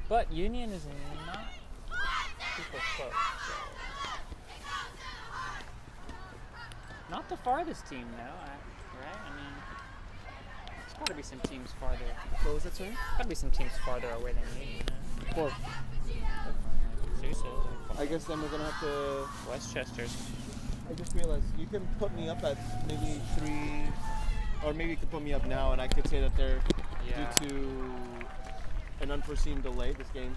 But Union is not super close. So. Not the farthest team, though, right? I mean, there's got to be some teams farther. What was that, sorry? Got to be some teams farther away than Union. Fourth. I guess then we're gonna have to. Westchester's. I just realized you can put me up at maybe 3, or maybe you could put me up now, and I could say that they're due to an unforeseen delay. This game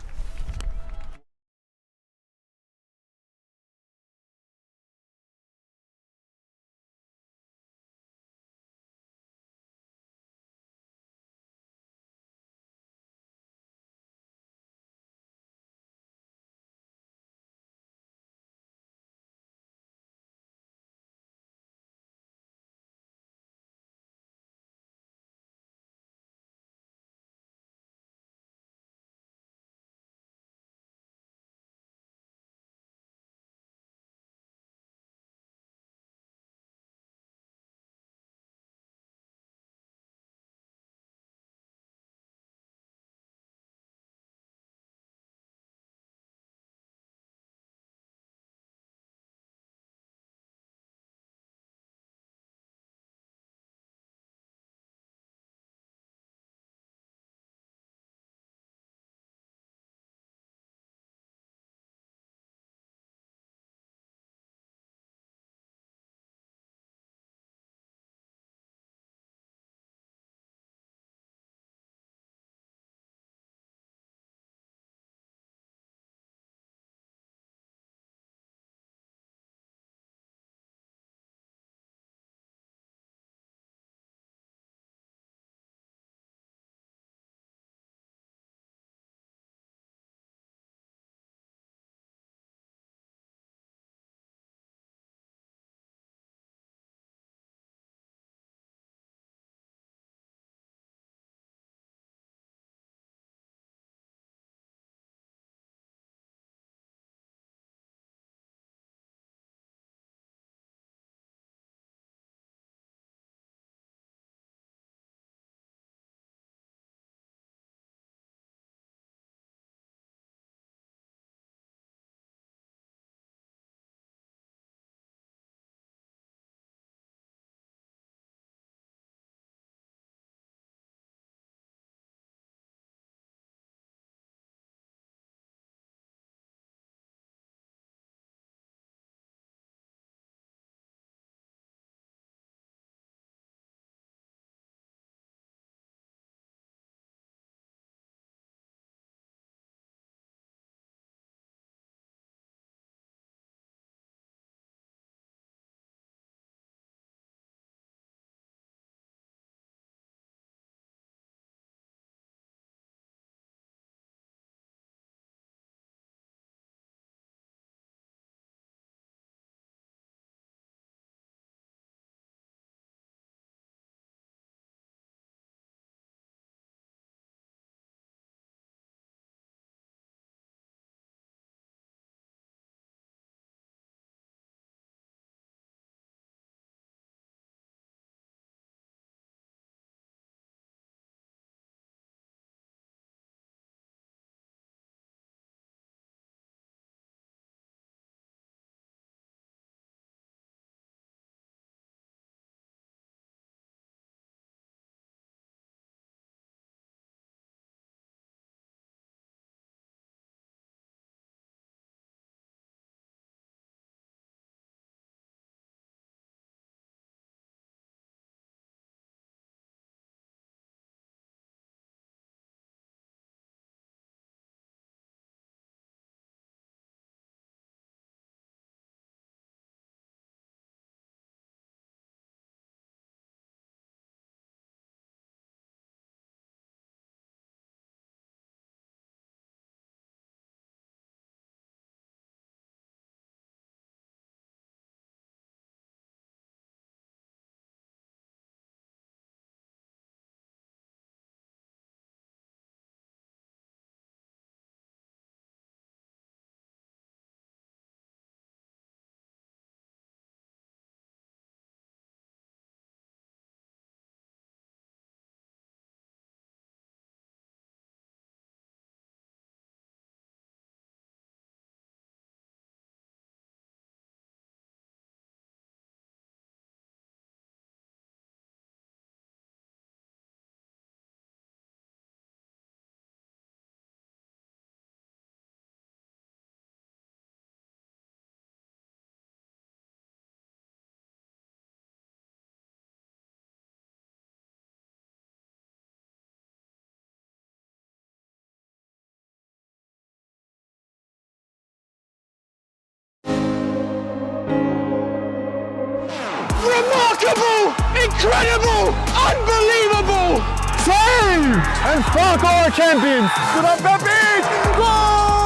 Unbelievable! Incredible! Unbelievable! Save! And Spark are champions! Good on Pepe! Goal!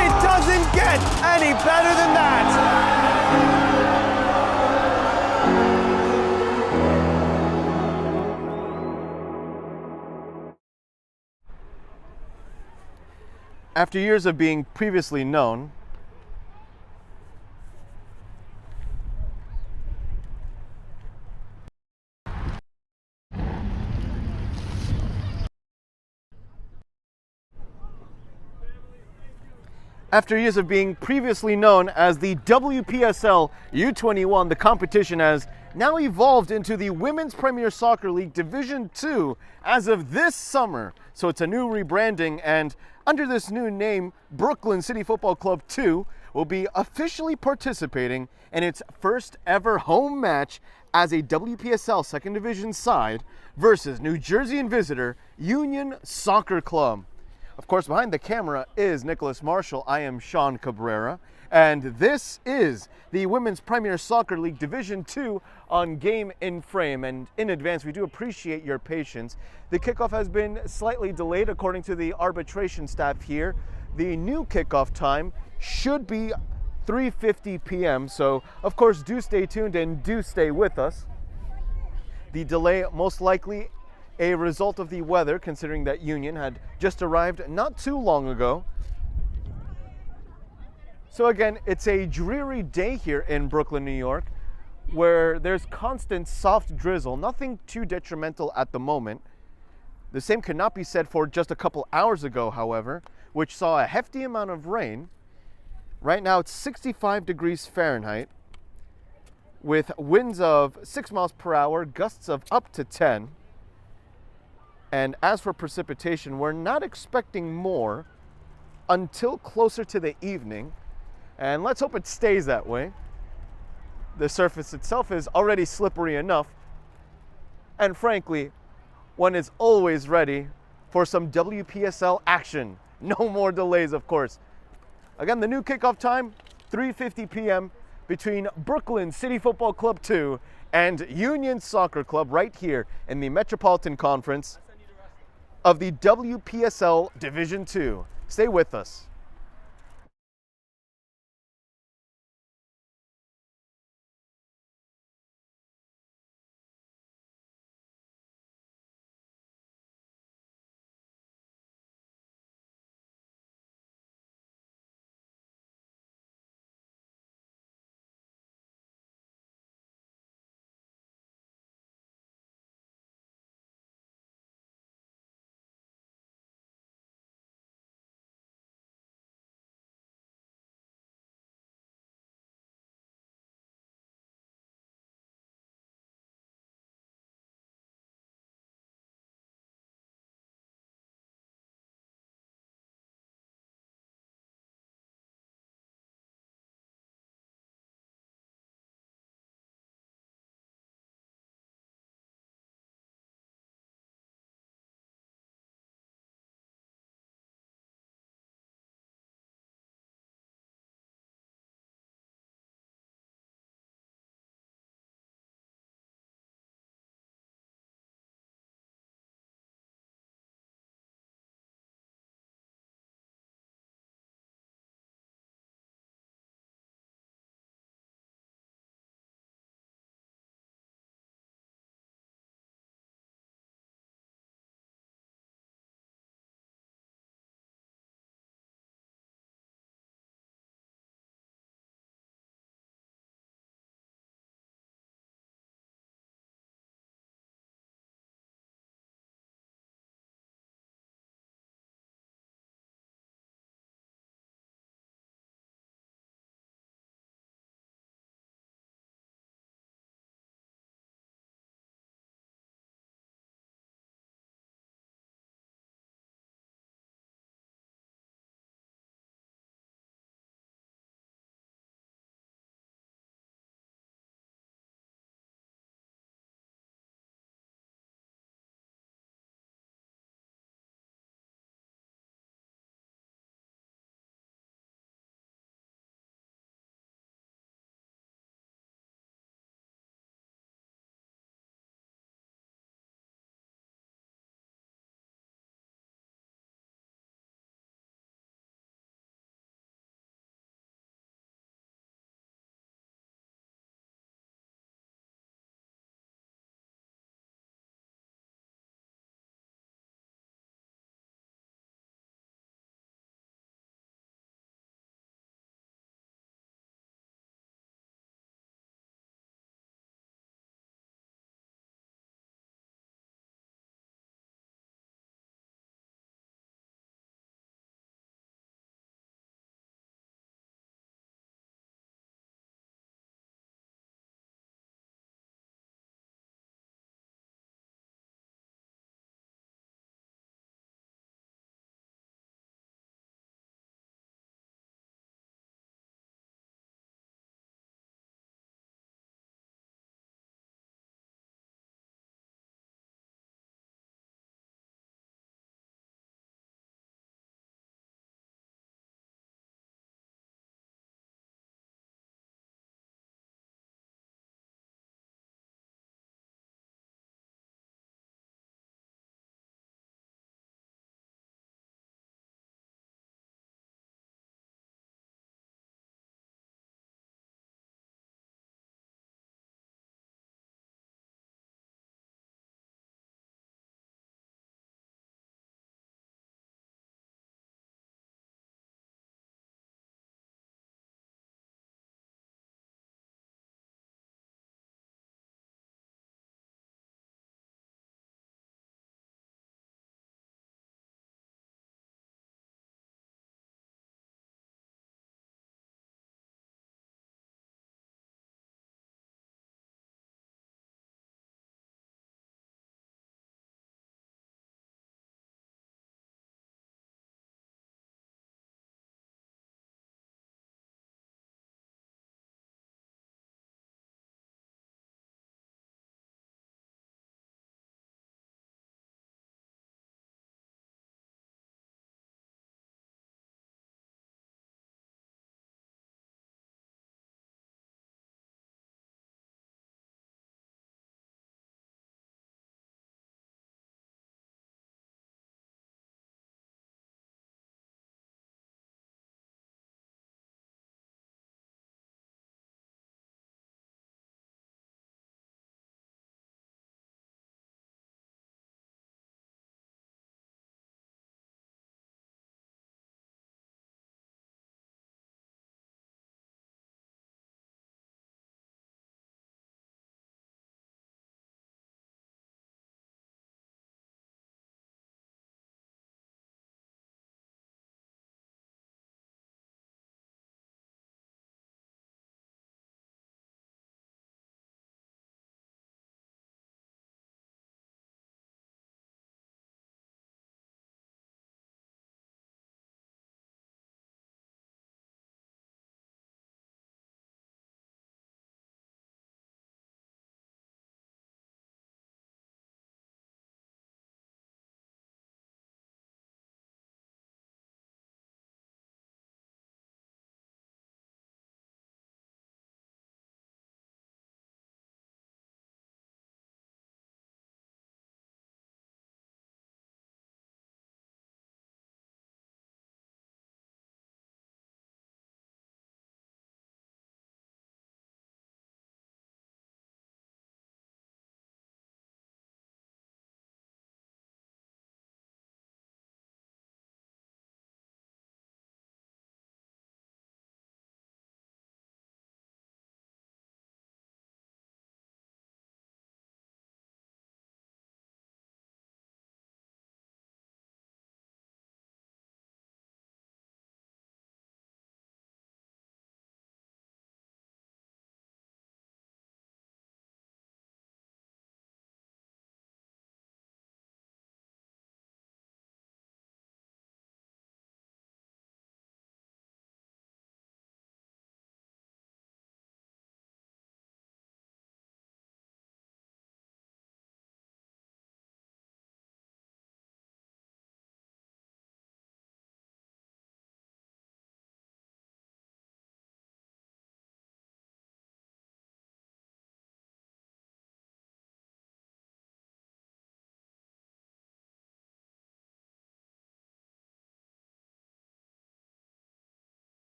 It doesn't get any better than that! After years of being previously known, as the WPSL U21, the competition has now evolved into the Women's Premier Soccer League Division 2 as of this summer. So it's a new rebranding, and under this new name, Brooklyn City Football Club 2 will be officially participating in its first ever home match as a WPSL second division side versus New Jersey and visitor Union Soccer Club. Of course, behind the camera is Nicholas Marshall. I am Sean Cabrera, and this is the Women's Premier Soccer League Division 2 on Game in Frame. And in advance, we do appreciate your patience. The kickoff has been slightly delayed according to the arbitration staff here. The new kickoff time should be 3:50 p.m. So, of course, do stay tuned and do stay with us. The delay most likely a result of the weather, considering that Union had just arrived not too long ago. So again, it's a dreary day here in Brooklyn, New York, where there's constant soft drizzle, nothing too detrimental at the moment. The same could not be said for just a couple hours ago, however, which saw a hefty amount of rain. Right now it's 65 degrees Fahrenheit, with winds of 6 miles per hour, gusts of up to 10. And as for precipitation, we're not expecting more until closer to the evening. And let's hope it stays that way. The surface itself is already slippery enough. And frankly, one is always ready for some WPSL action. No more delays, of course. Again, the new kickoff time, 3:50 p.m. between Brooklyn City Football Club 2 and Union Soccer Club right here in the Metropolitan Conference of the WPSL Division 2. Stay with us.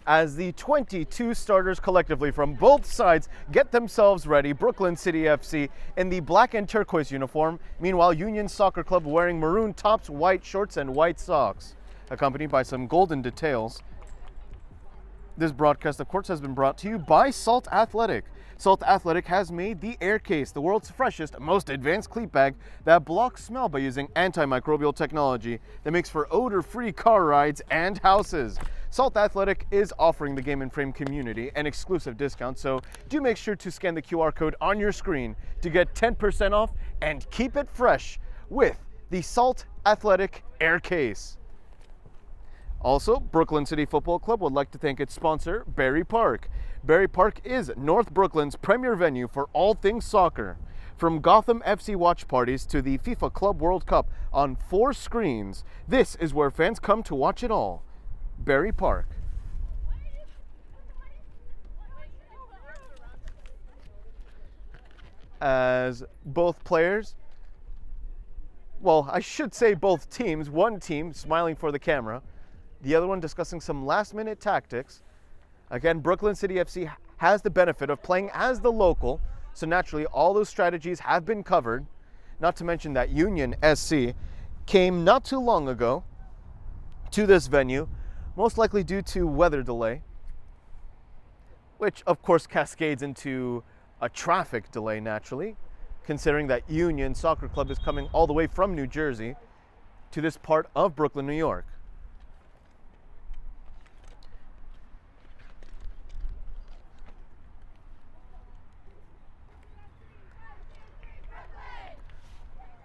As the 22 starters collectively from both sides get themselves ready, Brooklyn City FC in the black and turquoise uniform, meanwhile Union Soccer Club wearing maroon tops, white shorts, and white socks, accompanied by some golden details. This broadcast, of course, has been brought to you by Salt Athletic. Salt Athletic has made the Air Case, the world's freshest, most advanced cleat bag that blocks smell by using antimicrobial technology that makes for odor-free car rides and houses. Salt Athletic is offering the Game and Frame community an exclusive discount, so do make sure to scan the QR code on your screen to get 10% off and keep it fresh with the Salt Athletic Air Case. Also, Brooklyn City Football Club would like to thank its sponsor, Berry Park. Berry Park is North Brooklyn's premier venue for all things soccer. From Gotham FC watch parties to the FIFA Club World Cup on 4 screens, this is where fans come to watch it all. Berry Park. As both players, well, I should say both teams, one team smiling for the camera, the other one discussing some last-minute tactics. Again, Brooklyn City FC has the benefit of playing as the local, so naturally all those strategies have been covered. Not to mention that Union SC came not too long ago to this venue, most likely due to weather delay, which of course cascades into a traffic delay naturally, considering that Union Soccer Club is coming all the way from New Jersey to this part of Brooklyn, New York.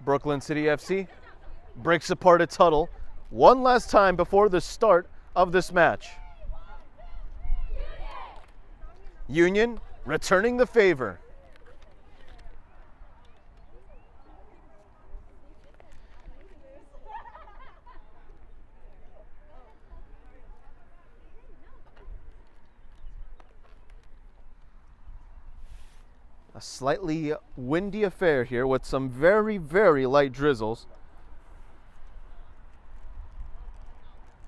Brooklyn City FC breaks apart its huddle one last time before the start of this match. Union returning the favor. A slightly windy affair here with some very, very light drizzles.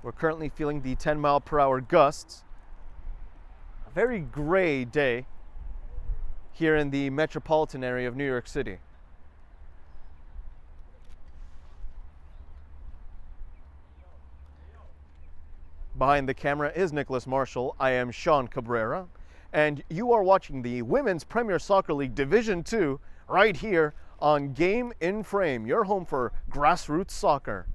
We're currently feeling the 10-mile-per-hour gusts. A very gray day here in the metropolitan area of New York City. Behind the camera is Nicholas Marshall. I am Sean Cabrera. And you are watching the Women's Premier Soccer League Division II right here on Game in Frame, your home for grassroots soccer.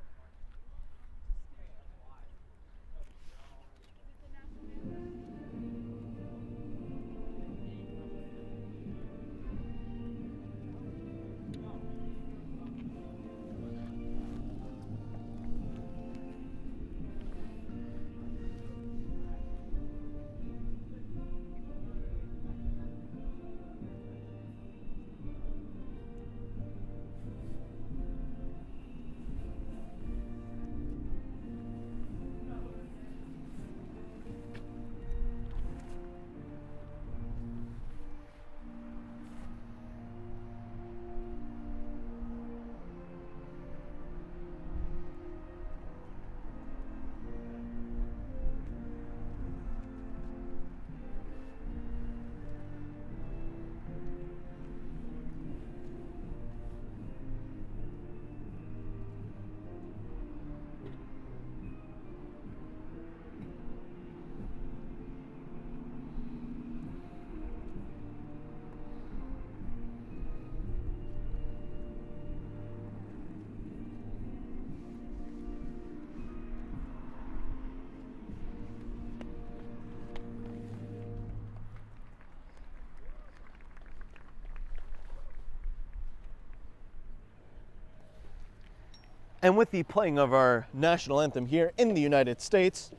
And with the playing of our national anthem here in the United States,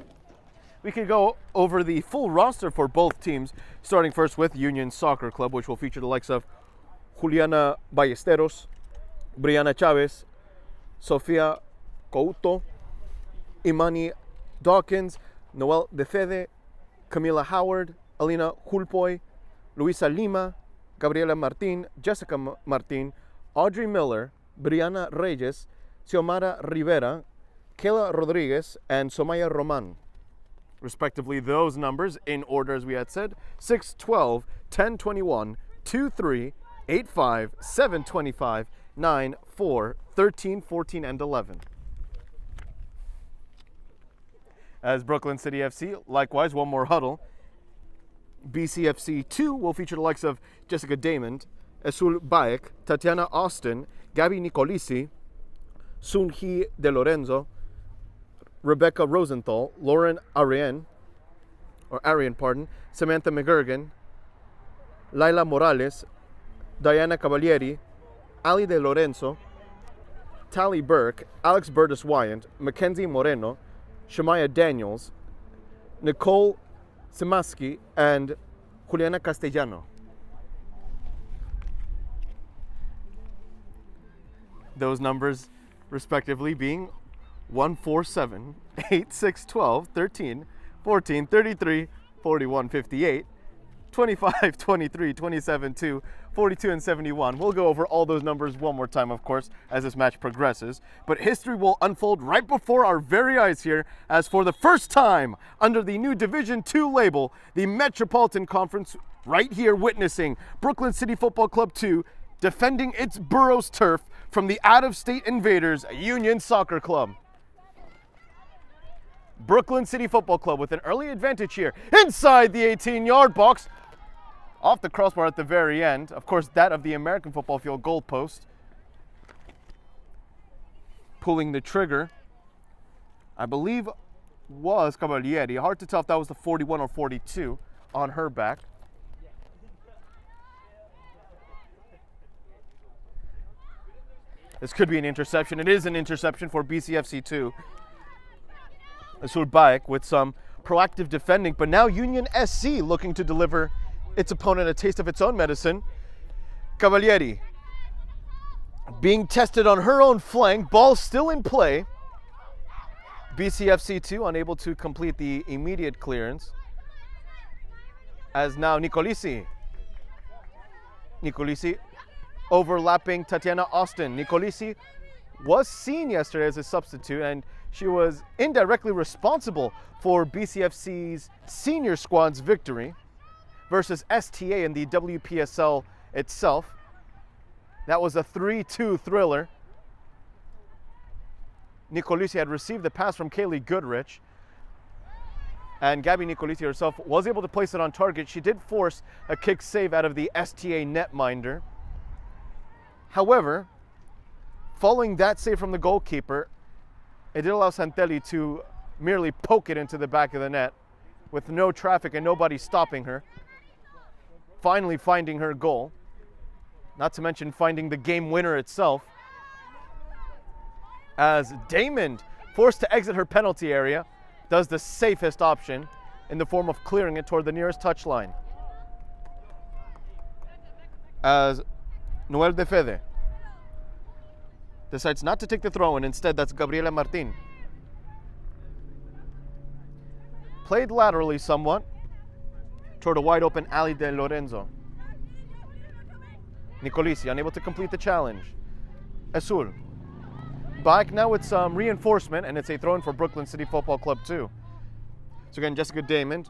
we could go over the full roster for both teams, starting first with Union Soccer Club, which will feature the likes of Juliana Ballesteros, Brianna Chavez, Sofia Couto, Imani Dawkins, Noel De Fede, Camila Howard, Alina Hulpoy, Luisa Lima, Gabriela Martin, Jessica Martin, Audrey Miller, Brianna Reyes, Xiomara Rivera, Kayla Rodriguez, and Somaya respectively, those numbers in order as we had said: 6, 12, 10, 21, 2, 3, 8, 5, 7, 25, 9, 4, 13, 14, and 11. As Brooklyn City FC, likewise, one more huddle. BCFC 2 will feature the likes of Jessica Damon, Esul Baek, Tatiana Austin, Gabi Nicolisi, Sunhee De Lorenzo, Rebecca Rosenthal, Lauren Arian, Samantha McGurgan, Laila Morales, Diana Cavalieri, Ali De Lorenzo, Tally Burke, Alex Burtis Wyant, Mackenzie Moreno, Shemaya Daniels, Nicole Simaski, and Juliana Castellano. Those numbers respectively being 1, 4, 7, 8, 6, 12, 13, 14, 33, 41, 58, 25, 23, 27, 2, 42, and 71. We'll go over all those numbers one more time, of course, as this match progresses. But history will unfold right before our very eyes here, as for the first time under the new Division II label, the Metropolitan Conference right here witnessing Brooklyn City Football Club 2 defending its borough's turf from the out-of-state invaders, Union Soccer Club. Brooklyn City Football Club with an early advantage here inside the 18-yard box, off the crossbar at the very end. Of course, that of the American football field goalpost. Pulling the trigger, I believe, was Cavalieri. Hard to tell if that was the 41 or 42 on her back. This could be an interception. It is an interception for BCFC2. Esul Baek with some proactive defending, but now Union SC looking to deliver its opponent a taste of its own medicine. Cavalieri being tested on her own flank, ball still in play. BCFC2 unable to complete the immediate clearance. As now Nicolisi overlapping Tatiana Austin. Nicolisi was seen yesterday as a substitute, and she was indirectly responsible for BCFC's senior squad's victory versus STA in the WPSL itself. That was a 3-2 thriller. Nicolisi had received the pass from Kaylee Goodrich, and Gabi Nicolisi herself was able to place it on target. She did force a kick save out of the STA netminder. However, following that save from the goalkeeper, it did allow Santelli to merely poke it into the back of the net with no traffic and nobody stopping her. Finally finding her goal, not to mention finding the game winner itself, as Damon, forced to exit her penalty area, does the safest option in the form of clearing it toward the nearest touchline. As Noel De Fede decides not to take the throw, and instead that's Gabriela Martin. Played laterally somewhat toward a wide open Ali De Lorenzo. Nicolisi unable to complete the challenge. Esul Baek now with some reinforcement, and it's a throw-in for Brooklyn City Football Club 2. So again, Jessica Damon,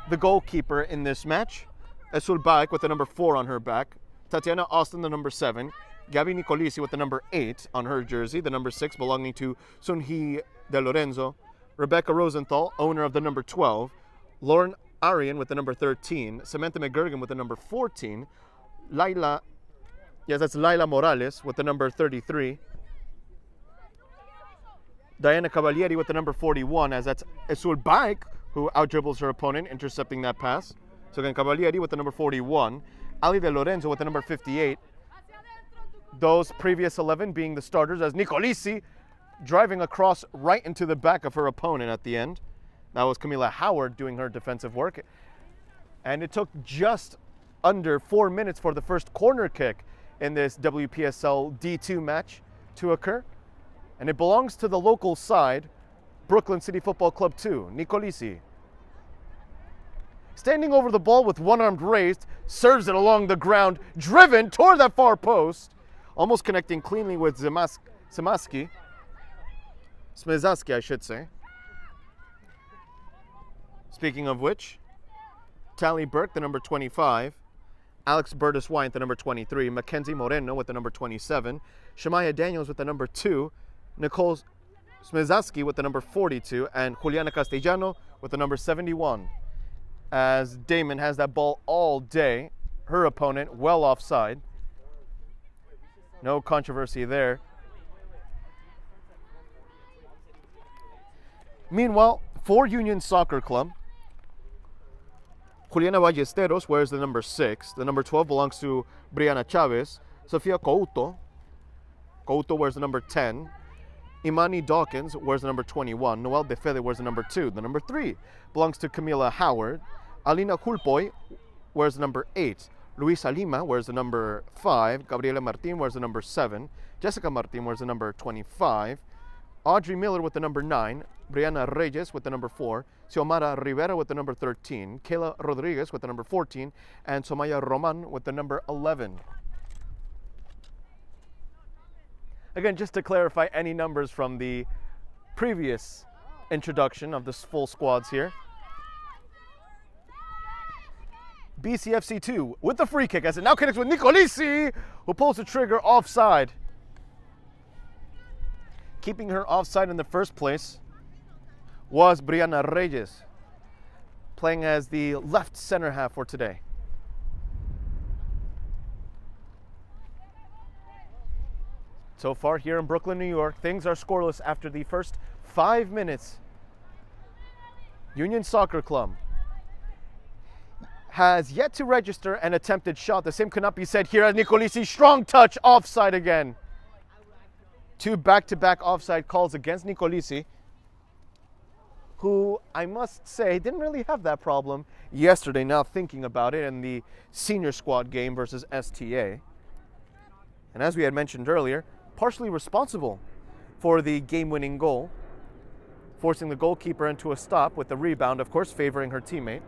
the goalkeeper in this match. Esul Baek with the number 4 on her back. Tatiana Austin, the number 7. Gabi Nicolisi with the number 8 on her jersey. The number 6 belonging to Sunhee De Lorenzo. Rebecca Rosenthal, owner of the number 12. Lauren Arian with the number 13. Samantha McGurgan with the number 14. Laila Morales with the number 33. Diana Cavalieri with the number 41, as that's Esul Baek who out-dribbles her opponent, intercepting that pass. So again, Cavalieri with the number 41. Ali De Lorenzo with the number 58. Those previous 11 being the starters, as Nicolisi driving across right into the back of her opponent at the end. That was Camila Howard doing her defensive work. And it took just under 4 minutes for the first corner kick in this WPSL D2 match to occur. And it belongs to the local side, Brooklyn City Football Club 2, Nicolisi. Standing over the ball with one arm raised, serves it along the ground, driven toward that far post, almost connecting cleanly with Smezaski, I should say. Speaking of which, Tally Burke, the number 25, Alex Burtis White, the number 23, Mackenzie Moreno with the number 27, Shemaya Daniels with the number 2, Nicole Smezaski with the number 42, and Juliana Castellano with the number 71. As Damon has that ball all day, her opponent well offside. No controversy there. Meanwhile, for Union Soccer Club, Juliana Ballesteros wears the number 6. The number 12 belongs to Brianna Chavez. Sofia Couto wears the number 10. Imani Dawkins wears the number 21. Noel De Fede wears the number 2. The number 3 belongs to Camila Howard. Alina Culpoy wears the number 8. Luisa Lima wears the number 5. Gabriela Martin wears the number 7. Jessica Martin wears the number 25. Audrey Miller with the number 9. Brianna Reyes with the number 4. Xiomara Rivera with the number 13. Kayla Rodriguez with the number 14. And Somaya Roman with the number 11. Again, just to clarify any numbers from the previous introduction of this full squads here. BCFC 2 with the free kick as it now connects with Nicolisi, who pulls the trigger offside. Keeping her offside in the first place was Brianna Reyes, playing as the left center half for today. So far here in Brooklyn, New York, things are scoreless after the first 5 minutes. Union Soccer Club has yet to register an attempted shot. The same could not be said here as Nicolisi, strong touch, offside again. 2 back-to-back offside calls against Nicolisi, who I must say didn't really have that problem yesterday, now thinking about it, in the senior squad game versus STA. And as we had mentioned earlier, partially responsible for the game-winning goal, forcing the goalkeeper into a stop with the rebound, of course, favoring her teammate.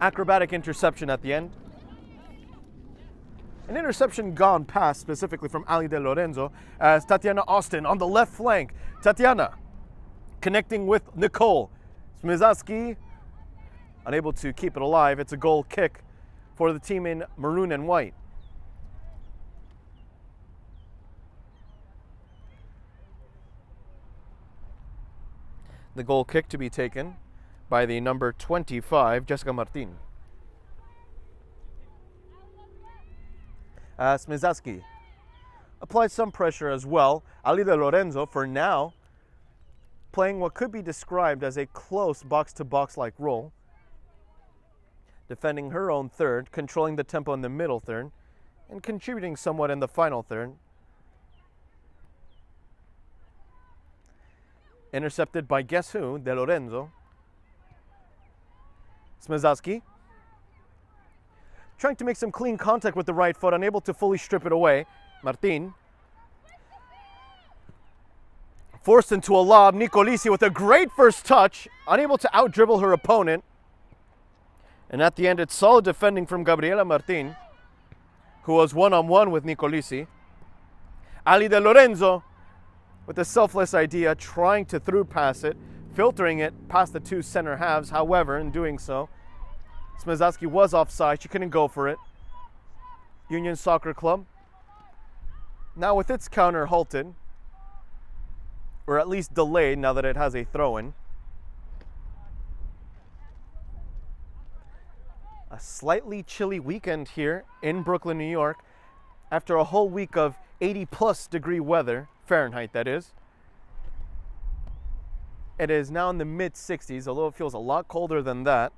Acrobatic interception at the end. An interception gone past, specifically from Ali De Lorenzo, as Tatiana Austin on the left flank. Tatiana connecting with Nicole. Smizaski unable to keep it alive. It's a goal kick for the team in maroon and white. The goal kick to be taken by the number 25, Jessica Martin. Smizaski applies some pressure as well. Ali De Lorenzo, for now, playing what could be described as a close box-to-box-like role, defending her own third, controlling the tempo in the middle third, and contributing somewhat in the final third. Intercepted by guess who? De Lorenzo. Smizaski trying to make some clean contact with the right foot, unable to fully strip it away. Martin forced into a lob. Nicolisi with a great first touch, unable to out-dribble her opponent. And at the end, it's solid defending from Gabriela Martin, who was one-on-one with Nicolisi. Ali De Lorenzo with a selfless idea, trying to through pass it, filtering it past the 2 center halves. However, in doing so, Smizaski was offside. She couldn't go for it. Union Soccer Club, now with its counter halted, or at least delayed now that it has a throw-in. A slightly chilly weekend here in Brooklyn, New York, after a whole week of 80+ degree weather, Fahrenheit that is. It is now in the mid-60s, although it feels a lot colder than that.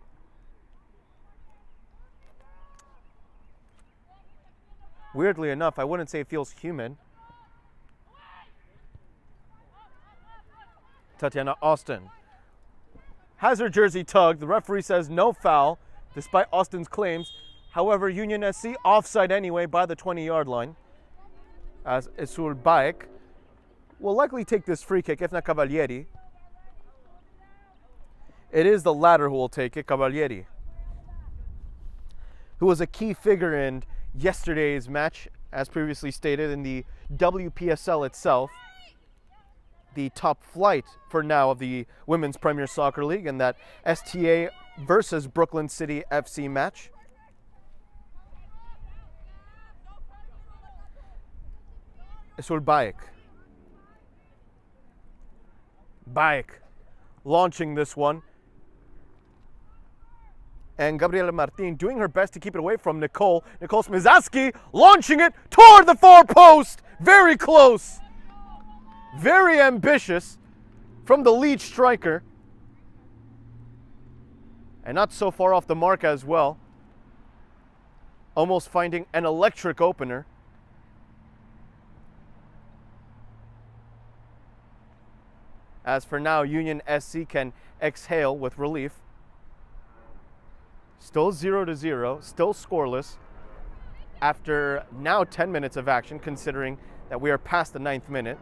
Weirdly enough, I wouldn't say it feels humid. Tatiana Austin has her jersey tugged. The referee says no foul, despite Austin's claims. However, Union SC offside anyway by the 20-yard line, as Isul Baek will likely take this free kick, if not Cavalieri. It is the latter who will take it, Cavalieri, who was a key figure in yesterday's match, as previously stated, in the WPSL itself. the top flight for now of the Women's Premier Soccer League in that STA versus Brooklyn City FC match. Esul Bayek. Bayek launching this one. And Gabriela Martin doing her best to keep it away from Nicole. Nicole Smizaski launching it toward the far post. Very close. Very ambitious from the lead striker. And not so far off the mark as well. Almost finding an electric opener. As for now, Union SC can exhale with relief. Still 0-0, still scoreless after now 10 minutes of action, considering that we are past the 9th minute.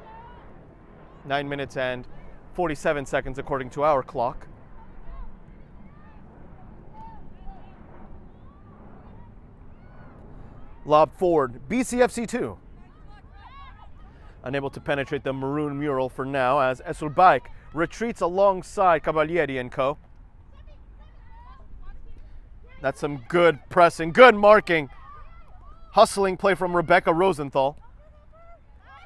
9 minutes and 47 seconds according to our clock. Lob forward, BCFC 2. Unable to penetrate the maroon mural for now as Esul Bayek retreats alongside Cavalieri and co. That's some good pressing, good marking. Hustling play from Rebecca Rosenthal.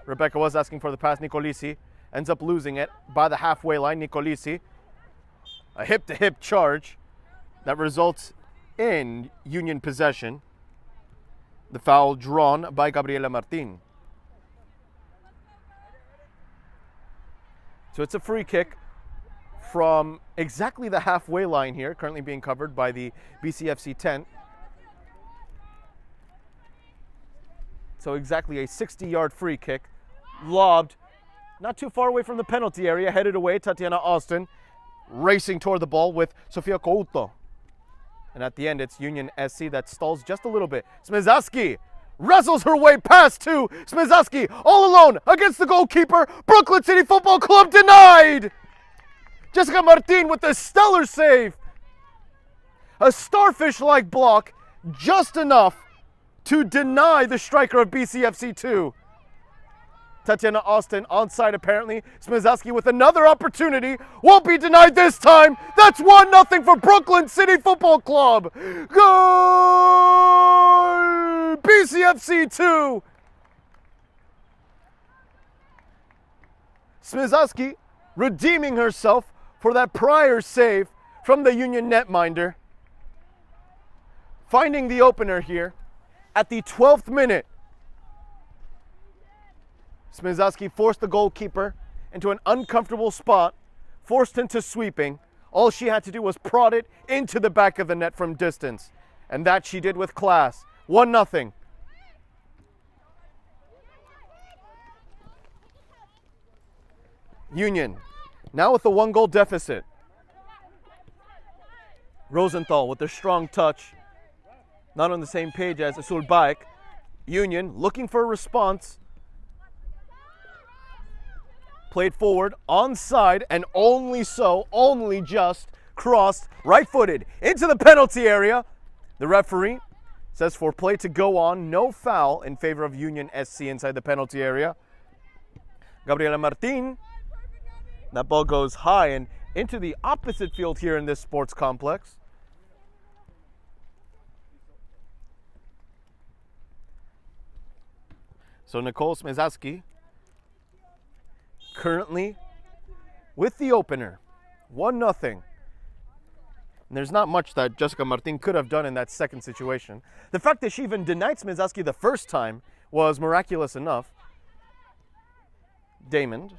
Rebecca was asking for the pass. Nicolisi ends up losing it by the halfway line. Nicolisi, a hip-to-hip charge that results in Union possession. The foul drawn by Gabriela Martin. So it's a free kick from exactly the halfway line here, currently being covered by the BCFC tent. So exactly a 60-yard free kick, lobbed not too far away from the penalty area, headed away. Tatiana Austin racing toward the ball with Sofia Couto. And at the end, it's Union SC that stalls just a little bit. Smizaski wrestles her way past to Smizaski, all alone against the goalkeeper. Brooklyn City Football Club denied. Jessica Martin with a stellar save. A starfish-like block, just enough to deny the striker of BCFC 2. Tatiana Austin onside apparently. Smizaski with another opportunity. Won't be denied this time. That's 1-0 for Brooklyn City Football Club. Goal! BCFC 2. Smizaski redeeming herself for that prior save from the Union netminder. Finding the opener here at the 12th minute. Smizaski forced the goalkeeper into an uncomfortable spot, forced into sweeping. All she had to do was prod it into the back of the net from distance. And that she did with class. 1-0. Union, now with a 1-goal deficit. Rosenthal with a strong touch. Not on the same page as Esul Bayek. Union looking for a response. Played forward, onside, and only just crossed right-footed into the penalty area. The referee says for play to go on, no foul in favor of Union SC inside the penalty area. Gabriela Martin, that ball goes high and into the opposite field here in this sports complex. So Nicole Smizaski currently with the opener, 1-0. And there's not much that Jessica Martin could have done in that second situation. The fact that she even denied Smizaski the first time was miraculous enough. Damon,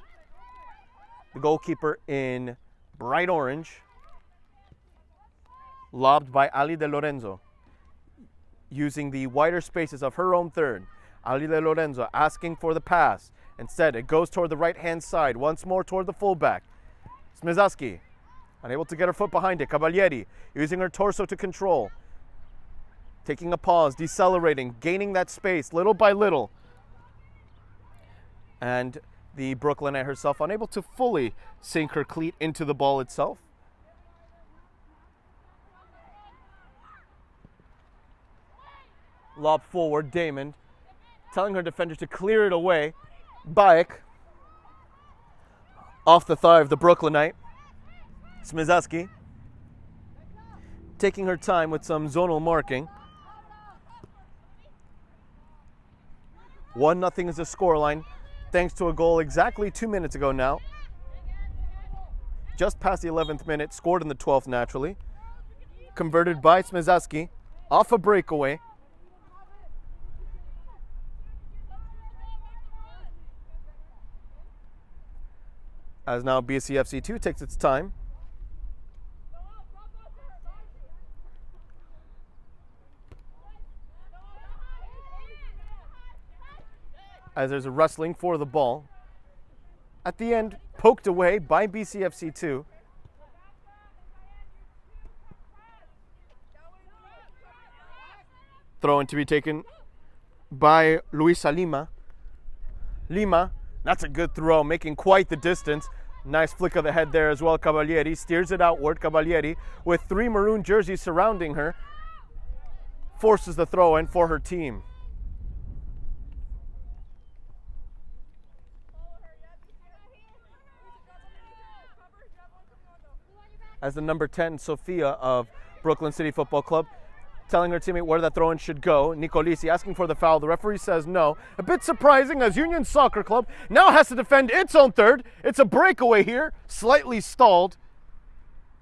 the goalkeeper in bright orange, lobbed by Ali De Lorenzo, using the wider spaces of her own third. Ali De Lorenzo asking for the pass. Instead, it goes toward the right-hand side, once more toward the fullback. Smizaski, unable to get her foot behind it. Cavalieri, using her torso to control. Taking a pause, decelerating, gaining that space little by little. And the Brooklynite herself unable to fully sink her cleat into the ball itself. Lob forward, Damon, telling her defender to clear it away. Bayek off the thigh of the Brooklynite. Smizaski taking her time with some zonal marking. 1-0 is the scoreline, thanks to a goal exactly 2 minutes ago now. Just past the 11th minute, scored in the 12th naturally. Converted by Smizaski off a breakaway. As now BCFC 2 takes its time. As there's a wrestling for the ball. At the end, poked away by BCFC 2. Throw in to be taken by Luisa Lima. Lima, that's a good throw, making quite the distance. Nice flick of the head there as well. Cavalieri steers it outward. Cavalieri, with 3 maroon jerseys surrounding her, forces the throw in for her team. As the number 10, Sofia of Brooklyn City Football Club, telling her teammate where that throw-in should go. Nicolisi asking for the foul. The referee says no. A bit surprising as Union Soccer Club now has to defend its own third. It's a breakaway here, slightly stalled.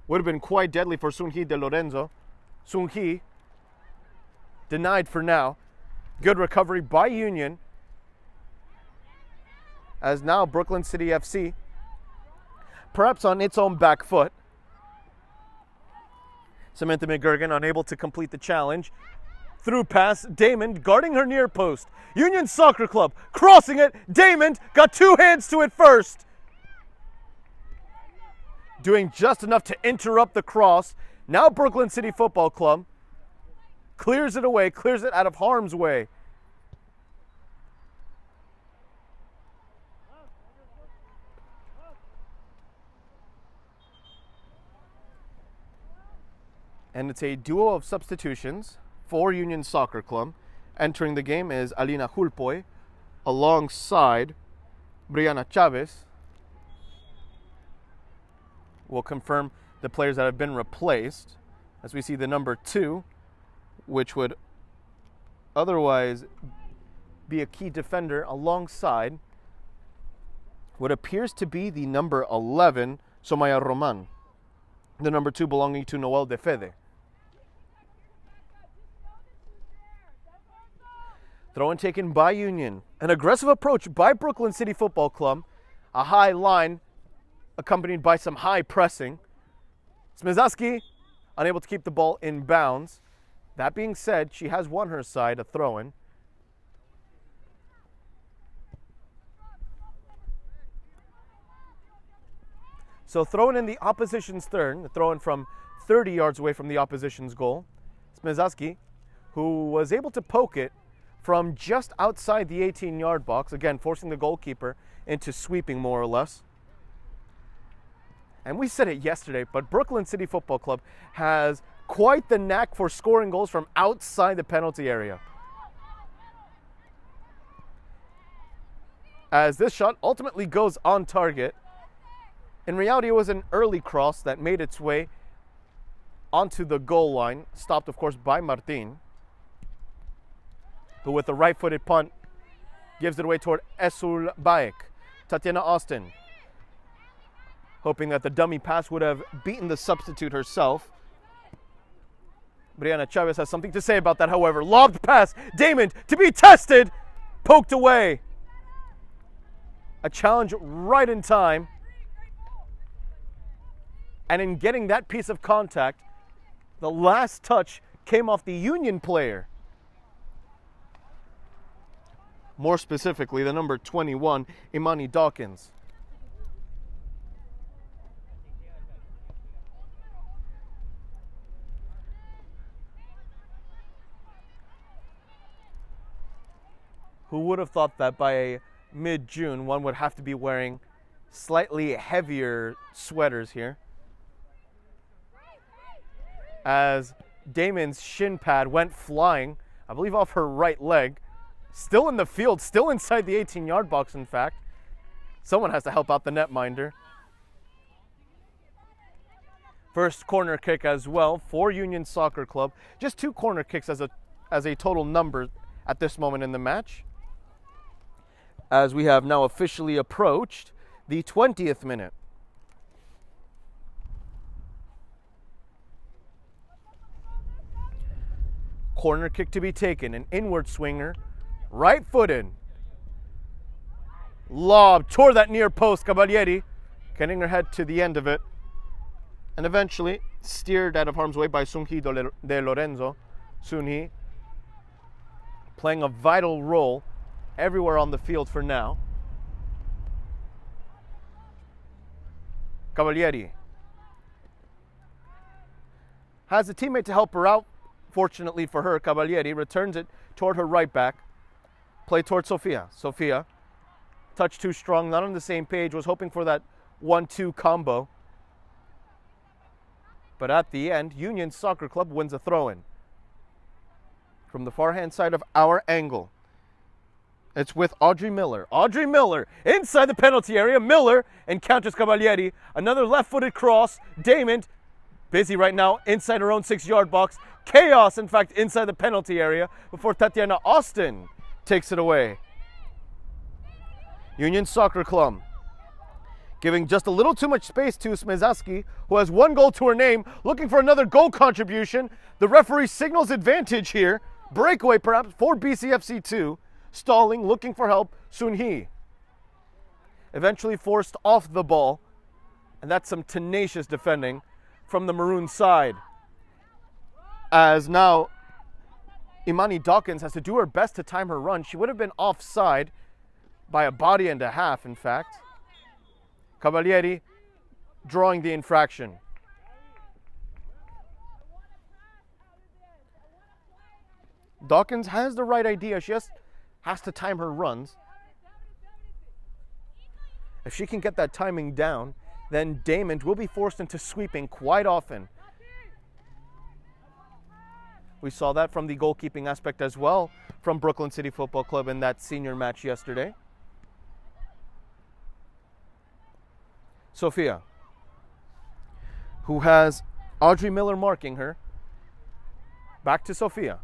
Would have been quite deadly for Sunhee De Lorenzo. Sunhee denied for now. Good recovery by Union. As now Brooklyn City FC, perhaps on its own back foot. Samantha McGurgan unable to complete the challenge. Through pass, Damon guarding her near post. Union Soccer Club crossing it. Damon got 2 hands to it first. Doing just enough to interrupt the cross. Now Brooklyn City Football Club clears it away, clears it out of harm's way. And it's a duo of substitutions for Union Soccer Club. Entering the game is Alina Hulpoy alongside Brianna Chavez. We'll confirm the players that have been replaced as we see the number 2, which would otherwise be a key defender alongside what appears to be the number 11, Somaya Roman. The number 2 belonging to Noel De Fede. Throw in taken by Union. An aggressive approach by Brooklyn City Football Club. A high line accompanied by some high pressing. Smizaski unable to keep the ball in bounds. That being said, she has won her side a throw-in. So throw-in in the opposition's third. The throw-in from 30 yards away from the opposition's goal. Smizaski, who was able to poke it from just outside the 18-yard box, again forcing the goalkeeper into sweeping more or less. And we said it yesterday, but Brooklyn City Football Club has quite the knack for scoring goals from outside the penalty area. As this shot ultimately goes on target. In reality, it was an early cross that made its way onto the goal line, stopped of course by Martin, who with a right-footed punt gives it away toward Esul Baek. Tatiana Austin, hoping that the dummy pass would have beaten the substitute herself. Brianna Chavez has something to say about that, however. Lobbed pass, Damon to be tested, poked away. A challenge right in time. And in getting that piece of contact, the last touch came off the Union player. More specifically, the number 21, Imani Dawkins. Who would have thought that by mid-June, one would have to be wearing slightly heavier sweaters here? As Damon's shin pad went flying, I believe off her right leg. Still in the field, still inside the 18-yard box, in fact. Someone has to help out the netminder. First corner kick as well for Union Soccer Club. Just 2 corner kicks as a total number at this moment in the match, as we have now officially approached the 20th minute. Corner kick to be taken, an inward swinger, right-footed. Lob toward that near post, Cavalieri getting her head to the end of it, and eventually steered out of harm's way by Sunhee de Lorenzo. Sunhee playing a vital role everywhere on the field for now. Cavalieri has a teammate to help her out. Fortunately for her, Cavalieri returns it toward her right back. Play toward Sofia. Sofia, touch too strong, not on the same page, was hoping for that 1-2 combo. But at the end, Union Soccer Club wins a throw-in. From the far-hand side of our angle, it's with Audrey Miller. Audrey Miller inside the penalty area. Miller encounters Cavalieri. Another left-footed cross. Damon, busy right now inside her own 6-yard box. Chaos, in fact, inside the penalty area before Tatiana Austin takes it away. Union Soccer Club giving just a little too much space to Smezaski, who has 1 goal to her name, looking for another goal contribution. The referee signals advantage here. Breakaway perhaps for BCFC2. Stalling, looking for help. Sunhee eventually forced off the ball. And that's some tenacious defending from the maroon side. As now Imani Dawkins has to do her best to time her run. She would have been offside by a body and a half, in fact. Cavalieri drawing the infraction. Dawkins has the right idea. She just has to time her runs. If she can get that timing down, then Damon will be forced into sweeping quite often. We saw that from the goalkeeping aspect as well from Brooklyn City Football Club in that senior match yesterday. Sofia, who has Audrey Miller marking her. Back to Sofia,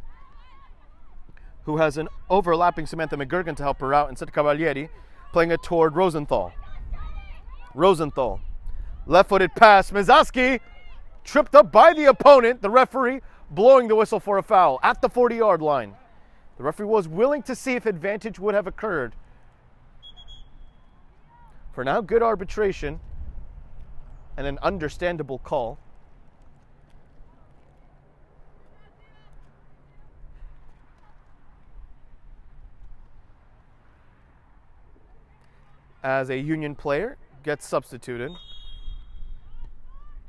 who has an overlapping Samantha McGurgan to help her out instead of Cavalieri, playing it toward Rosenthal. Rosenthal, left-footed pass. Mezaski tripped up by the opponent. The referee blowing the whistle for a foul at the 40-yard line. The referee was willing to see if advantage would have occurred. For now, good arbitration and an understandable call. As a Union player gets substituted,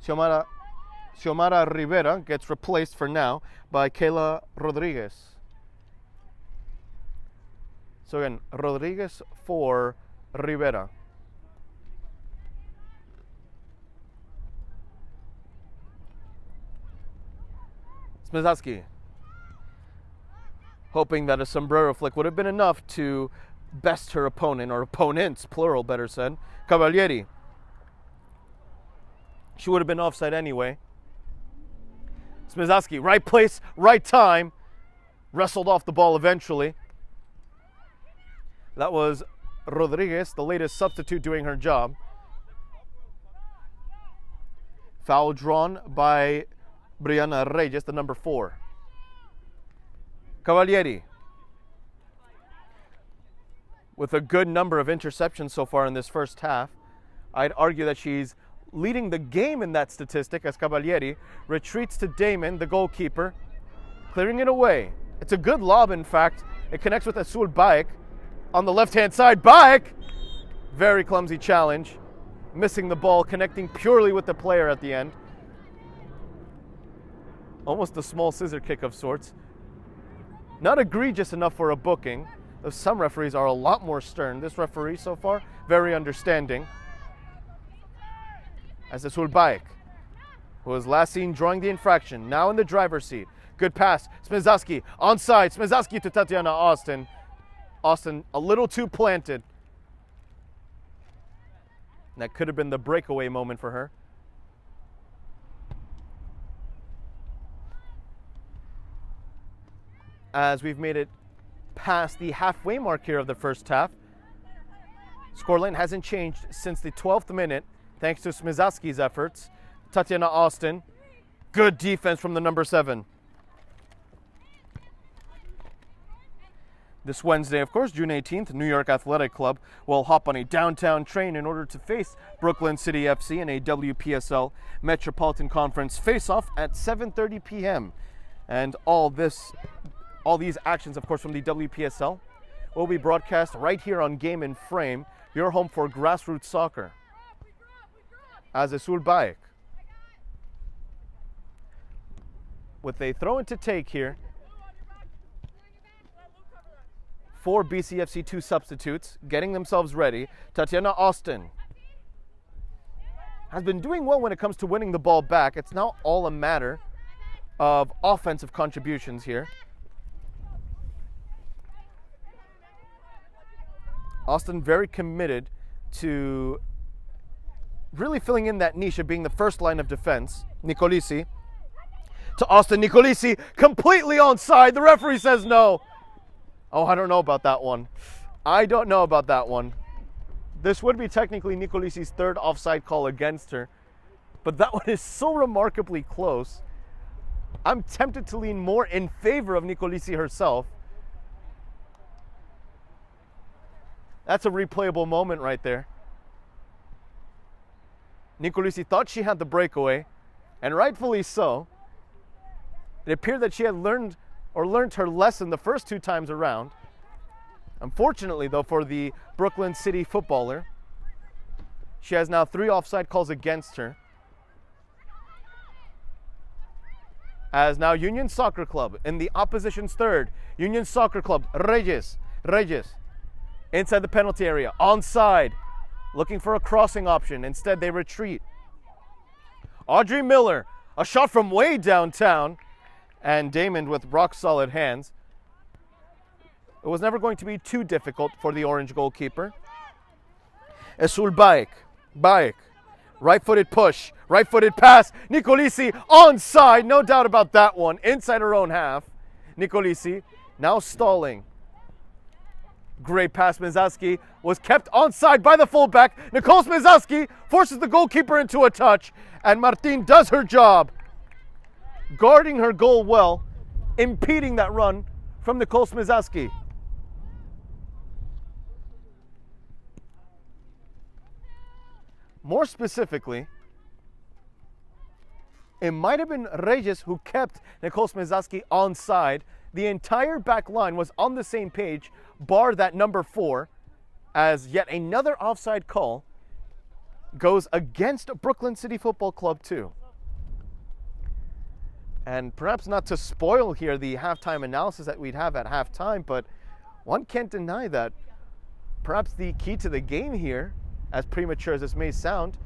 Xiomara Rivera gets replaced for now by Kayla Rodriguez. So again, Rodriguez for Rivera. Smezaski, hoping that a sombrero flick would have been enough to best her opponent, or opponents, plural, better said. Cavalieri. She would have been offside anyway. Smezaski, right place, right time. Wrestled off the ball eventually. That was Rodriguez, the latest substitute, doing her job. Foul drawn by Brianna Reyes, the number 4. Cavalieri, with a good number of interceptions so far in this first half. I'd argue that she's leading the game in that statistic as Cavalieri retreats to Damon, the goalkeeper, clearing it away. It's a good lob, in fact. It connects with Azul Baek on the left-hand side. Baek, very clumsy challenge, missing the ball, connecting purely with the player at the end. Almost a small scissor kick of sorts. Not egregious enough for a booking. Some referees are a lot more stern. This referee so far, very understanding. As Azul Baek, who was last seen drawing the infraction, now in the driver's seat. Good pass. Smezaski onside. Smezaski to Tatiana Austin. Austin a little too planted. And that could have been the breakaway moment for her. as we've made it past the halfway mark here of the first half. Scoreline hasn't changed since the 12th minute, thanks to Smizaski's efforts. Tatiana Austin, good defense from the number 7. This Wednesday, of course, June 18th, New York Athletic Club will hop on a downtown train in order to face Brooklyn City FC in a WPSL Metropolitan Conference face-off at 7:30 p.m. And all these actions, of course, from the WPSL will be broadcast right here on Game in Frame, your home for grassroots soccer. As Azul Baek, with a throw in to take here, for BCFC 2 substitutes getting themselves ready. Tatiana Austin has been doing well when it comes to winning the ball back. It's now all a matter of offensive contributions here. Austin very committed to really filling in that niche of being the first line of defense. Nicolisi to Austin. Nicolisi completely onside. The referee says no. Oh, I don't know about that one. I don't know about that one. This would be technically Nicolisi's third offside call against her, but that one is so remarkably close. I'm tempted to lean more in favor of Nicolisi herself. That's a replayable moment right there. Nicolisi thought she had the breakaway, and rightfully so. It appeared that she had learned her lesson the first 2 times around. Unfortunately, though, for the Brooklyn City footballer, she has now 3 offside calls against her. As now Union Soccer Club in the opposition's third. Union Soccer Club, Reyes, inside the penalty area, onside, looking for a crossing option. Instead, they retreat. Audrey Miller, a shot from way downtown, and Damon with rock-solid hands. It was never going to be too difficult for the orange goalkeeper. Azul Baek, right-footed push, right-footed pass. Nicolisi onside, no doubt about that one, inside her own half. Nicolisi now stalling. Great pass, Smizaski was kept onside by the fullback. Nicole Smizaski forces the goalkeeper into a touch, and Martin does her job, guarding her goal well, impeding that run from Nicole Smizaski. More specifically, it might have been Reyes who kept Nicole Smizaski onside. The entire back line was on the same page, bar that number 4, as yet another offside call goes against Brooklyn City Football Club 2. And perhaps not to spoil here the halftime analysis that we'd have at halftime, but one can't deny that perhaps the key to the game here, as premature as this may sound,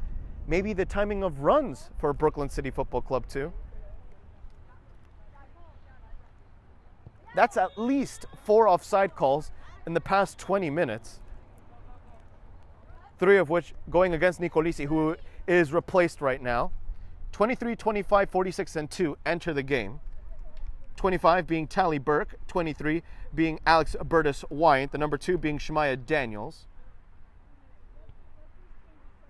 may be the timing of runs for Brooklyn City Football Club 2. That's at least 4 offside calls in the past 20 minutes, 3 of which going against Nicolisi, who is replaced right now. 23, 25, 46, and 2 enter the game. 25 being Tally Burke, 23 being Alex Burtis Wyant, the number 2 being Shemaya Daniels.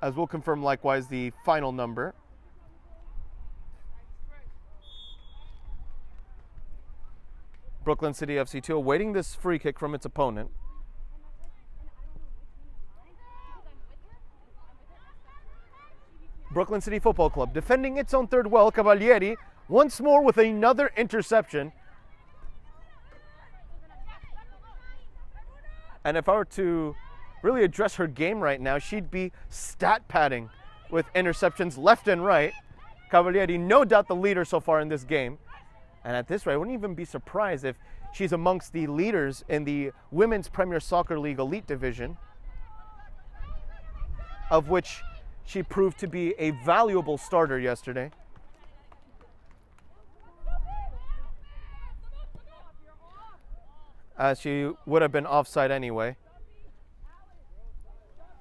As we'll confirm likewise the final number. Brooklyn City FC 2 awaiting this free kick from its opponent. Brooklyn City Football Club defending its own third well. Cavalieri once more with another interception. And if I were to really address her game right now, she'd be stat padding with interceptions left and right. Cavalieri, no doubt the leader so far in this game. And at this rate, I wouldn't even be surprised if she's amongst the leaders in the Women's Premier Soccer League Elite Division, of which she proved to be a valuable starter yesterday. As she would have been offside anyway.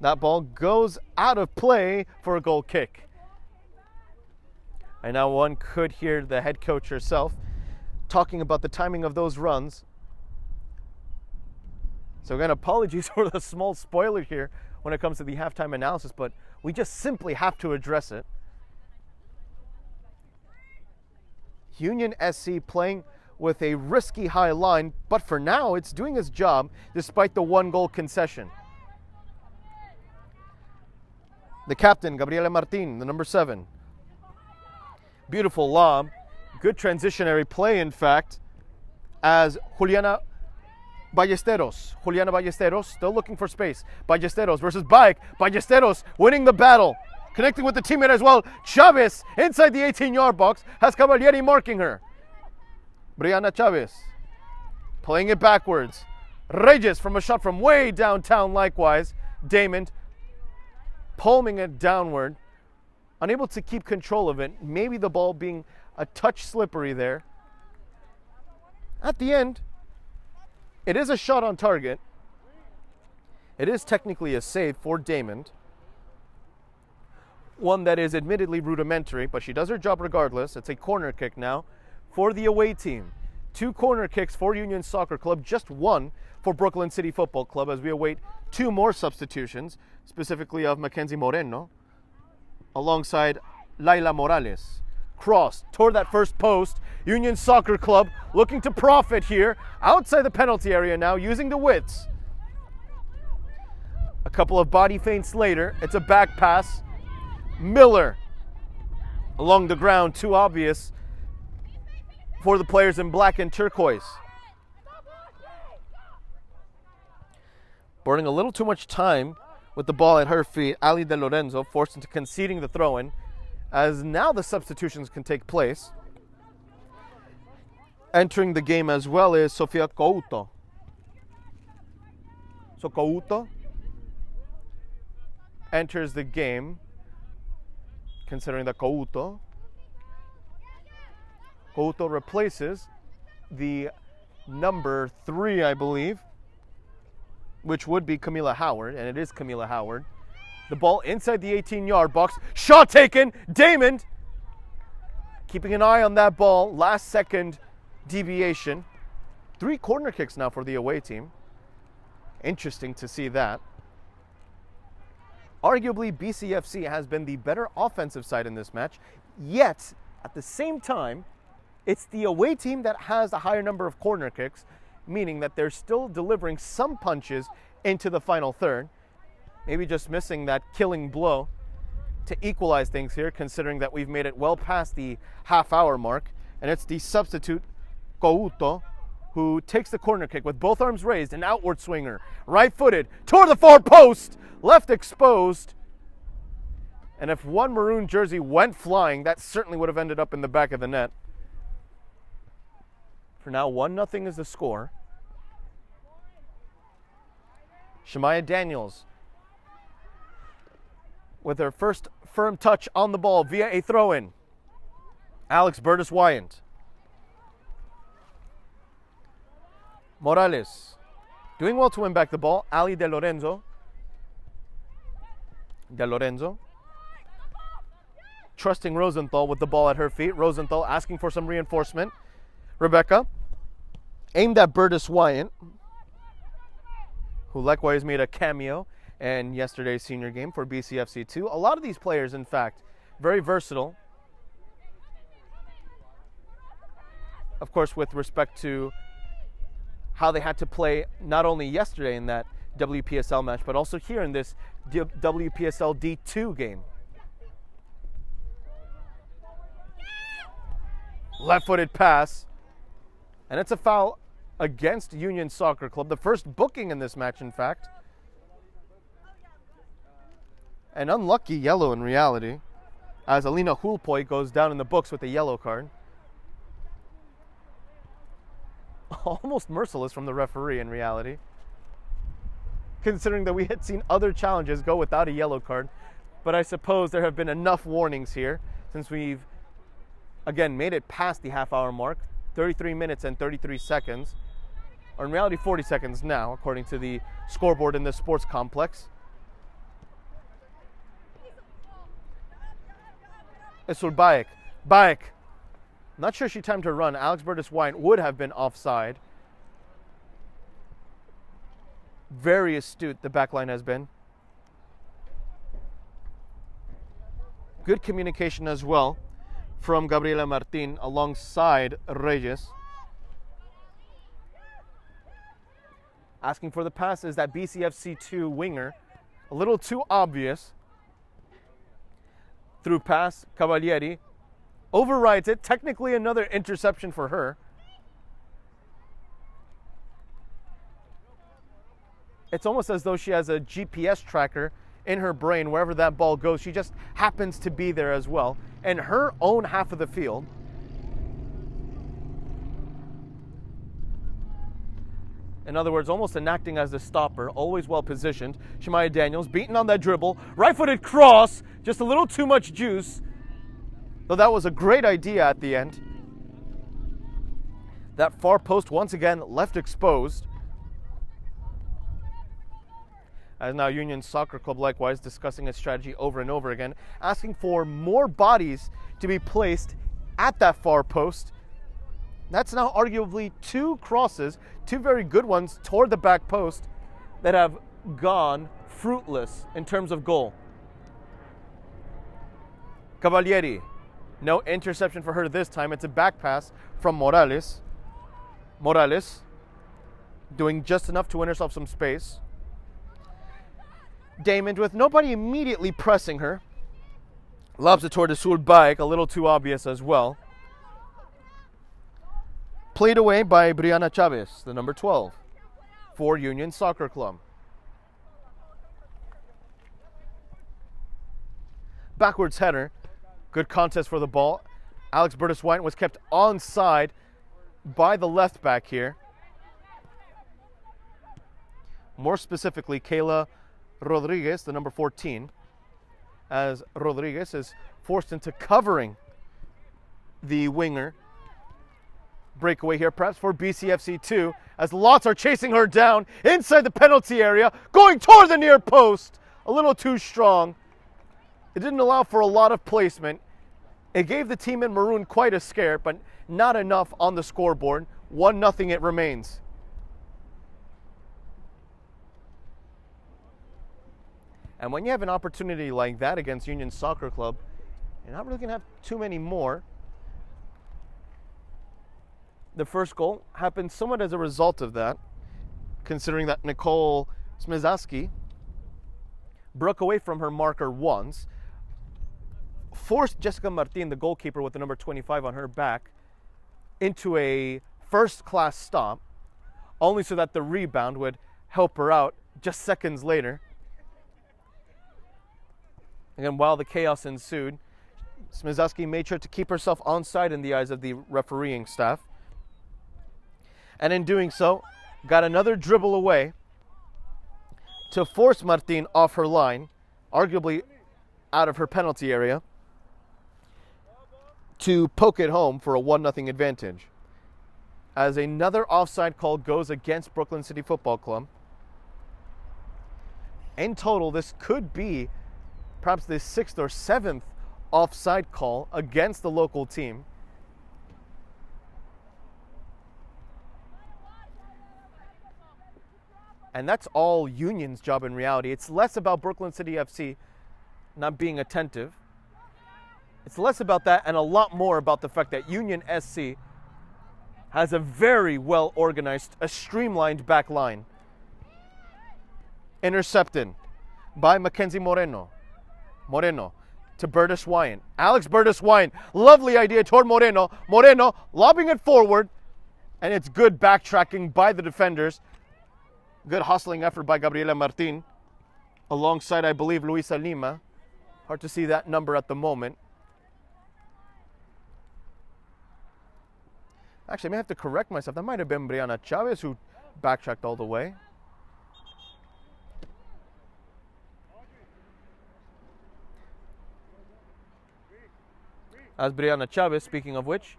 That ball goes out of play for a goal kick. And now one could hear the head coach herself talking about the timing of those runs. So again, apologies for the small spoiler here when it comes to the halftime analysis, but we just simply have to address it. Union SC playing with a risky high line, but for now it's doing its job despite the 1-goal concession. The captain, Gabriele Martin, the number 7. Beautiful lob. Good transitionary play, in fact, as Juliana Ballesteros still looking for space. Ballesteros versus Baek. Ballesteros winning the battle. Connecting with the teammate as well. Chavez inside the 18-yard box has Cavalieri marking her. Brianna Chavez playing it backwards. Reyes from a shot from way downtown likewise. Damon palming it downward. Unable to keep control of it. Maybe the ball being a touch slippery there. At the end, it is a shot on target. It is technically a save for Damon. One that is admittedly rudimentary, but she does her job regardless. It's a corner kick now for the away team. 2 corner kicks for Union Soccer Club, just 1 for Brooklyn City Football Club as we await 2 more substitutions, specifically of Mackenzie Moreno alongside Laila Morales. Cross toward that first post. Union Soccer Club looking to profit here outside the penalty area now, using the widths. A couple of body feints later, it's a back pass. Miller along the ground, too obvious for the players in black and turquoise. Burning a little too much time with the ball at her feet. Ali De Lorenzo forced into conceding the throw-in, as now the substitutions can take place. Entering the game as well is Sofia Couto. So Couto enters the game, considering that Couto replaces the number 3, I believe, which would be Camila Howard, and it is Camila Howard. The ball inside the 18-yard box. Shot taken. Damon keeping an eye on that ball. Last second deviation. 3 corner kicks now for the away team. Interesting to see that. Arguably, BCFC has been the better offensive side in this match. Yet, at the same time, it's the away team that has a higher number of corner kicks, meaning that they're still delivering some punches into the final third. Maybe just missing that killing blow to equalize things here, considering that we've made it well past the half-hour mark. And it's the substitute, Couto, who takes the corner kick with both arms raised, an outward swinger, right-footed, toward the far post, left exposed. And if one maroon jersey went flying, that certainly would have ended up in the back of the net. For now, 1-0 is the score. Shemaya Daniels with her first firm touch on the ball via a throw-in. Alex Burtis-Wyant. Morales doing well to win back the ball. Ali De Lorenzo. Trusting Rosenthal with the ball at her feet. Rosenthal asking for some reinforcement. Rebecca aimed at Burtis-Wyant, who likewise made a cameo in yesterday's senior game for BCFC2. A lot of these players, in fact, very versatile. Of course, with respect to how they had to play not only yesterday in that WPSL match, but also here in this WPSL D2 game. Left-footed pass. And it's a foul against Union Soccer Club. The first booking in this match, in fact. An unlucky yellow in reality, as Alina Hulpoy goes down in the books with a yellow card. Almost merciless from the referee in reality, considering that we had seen other challenges go without a yellow card. But I suppose there have been enough warnings here since we've, again, made it past the half-hour mark. 33 minutes and 33 seconds, or in reality 40 seconds now, according to the scoreboard in the sports complex. Esul Baek Not sure she timed her run. Alex Burtis-Wyatt would have been offside. Very astute the back line has been. Good communication as well from Gabriela Martin alongside Reyes. Asking for the pass is that BCFC2 winger. A little too obvious. Through pass, Cavalieri overrides it. Technically another interception for her. It's almost as though she has a GPS tracker in her brain. Wherever that ball goes, she just happens to be there as well. In her own half of the field. In other words, almost enacting as the stopper, always well positioned. Shemaya Daniels beaten on that dribble. Right-footed cross, just a little too much juice. Though that was a great idea at the end. That far post once again left exposed. As now Union Soccer Club likewise discussing its strategy over and over again, asking for more bodies to be placed at that far post. That's now arguably two crosses, two very good ones toward the back post that have gone fruitless in terms of goal. Cavalieri, no interception for her this time. It's a back pass from Morales. Morales doing just enough to win herself some space. Damon with nobody immediately pressing her. Lobs it toward the Sulbaik, a little too obvious as well. Played away by Brianna Chavez, the number 12, for Union Soccer Club. Backwards header. Good contest for the ball. Alex Burtis-Wyatt was kept onside by the left back here. More specifically, Kayla Rodriguez, the number 14, as Rodriguez is forced into covering the winger. Breakaway here perhaps for BCFC2 as lots are chasing her down inside the penalty area, going toward the near post. A little too strong. It didn't allow for a lot of placement. It gave the team in maroon quite a scare, but not enough on the scoreboard. 1-0 it remains. And when you have an opportunity like that against Union Soccer Club, you're not really going to have too many more. The first goal happened somewhat as a result of that, considering that Nicole Smizaski broke away from her marker once, forced Jessica Martin, the goalkeeper with the number 25 on her back, into a first-class stop, only so that the rebound would help her out just seconds later. Again, while the chaos ensued, Smizaski made sure to keep herself onside in the eyes of the refereeing staff. And in doing so, got another dribble away to force Martin off her line, arguably out of her penalty area, to poke it home for a 1-0 advantage. As another offside call goes against Brooklyn City Football Club. In total, this could be perhaps the 6th or 7th offside call against the local team. And that's all Union's job in reality. It's less about Brooklyn City FC not being attentive. It's less about that and a lot more about the fact that Union SC has a very well organized, a streamlined back line. Intercepted by Mackenzie Moreno. Moreno to Burtis-Wyatt. Alex Burtis-Wyatt. Lovely idea toward Moreno. Moreno lobbing it forward. And it's good backtracking by the defenders. Good hustling effort by Gabriela Martin. Alongside, I believe, Luisa Lima. Hard to see that number at the moment. Actually, I may have to correct myself. That might have been Brianna Chavez who backtracked all the way. As Brianna Chavez, speaking of which,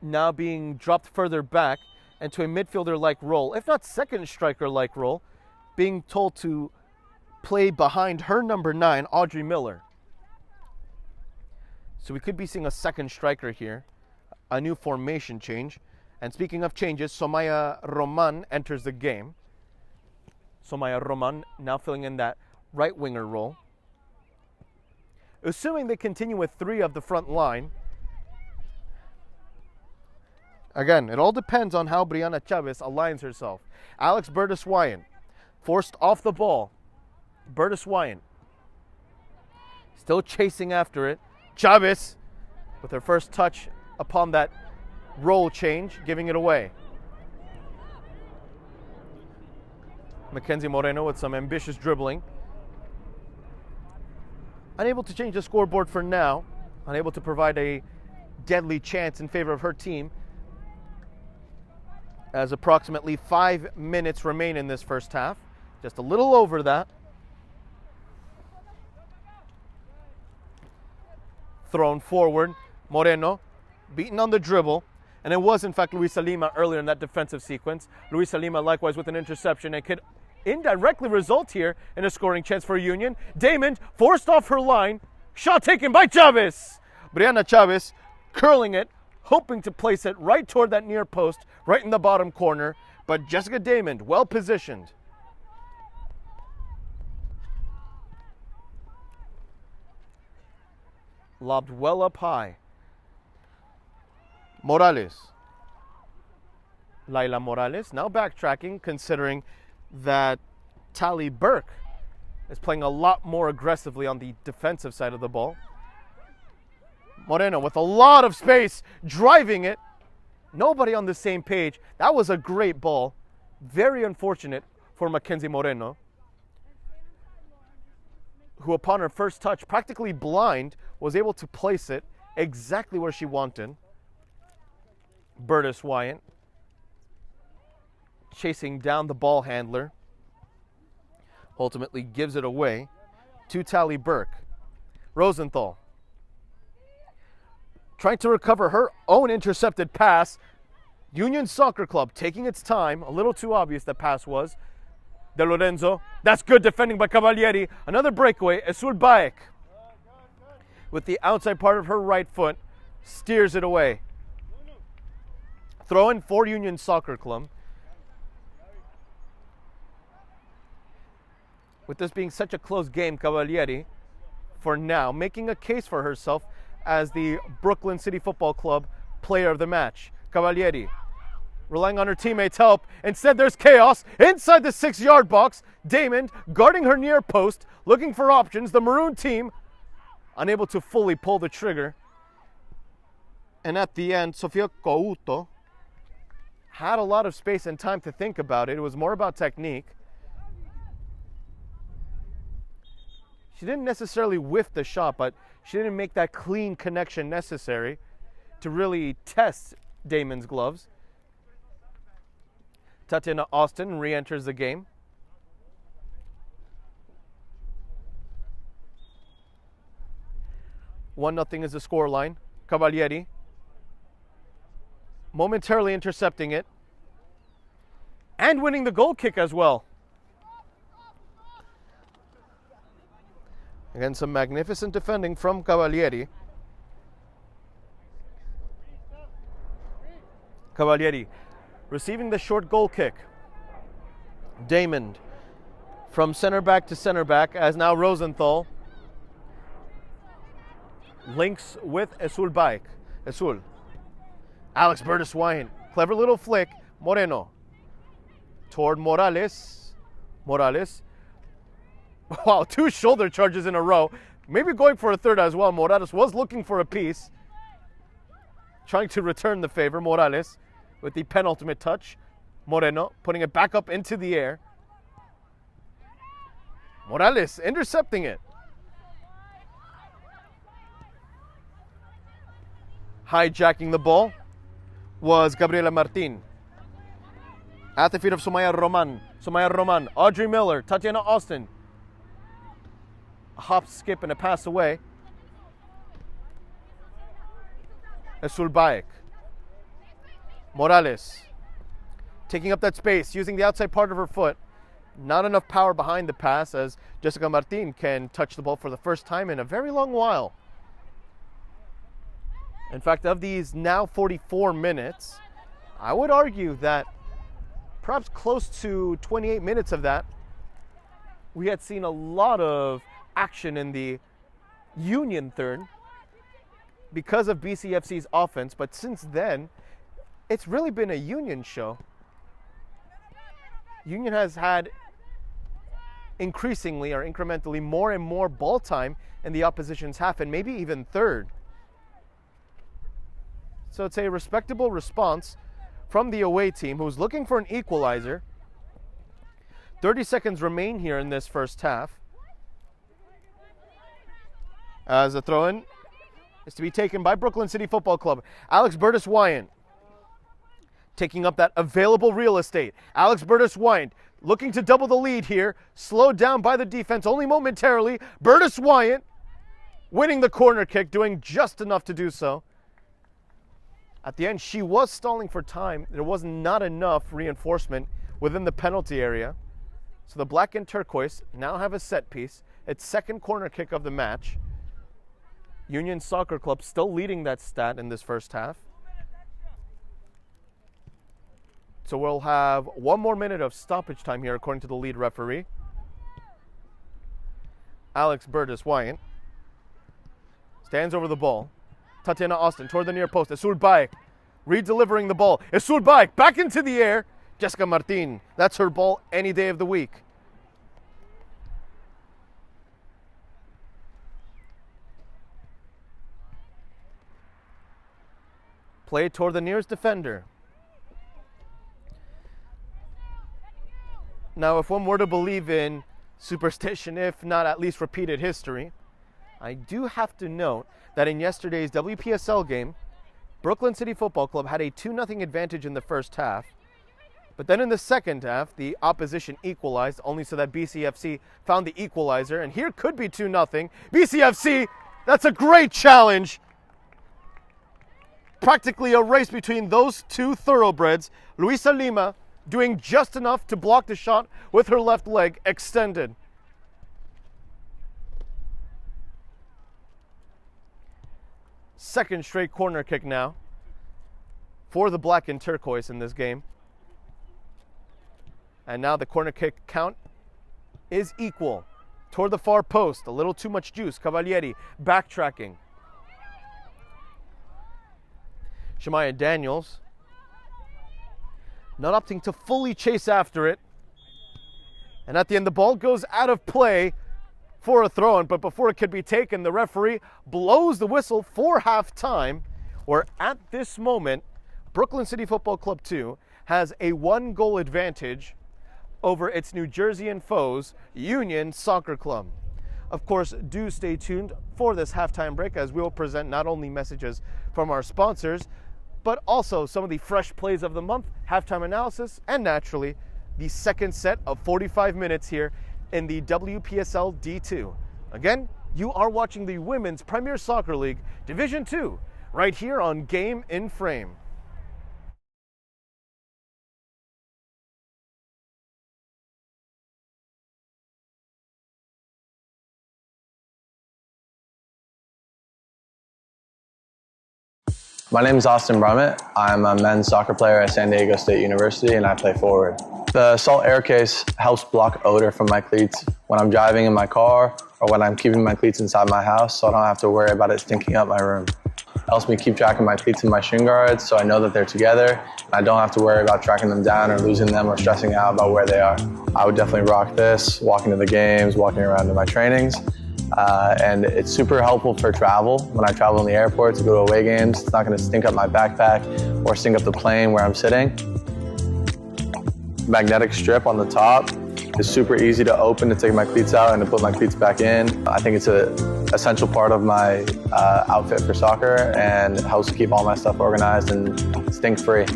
now being dropped further back into a midfielder-like role, if not second striker-like role, being told to play behind her number 9, Audrey Miller. So we could be seeing a second striker here, a new formation change. And speaking of changes, Somaya Roman enters the game. Somaya Roman now filling in that right winger role. Assuming they continue with 3 of the front line. Again, it all depends on how Brianna Chavez aligns herself. Alex Bertis-Wyant forced off the ball. Bertis-Wyant still chasing after it. Chavez with her first touch upon that role change, giving it away. Mackenzie Moreno with some ambitious dribbling. Unable to change the scoreboard for now. Unable to provide a deadly chance in favor of her team. As approximately 5 minutes remain in this first half. Just a little over that. Thrown forward. Moreno beaten on the dribble. And it was in fact Luisa Lima earlier in that defensive sequence. Luisa Lima likewise with an interception and could indirectly result here in a scoring chance for Union. Damon forced off her line. Shot taken by Chavez. Brianna Chavez curling it, hoping to place it right toward that near post, right in the bottom corner. But Jessica Damon, well positioned. Lobbed well up high. Morales. Laila Morales now backtracking, considering that Tally Burke is playing a lot more aggressively on the defensive side of the ball. Moreno with a lot of space, driving it. Nobody on the same page. That was a great ball. Very unfortunate for Mackenzie Moreno, who upon her first touch, practically blind, was able to place it exactly where she wanted. Bertis-Wyant chasing down the ball handler. Ultimately gives it away to Tally Burke. Rosenthal trying to recover her own intercepted pass. Union Soccer Club taking its time. A little too obvious that pass was. De Lorenzo. That's good defending by Cavalieri. Another breakaway. Esul Baek with the outside part of her right foot steers it away. Throw in for Union Soccer Club. With this being such a close game, Cavalieri, for now, making a case for herself as the Brooklyn City Football Club player of the match. Cavalieri relying on her teammates' help. Instead, there's chaos inside the 6-yard box. Damon guarding her near post, looking for options. The Maroon team unable to fully pull the trigger. And at the end, Sofia Couto had a lot of space and time to think about it. It was more about technique. She didn't necessarily whiff the shot, but she didn't make that clean connection necessary to really test Damon's gloves. Tatiana Austin re-enters the game. One 0 is the scoreline. Cavalieri momentarily intercepting it and winning the goal kick as well. Again, some magnificent defending from Cavalieri. Cavalieri receiving the short goal kick. Damon from center back to center back, as now Rosenthal links with Esul Baek. Esul. Alex Bertis-Wyant. Clever little flick. Moreno. Toward Morales. Morales. Wow, 2 shoulder charges in a row. Maybe going for a third as well. Morales was looking for a piece. Trying to return the favor. Morales with the penultimate touch. Moreno putting it back up into the air. Morales intercepting it. Hijacking the ball was Gabriela Martin. At the feet of Somaya Roman. Somaya Roman. Audrey Miller. Tatiana Austin. A hop, skip, and a pass away. Esul Baek. Morales. Taking up that space, using the outside part of her foot. Not enough power behind the pass as Jessica Martin can touch the ball for the first time in a very long while. In fact, of these now 44 minutes, I would argue that perhaps close to 28 minutes of that, we had seen a lot of action in the Union third because of BCFC's offense, but since then, it's really been a Union show. Union has had increasingly or incrementally more and more ball time in the opposition's half, and maybe even third. So it's a respectable response from the away team, who's looking for an equalizer. 30 seconds remain here in this first half, as the throw-in is to be taken by Brooklyn City Football Club. Alex Burtis-Wyant taking up that available real estate. Alex Burtis-Wyant looking to double the lead here, slowed down by the defense only momentarily. Burtis-Wyant winning the corner kick, doing just enough to do so. At the end, she was stalling for time. There was not enough reinforcement within the penalty area. So the black and turquoise now have a set piece. It's second corner kick of the match. Union Soccer Club still leading that stat in this first half. So we'll have one more minute of stoppage time here, according to the lead referee, Alex Burtis-Wyant. Stands over the ball. Tatiana Austin toward the near post. Esul Baek re-delivering the ball. Esul Baek back into the air. Jessica Martin. That's her ball any day of the week. Play toward the nearest defender. Now, if one were to believe in superstition, if not at least repeated history, I do have to note that in yesterday's WPSL game, Brooklyn City Football Club had a 2-0 advantage in the first half. But then in the second half, the opposition equalized, only so that BCFC found the equalizer. And here could be 2-0. BCFC, that's a great challenge. Practically a race between those two thoroughbreds. Luisa Lima doing just enough to block the shot with her left leg extended. Second straight corner kick now for the black and turquoise in this game. And now the corner kick count is equal. Toward the far post, a little too much juice. Cavalieri backtracking. Shemaya Daniels not opting to fully chase after it. And at the end, the ball goes out of play for a throw-in, but before it could be taken, the referee blows the whistle for halftime, where at this moment, Brooklyn City Football Club 2 has a 1-goal advantage over its New Jerseyan foes, Union Soccer Club. Of course, do stay tuned for this halftime break, as we will present not only messages from our sponsors, but also some of the fresh plays of the month, halftime analysis, and naturally, the second set of 45 minutes here in the WPSL D2. Again, you are watching the Women's Premier Soccer League Division 2 right here on Game in Frame. My name is Austin Brummett. I'm a men's soccer player at San Diego State University, and I play forward. The Salt Air Case helps block odor from my cleats when I'm driving in my car or when I'm keeping my cleats inside my house, so I don't have to worry about it stinking up my room. It helps me keep track of my cleats and my shin guards, so I know that they're together, and I don't have to worry about tracking them down or losing them or stressing out about where they are. I would definitely rock this, walking to the games, walking around to my trainings. And it's super helpful for travel. When I travel in the airport to go to away games, it's not going to stink up my backpack or stink up the plane where I'm sitting. Magnetic strip on the top is super easy to open to take my cleats out and to put my cleats back in. I think it's an essential part of my outfit for soccer and helps keep all my stuff organized and stink-free.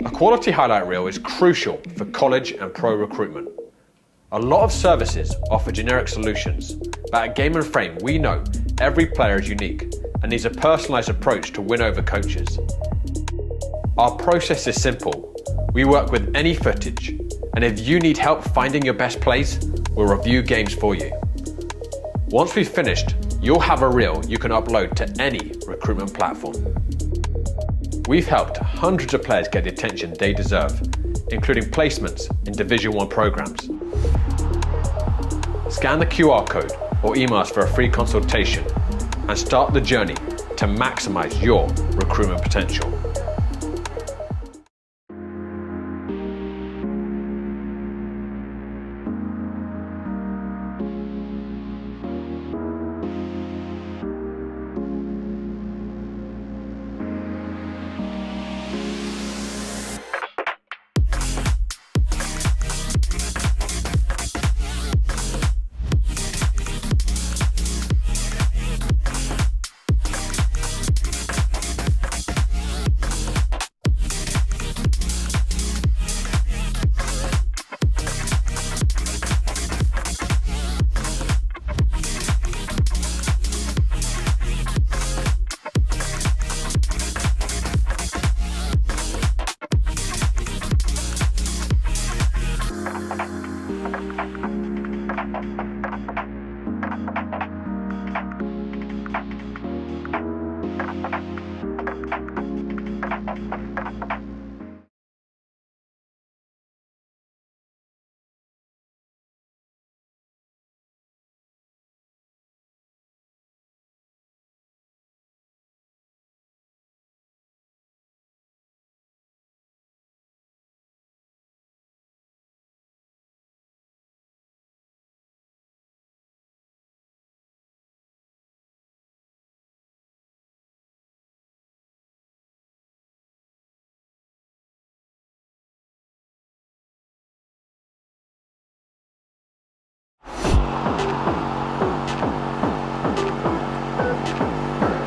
A quality highlight reel is crucial for college and pro recruitment. A lot of services offer generic solutions, but at Game and Frame we know every player is unique and needs a personalised approach to win over coaches. Our process is simple. We work with any footage, and if you need help finding your best plays, we'll review games for you. Once we've finished, you'll have a reel you can upload to any recruitment platform. We've helped hundreds of players get the attention they deserve, including placements in Division 1 programs. Scan the QR code or email us for a free consultation and start the journey to maximize your recruitment potential.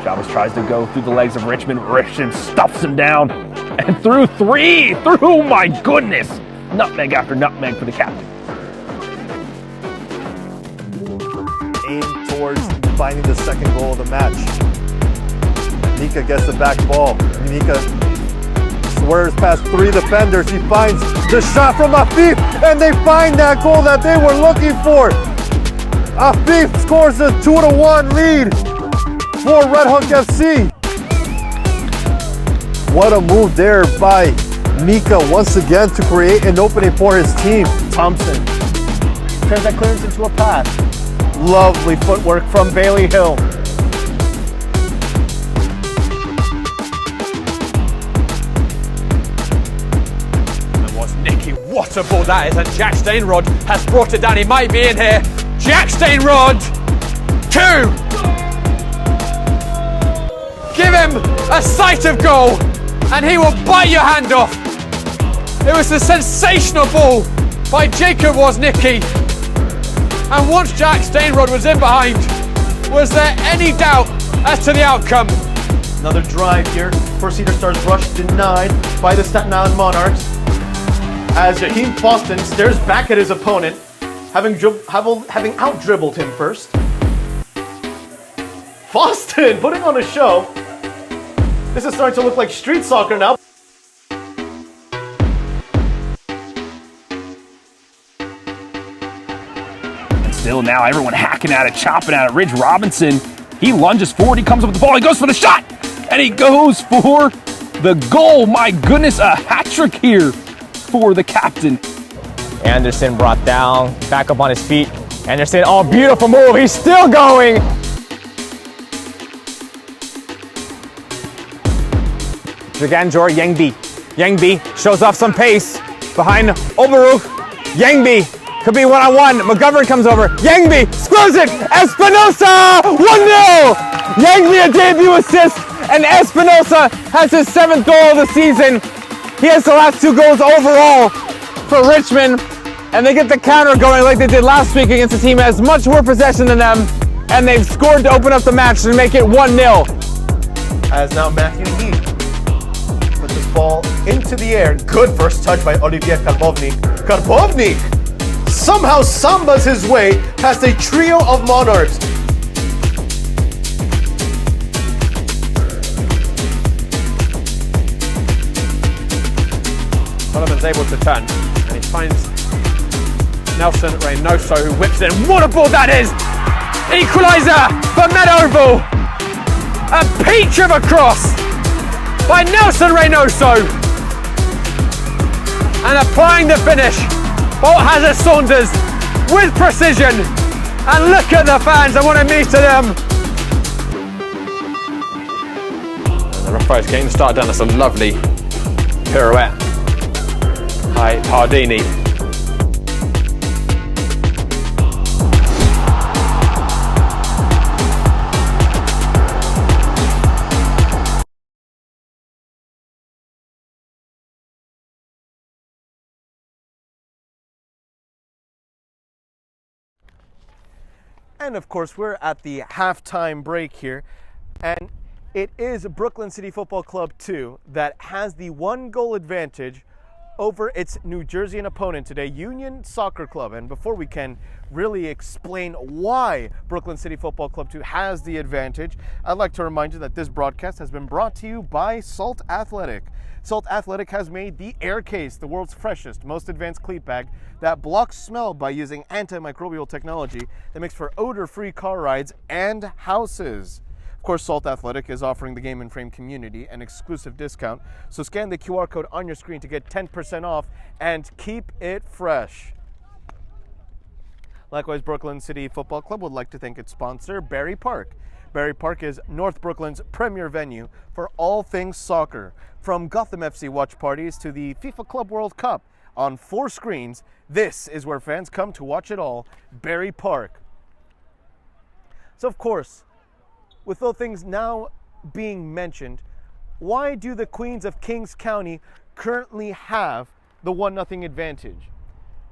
Chavez tries to go through the legs of Richmond. Richmond stuffs him down. And through three! Through, my goodness! Nutmeg after nutmeg for the captain. Aim towards finding the second goal of the match. Mika gets the back ball. Mika swerves past three defenders. He finds the shot from Afif, and they find that goal that they were looking for. Afif scores a 2-1 lead for Red Hook FC. What a move there by Mika once again to create an opening for his team. Thompson turns that clearance into a pass. Lovely footwork from Bailey Hill. And what's Nicky? What a ball that is, and Jack Stainrod has brought it down. He might be in here. Jack Stainrod, 2. Give him a sight of goal and he will bite your hand off. It was a sensational ball by Jacob Woznicki. And once Jack Stainrod was in behind, was there any doubt as to the outcome? Another drive here for Cedar Stars. Rush denied by the Staten Island Monarchs as Jaheim Foston stares back at his opponent, having out-dribbled him first. Foston putting on a show. This is starting to look like street soccer now. And still now everyone hacking at it, chopping at it. Ridge Robinson, he lunges forward, he comes up with the ball, he goes for the shot! And he goes for the goal. My goodness, a hat trick here for the captain. Anderson brought down, back up on his feet. Anderson, oh, beautiful move, he's still going! Draganjor Yangbi. Yangbi shows off some pace behind Oberuk. Yangbi could be one-on-one. McGovern comes over. Yangbi scores it! Espinosa! 1-0! Yangbi a debut assist, and Espinosa has his 7th goal of the season. He has the last 2 goals overall for Richmond, and they get the counter going like they did last week against a team that has much more possession than them, and they've scored to open up the match and make it 1-0. As now Matthew Heath puts his ball into the air. Good first touch by Olivier Karbovnik. Karbovnik somehow sambas his way past a trio of Monarchs. Sullivan's able to turn, and he finds Nelson Reynoso, who whips in. What a ball that is! Equaliser for Meadowville. A peach of a cross by Nelson Reynoso. And applying the finish, Balthazar Saunders with precision. And look at the fans, I want to meet to them. And the referee's getting started down. That's a lovely pirouette by Pardini. And of course, we're at the halftime break here, and it is Brooklyn City Football Club 2 that has the 1-goal advantage over its New Jerseyan opponent today, Union Soccer Club. And before we can really explain why Brooklyn City Football Club 2 has the advantage, I'd like to remind you that this broadcast has been brought to you by Salt Athletic. Salt Athletic has made the Air Case, the world's freshest, most advanced cleat bag that blocks smell by using antimicrobial technology that makes for odor-free car rides and houses. Of course, Salt Athletic is offering the Game and Frame community an exclusive discount, so scan the QR code on your screen to get 10% off and keep it fresh. Likewise, Brooklyn City Football Club would like to thank its sponsor, Barry Park. Barry Park is North Brooklyn's premier venue for all things soccer. From Gotham FC watch parties to the FIFA Club World Cup, on 4 screens, this is where fans come to watch it all, Barry Park. So of course, with all things now being mentioned, why do the Queens of Kings County currently have the 1-0 advantage?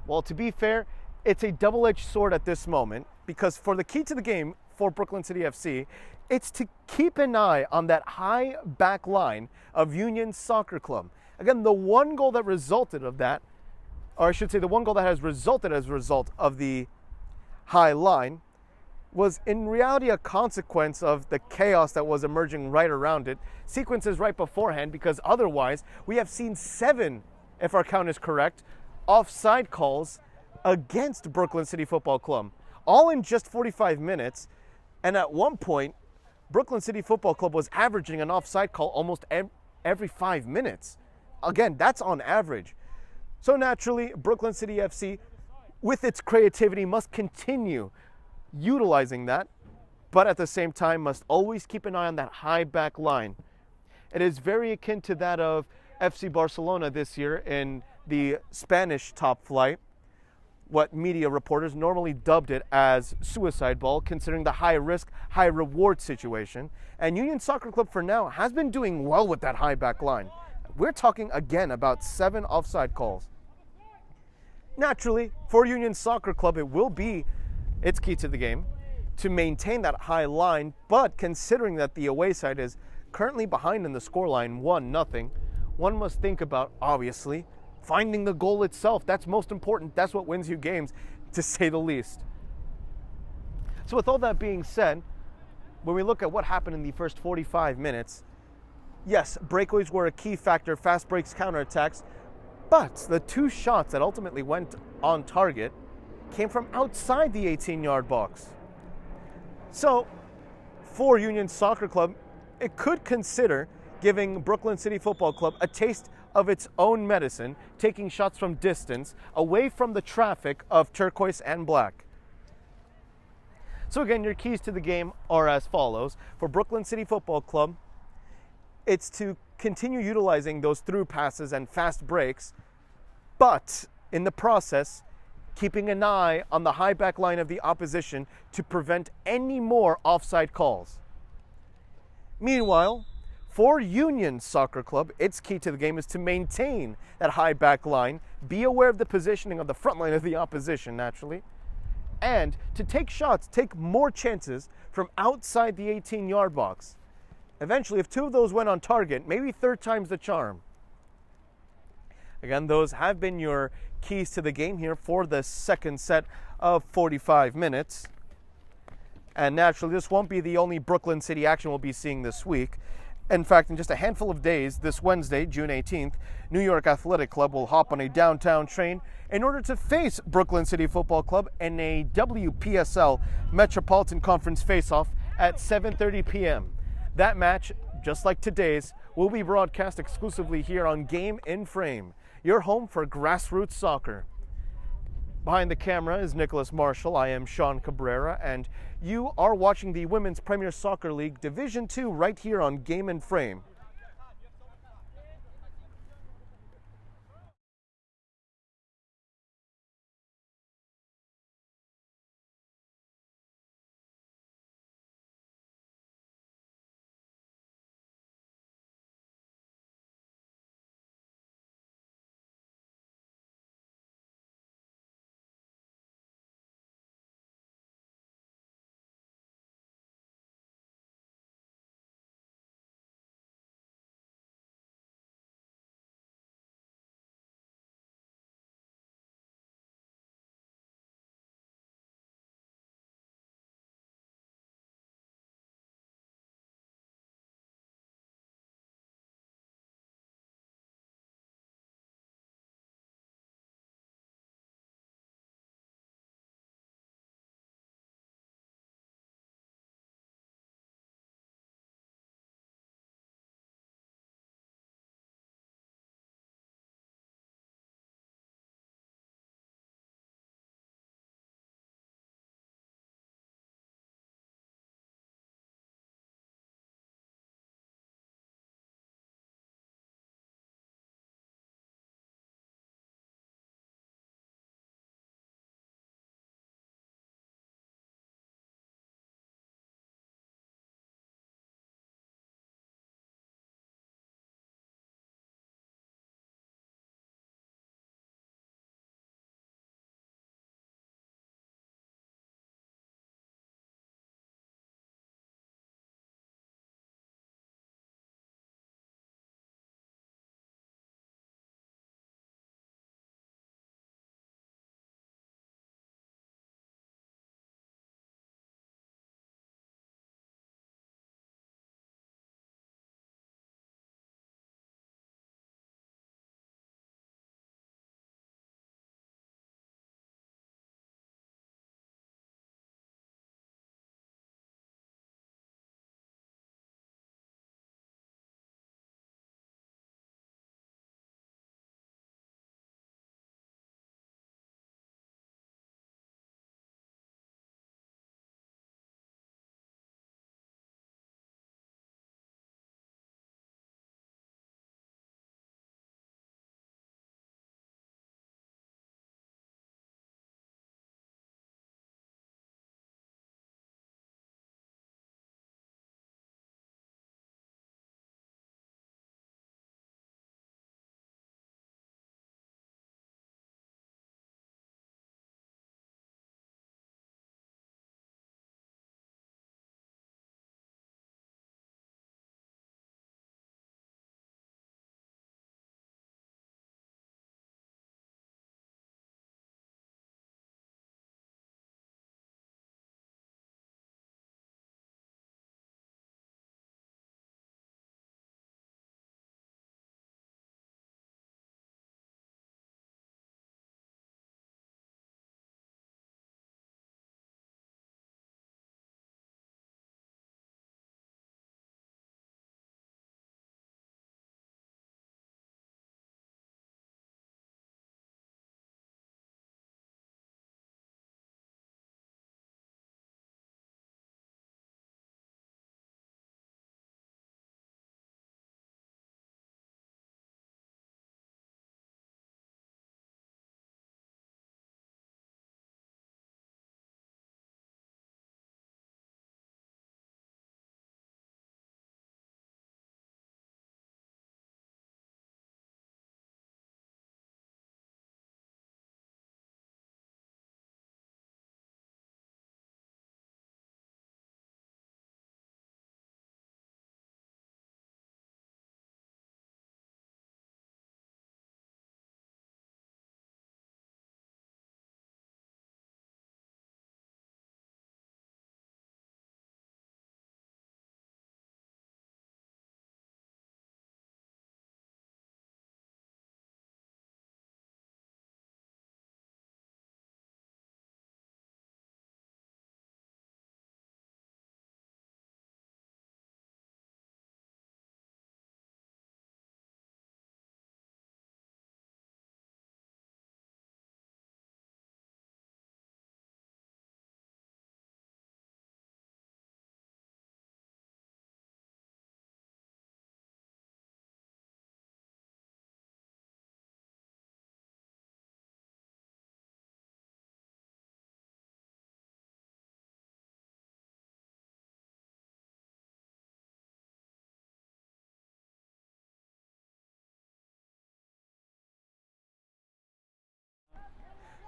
Well, to be fair, it's a double-edged sword at this moment, because for the key to the game for Brooklyn City FC, it's to keep an eye on that high back line of Union Soccer Club. Again, the 1 goal that resulted of that, or I should say the 1 goal that has resulted as a result of the high line, was in reality a consequence of the chaos that was emerging right around it, sequences right beforehand, because otherwise we have seen 7, if our count is correct, offside calls against Brooklyn City Football Club, all in just 45 minutes. And at one point, Brooklyn City Football Club was averaging an offside call almost every 5 minutes. Again, that's on average. So naturally, Brooklyn City FC, with its creativity, must continue utilizing that, but at the same time must always keep an eye on that high back line. It is very akin to that of FC Barcelona this year in the Spanish top flight, what media reporters normally dubbed it as suicide ball, considering the high risk, high reward situation. And Union Soccer Club for now has been doing well with that high back line. We're talking again about 7 offside calls. Naturally, for Union Soccer Club, it will be its key to the game to maintain that high line, but considering that the away side is currently behind in the scoreline 1-0, one must think about, obviously, finding the goal itself. That's most important. That's what wins you games, to say the least. So with all that being said, when we look at what happened in the first 45 minutes, yes, breakaways were a key factor, fast breaks, counterattacks, but the 2 shots that ultimately went on target came from outside the 18-yard box. So, for Union Soccer Club, it could consider giving Brooklyn City Football Club a taste of its own medicine, taking shots from distance, away from the traffic of turquoise and black. So again, your keys to the game are as follows. For Brooklyn City Football Club, it's to continue utilizing those through passes and fast breaks, but in the process, keeping an eye on the high back line of the opposition to prevent any more offside calls. Meanwhile, for Union Soccer Club, its key to the game is to maintain that high back line, be aware of the positioning of the front line of the opposition, naturally, and to take shots, take more chances from outside the 18-yard box. Eventually, if 2 of those went on target, maybe 3rd time's the charm. Again, those have been your keys to the game here for the second set of 45 minutes. And naturally, this won't be the only Brooklyn City action we'll be seeing this week, In fact, in just a handful of days, this Wednesday, June 18th, New York Athletic Club will hop on a downtown train in order to face Brooklyn City Football Club in a WPSL Metropolitan Conference face-off at 7:30 p.m. That match, just like today's, will be broadcast exclusively here on Game in Frame, your home for grassroots soccer. Behind the camera is Nicholas Marshall. I am Sean Cabrera, and you are watching the Women's Premier Soccer League Division II right here on Game in Frame.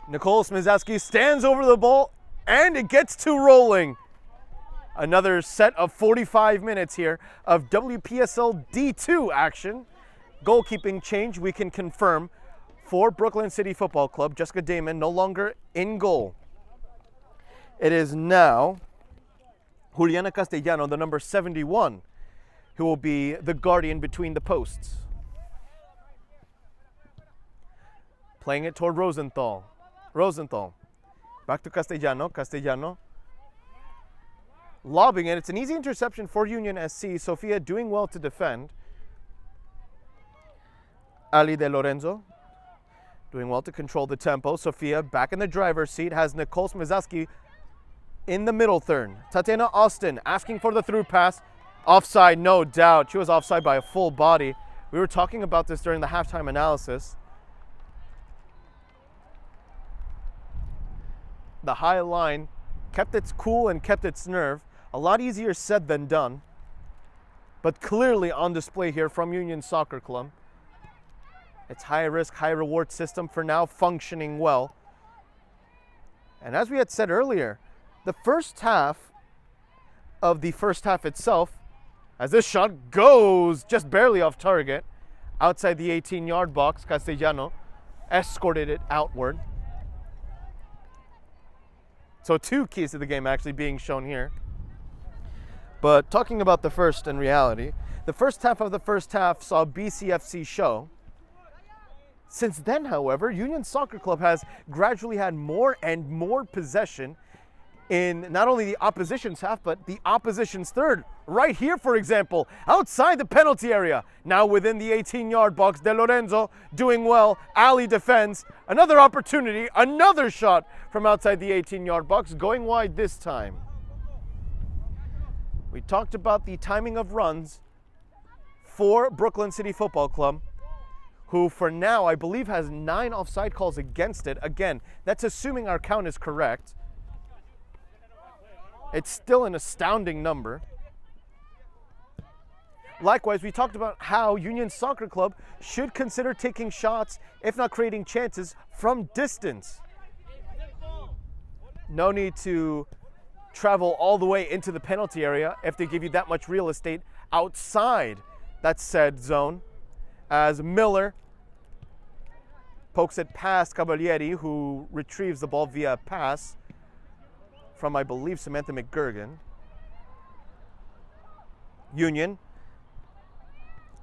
Nicole Smizaski stands over the ball, and it gets to rolling. Another set of 45 minutes here of WPSL D2 action. Goalkeeping change we can confirm for Brooklyn City Football Club. Jessica Damon no longer in goal. It is now Juliana Castellano, the number 71, who will be the guardian between the posts. Playing it toward Rosenthal. Rosenthal. Back to Castellano. Castellano. Lobbing it. It's an easy interception for Union SC. Sofia doing well to defend. Ali De Lorenzo doing well to control the tempo. Sofia back in the driver's seat, has Nicole Smizaski in the middle third. Tatiana Austin asking for the through pass. Offside, no doubt. She was offside by a full body. We were talking about this during the halftime analysis. The high line kept its cool and kept its nerve. A lot easier said than done, but clearly on display here from Union Soccer Club. Its high risk, high reward system for now functioning well. And as we had said earlier, the first half of the first half itself, as this shot goes just barely off target, outside the 18-yard box, Castellano escorted it outward. So two keys to the game actually being shown here. But talking about the first in reality, the first half of the first half saw BCFC show. Since then, however, Union Soccer Club has gradually had more and more possession in not only the opposition's half, but the opposition's third. Right here, for example, outside the penalty area. Now within the 18-yard box, De Lorenzo doing well. Ali defends. Another opportunity, another shot from outside the 18-yard box, going wide this time. We talked about the timing of runs for Brooklyn City Football Club, who for now, I believe, has 9 offside calls against it. Again, that's assuming our count is correct. It's still an astounding number. Likewise, we talked about how Union Soccer Club should consider taking shots, if not creating chances, from distance. No need to travel all the way into the penalty area if they give you that much real estate outside that said zone. As Miller pokes it past Cavalieri, who retrieves the ball via pass from, I believe, Samantha McGurgan. Union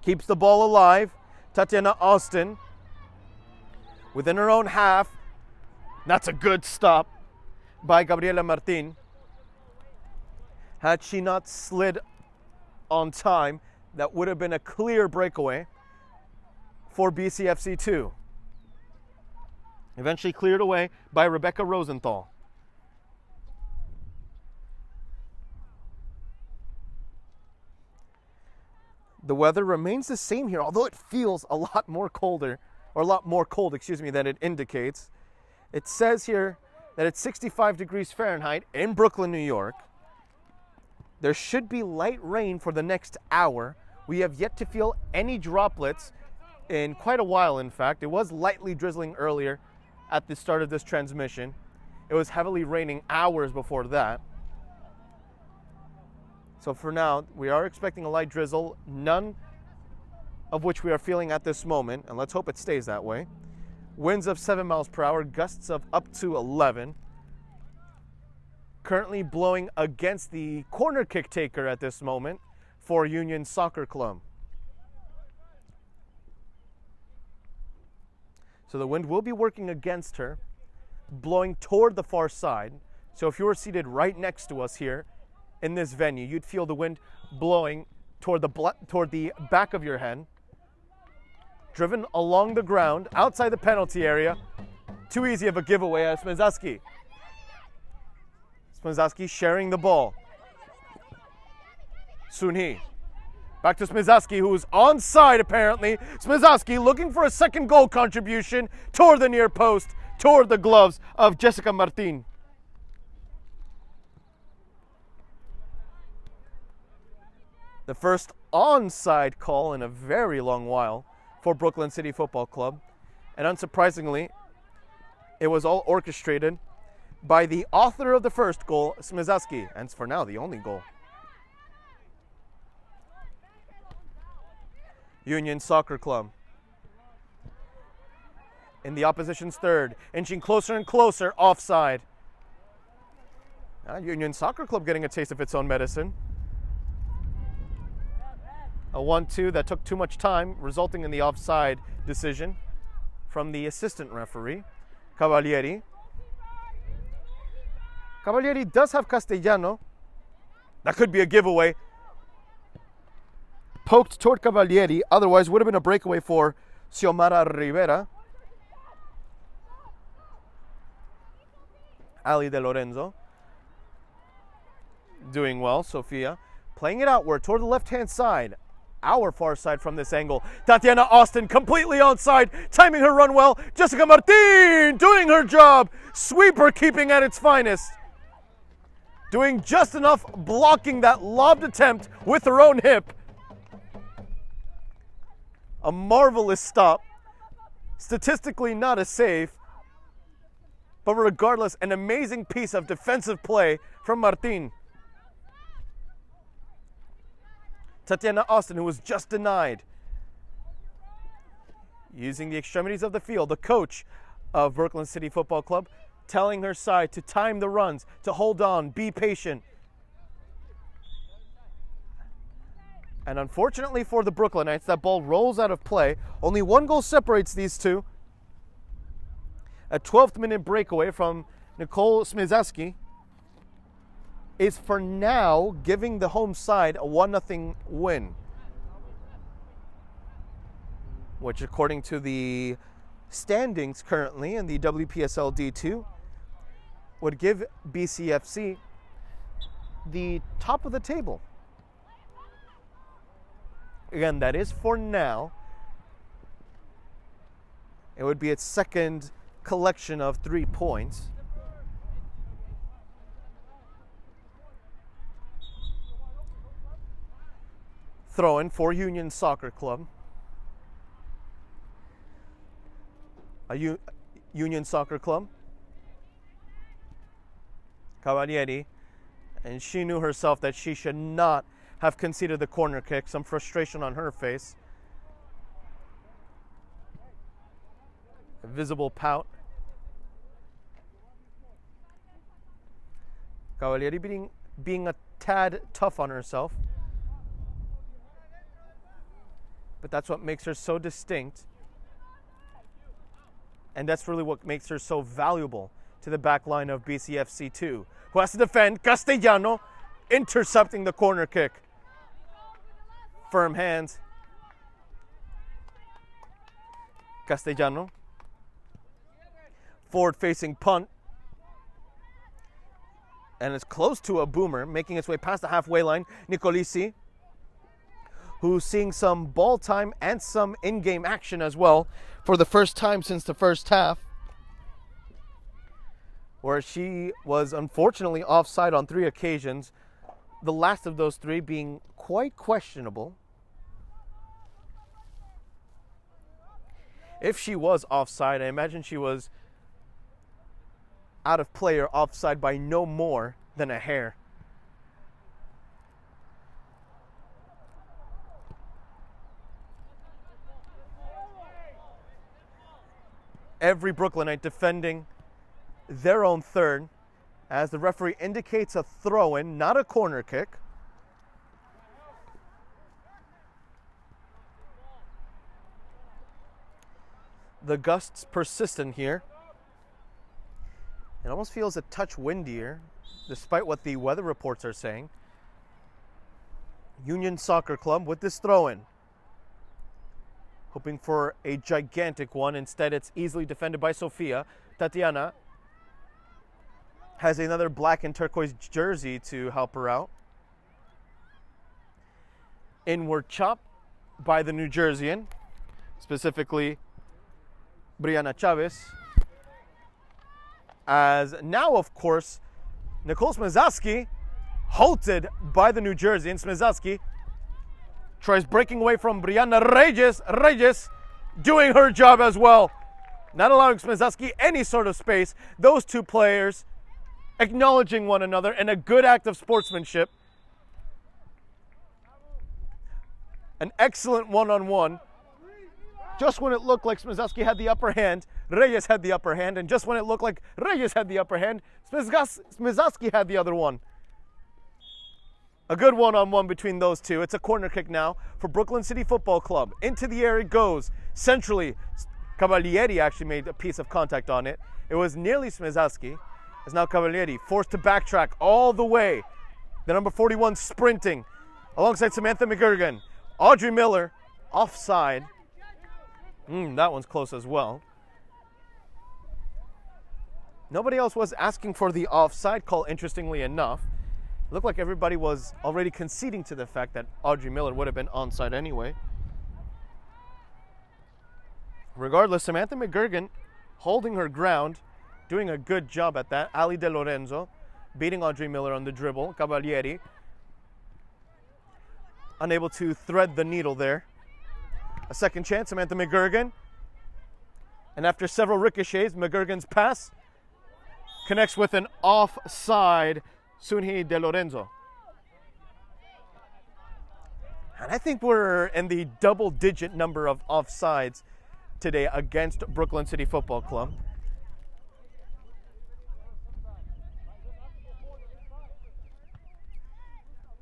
keeps the ball alive. Tatiana Austin within her own half. That's a good stop by Gabriela Martin. Had she not slid on time, that would have been a clear breakaway for BCFC 2. Eventually cleared away by Rebecca Rosenthal. The weather remains the same here, although it feels a lot more colder, or a lot more cold, than it indicates. It says here that it's 65 degrees Fahrenheit in Brooklyn, New York. There should be light rain for the next hour. We have yet to feel any droplets in quite a while, in fact. It was lightly drizzling earlier at the start of this transmission. It was heavily raining hours before that. So for now, we are expecting a light drizzle, none of which we are feeling at this moment, and let's hope it stays that way. Winds of 7 miles per hour, gusts of up to 11. Currently blowing against the corner kick taker at this moment for Union Soccer Club. So the wind will be working against her, blowing toward the far side. So if you were seated right next to us here in this venue, you'd feel the wind blowing toward the back of your head, driven along the ground, outside the penalty area. Too easy of a giveaway as Smizaski. Smizaski sharing the ball. Sunhee. Back to Smizaski, who's onside apparently. Smizaski looking for a second goal contribution toward the near post, toward the gloves of Jessica Martin. The first onside call in a very long while for Brooklyn City Football Club. And unsurprisingly, It was all orchestrated by the author of the first goal, Smizaski, and for now the only goal. Union Soccer Club in the opposition's third, inching closer and closer, offside. Union Soccer Club getting a taste of its own medicine. A 1-2 that took too much time, resulting in the offside decision from the assistant referee, Cavalieri. Cavalieri does have Castellano. That could be a giveaway. Poked toward Cavalieri, otherwise would have been a breakaway for Xiomara Rivera. Ali De Lorenzo doing well. Sofia playing it outward toward the left-hand side. Our far side from this angle. Tatiana Austin completely onside, timing her run well. Jessica Martin doing her job. Sweeper keeping at its finest. Doing just enough blocking that lobbed attempt with her own hip. A marvelous stop. Statistically not a save, but regardless, an amazing piece of defensive play from Martin. Tatiana Austin, who was just denied. Using the extremities of the field, the coach of Brooklyn City Football Club telling her side to time the runs, to hold on, be patient. And unfortunately for the Brooklynites, that ball rolls out of play. Only one goal separates these two. A 12th minute breakaway from Nicole Smizaski is for now giving the home side a 1-0 win, which according to the standings currently in the WPSL D2 would give BCFC the top of the table. Again, that is for now. It would be its second collection of 3 points. Throw in for Union Soccer Club. Union Soccer Club. Cavalieri. And she knew herself that she should not have conceded the corner kick. Some frustration on her face. A visible pout. Cavalieri being a tad tough on herself. But that's what makes her so distinct. And that's really what makes her so valuable to the back line of BCFC2, who has to defend. Castellano intercepting the corner kick. Firm hands. Castellano. Forward-facing punt. And it's close to a boomer, making its way past the halfway line. Nicolisi, who's seeing some ball time and some in-game action as well for the first time since the first half, where she was unfortunately offside on 3 occasions, the last of those 3 being quite questionable. If she was offside, I imagine she was out of play or offside by no more than a hair. Every Brooklynite defending their own third as the referee indicates a throw-in, not a corner kick. The gusts persistent here. It almost feels a touch windier, despite what the weather reports are saying. Union Soccer Club with this throw-in. Hoping for a gigantic one. Instead, it's easily defended by Sofia. Tatiana has another black and turquoise jersey to help her out. Inward chop by the New Jerseyan, specifically Brianna Chavez. As now, of course, Nicole Smizaski, halted by the New Jerseyan. Smizaski tries breaking away from Brianna Reyes. Reyes doing her job as well. not allowing Smizelski any sort of space. Those two players acknowledging one another in a good act of sportsmanship. An excellent one-on-one. Just when it looked like Smizelski had the upper hand, Reyes had the upper hand, and just when it looked like Reyes had the upper hand, Smizelski had the other one. A good one-on-one between those two. It's a corner kick now for Brooklyn City Football Club. Into the air it goes. Centrally, Cavalieri actually made a piece of contact on it. It was nearly Smizelski. It's now Cavalieri forced to backtrack all the way. The number 41 sprinting alongside Samantha McGurgan. Audrey Miller offside. That one's close as well. Nobody else was asking for the offside call, interestingly enough. It looked like everybody was already conceding to the fact that Audrey Miller would have been onside anyway. Regardless, Samantha McGurgan holding her ground, doing a good job at that. Ali De Lorenzo beating Audrey Miller on the dribble. Cavalieri unable to thread the needle there. A second chance, Samantha McGurgan. And after several ricochets, McGurgan's pass connects with an offside Sunhee De Lorenzo. And I think we're in the double-digit number of offsides today against Brooklyn City Football Club.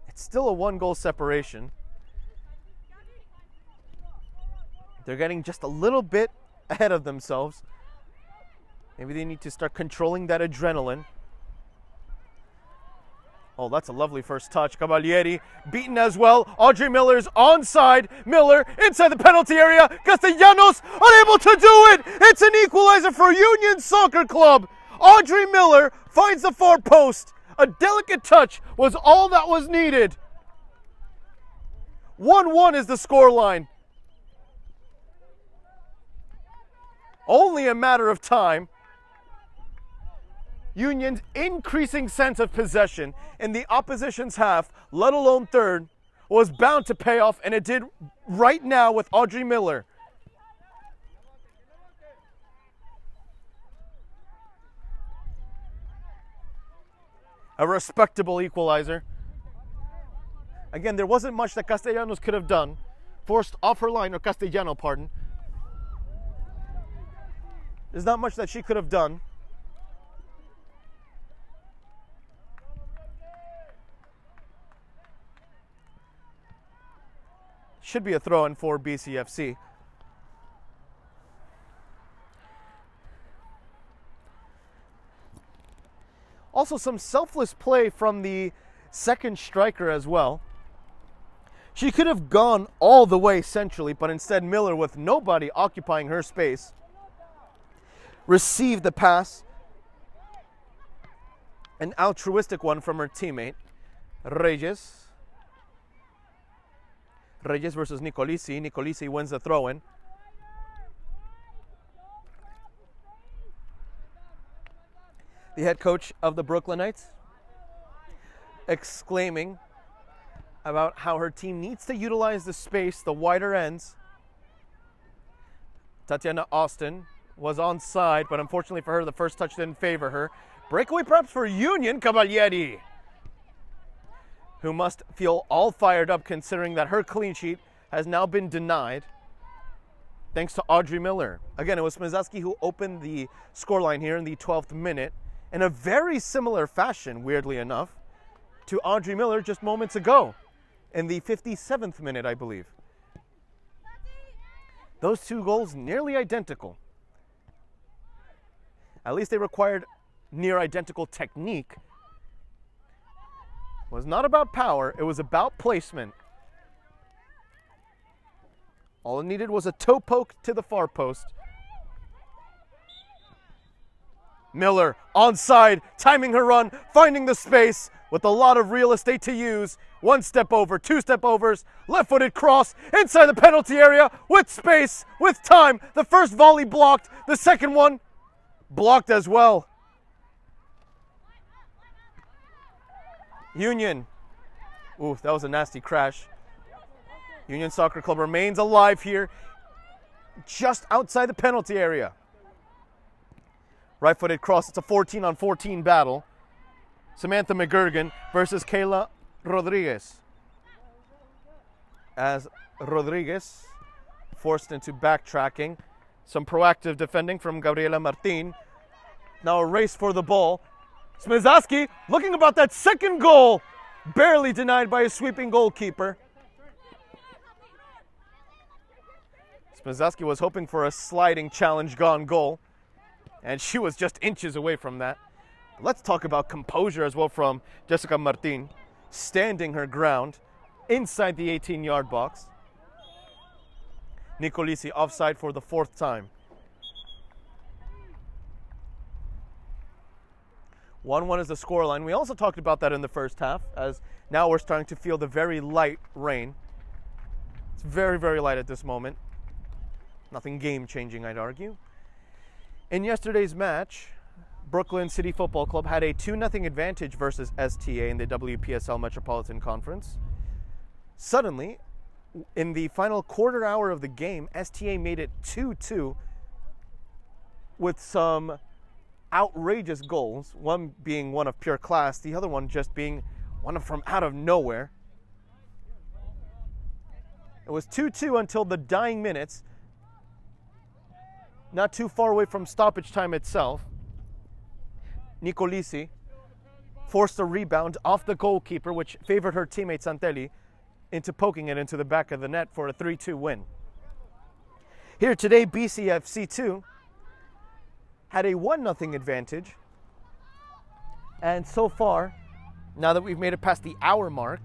It's still a one-goal separation. They're getting just a little bit ahead of themselves. Maybe they need to start controlling that adrenaline. Oh, that's a lovely first touch. Cavalieri beaten as well. Audrey Miller's onside. Miller inside the penalty area. Castellanos unable to do it. It's an equalizer for Union Soccer Club. Audrey Miller finds the far post. A delicate touch was all that was needed. 1-1 is the scoreline. Only a matter of time. Union's increasing sense of possession in the opposition's half, let alone third, was bound to pay off, and it did right now with Audrey Miller. A respectable equalizer. Again, there wasn't much that Castellanos could have done. Forced off her line, or Castellano, pardon. There's not much that she could have done. Should be a throw-in for BCFC. Also some selfless play from the second striker as well. She could have gone all the way centrally, but instead Miller, with nobody occupying her space, received the pass. An altruistic one from her teammate, Reyes. Reyes versus Nicolisi. Nicolisi wins the throw-in. The head coach of the Brooklynites exclaiming about how her team needs to utilize the space, the wider ends. Tatiana Austin was onside, but unfortunately for her, the first touch didn't favor her. Breakaway perhaps for Union. Cavalieri, who must feel all fired up considering that her clean sheet has now been denied thanks to Audrey Miller. Again, it was Smizelski who opened the scoreline here in the 12th minute in a very similar fashion, weirdly enough, to Audrey Miller just moments ago in the 57th minute, I believe. Those two goals nearly identical. At least they required near identical technique. It was not about power, it was about placement. All it needed was a toe poke to the far post. Miller onside, timing her run, finding the space with a lot of real estate to use. One step over, two step overs, left-footed cross inside the penalty area with space, with time. The first volley blocked, the second one blocked as well. Union. Ooh, that was a nasty crash. Union Soccer Club remains alive here, just outside the penalty area. Right-footed cross. It's a 14-on-14 battle. Samantha McGurgan versus Kayla Rodriguez. As Rodriguez forced into backtracking. Some proactive defending from Gabriela Martin. Now a race for the ball. Smizaski looking about that second goal. Barely denied by a sweeping goalkeeper. Smizaski was hoping for a sliding challenge gone goal. And she was just inches away from that. Let's talk about composure as well from Jessica Martin. Standing her ground inside the 18-yard box. Nicolisi offside for the 4th time. 1-1 is the scoreline. We also talked about that in the first half, as now we're starting to feel the very light rain. It's very, very light at this moment. Nothing game-changing, I'd argue. In yesterday's match, Brooklyn City Football Club had a 2-0 advantage versus STA in the WPSL Metropolitan Conference. Suddenly, in the final quarter hour of the game, STA made it 2-2 with some outrageous goals, one being one of pure class, the other one just being one from out of nowhere. It was 2-2 until the dying minutes, not too far away from stoppage time itself. Nicolisi forced a rebound off the goalkeeper, which favored her teammate Santelli into poking it into the back of the net for a 3-2 win. Here today, BCFC2 had a 1-0 advantage. And so far, now that we've made it past the hour mark,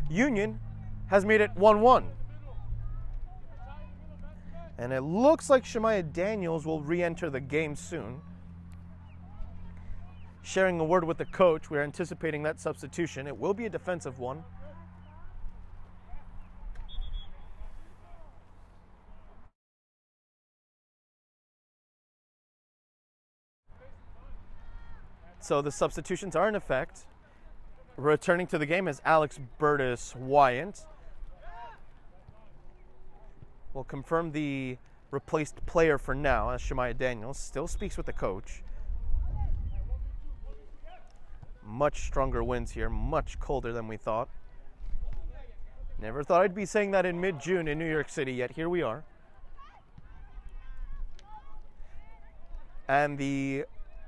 Union has made it 1-1. And it looks like Shemaya Daniels will re-enter the game soon. Sharing a word with the coach, we're anticipating that substitution. It will be a defensive one. So the substitutions are in effect. Returning to the game is Alex Burtis Wyant. We'll confirm the replaced player for now, as Shemaya Daniels still speaks with the coach. Much stronger winds here, much colder than we thought. Never thought I'd be saying that in mid-June in New York City, yet here we are. And the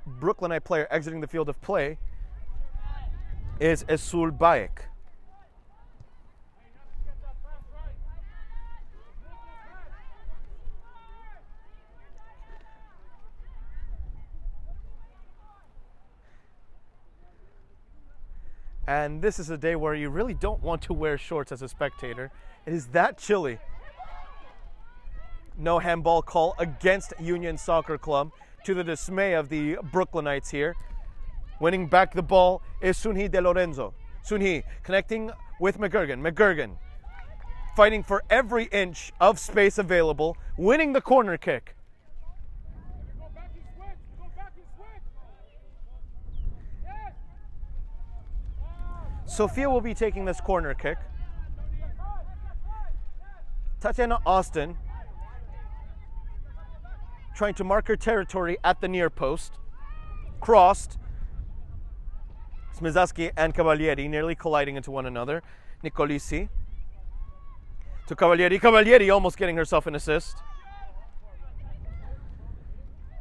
Brooklynite player exiting the field of play is Esul Bayek. And this is a day where you really don't want to wear shorts as a spectator. It is that chilly. No handball call against Union Soccer Club, to the dismay of the Brooklynites here. Winning back the ball is Sunhee De Lorenzo. Sunhee connecting with McGurgan. McGurgan fighting for every inch of space available, winning the corner kick. Sophia will be taking this corner kick. Tatiana Austin trying to mark her territory at the near post. Crossed. Smizaski and Cavalieri nearly colliding into one another. Nicolisi to Cavalieri. Cavalieri almost getting herself an assist.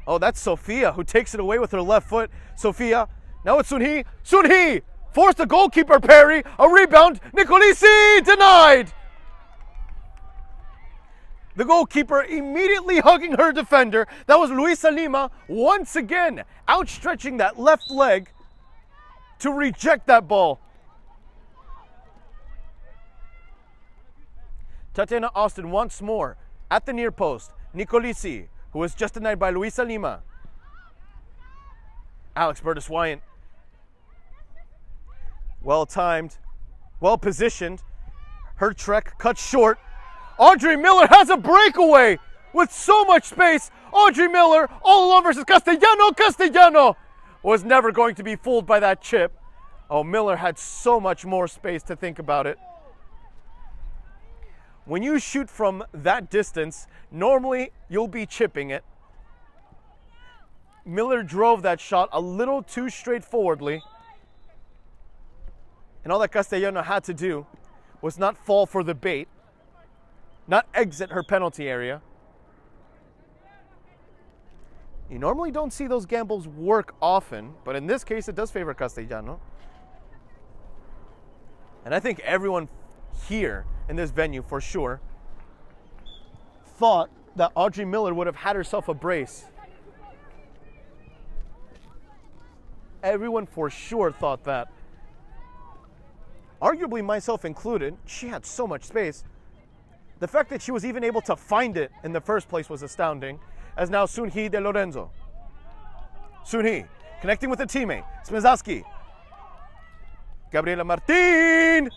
Oh, that's Sophia who takes it away with her left foot. Sophia. Now it's Sunhee. Sunhee forced the goalkeeper parry. A rebound. Nicolisi denied. The goalkeeper immediately hugging her defender. That was Luisa Lima once again outstretching that left leg to reject that ball. Tatiana Austin once more at the near post. Nicolisi, who was just denied by Luisa Lima. Alex Burtis Wyant. Well timed, well positioned. Her trek cut short. Audrey Miller has a breakaway with so much space. Audrey Miller all alone versus Castellano. Castellano was never going to be fooled by that chip. Oh, Miller had so much more space to think about it. When you shoot from that distance, normally you'll be chipping it. Miller drove that shot a little too straightforwardly. And all that Castellano had to do was not fall for the bait, not exit her penalty area. You normally don't see those gambles work often, but in this case it does favor Castellano. And I think everyone here in this venue, for sure, thought that Audrey Miller would have had herself a brace. Everyone for sure thought that. Arguably myself included. She had so much space. The fact that she was even able to find it in the first place was astounding. As now Sunhee De Lorenzo. Sunhee connecting with a teammate. Smezaski. Gabriela Martin.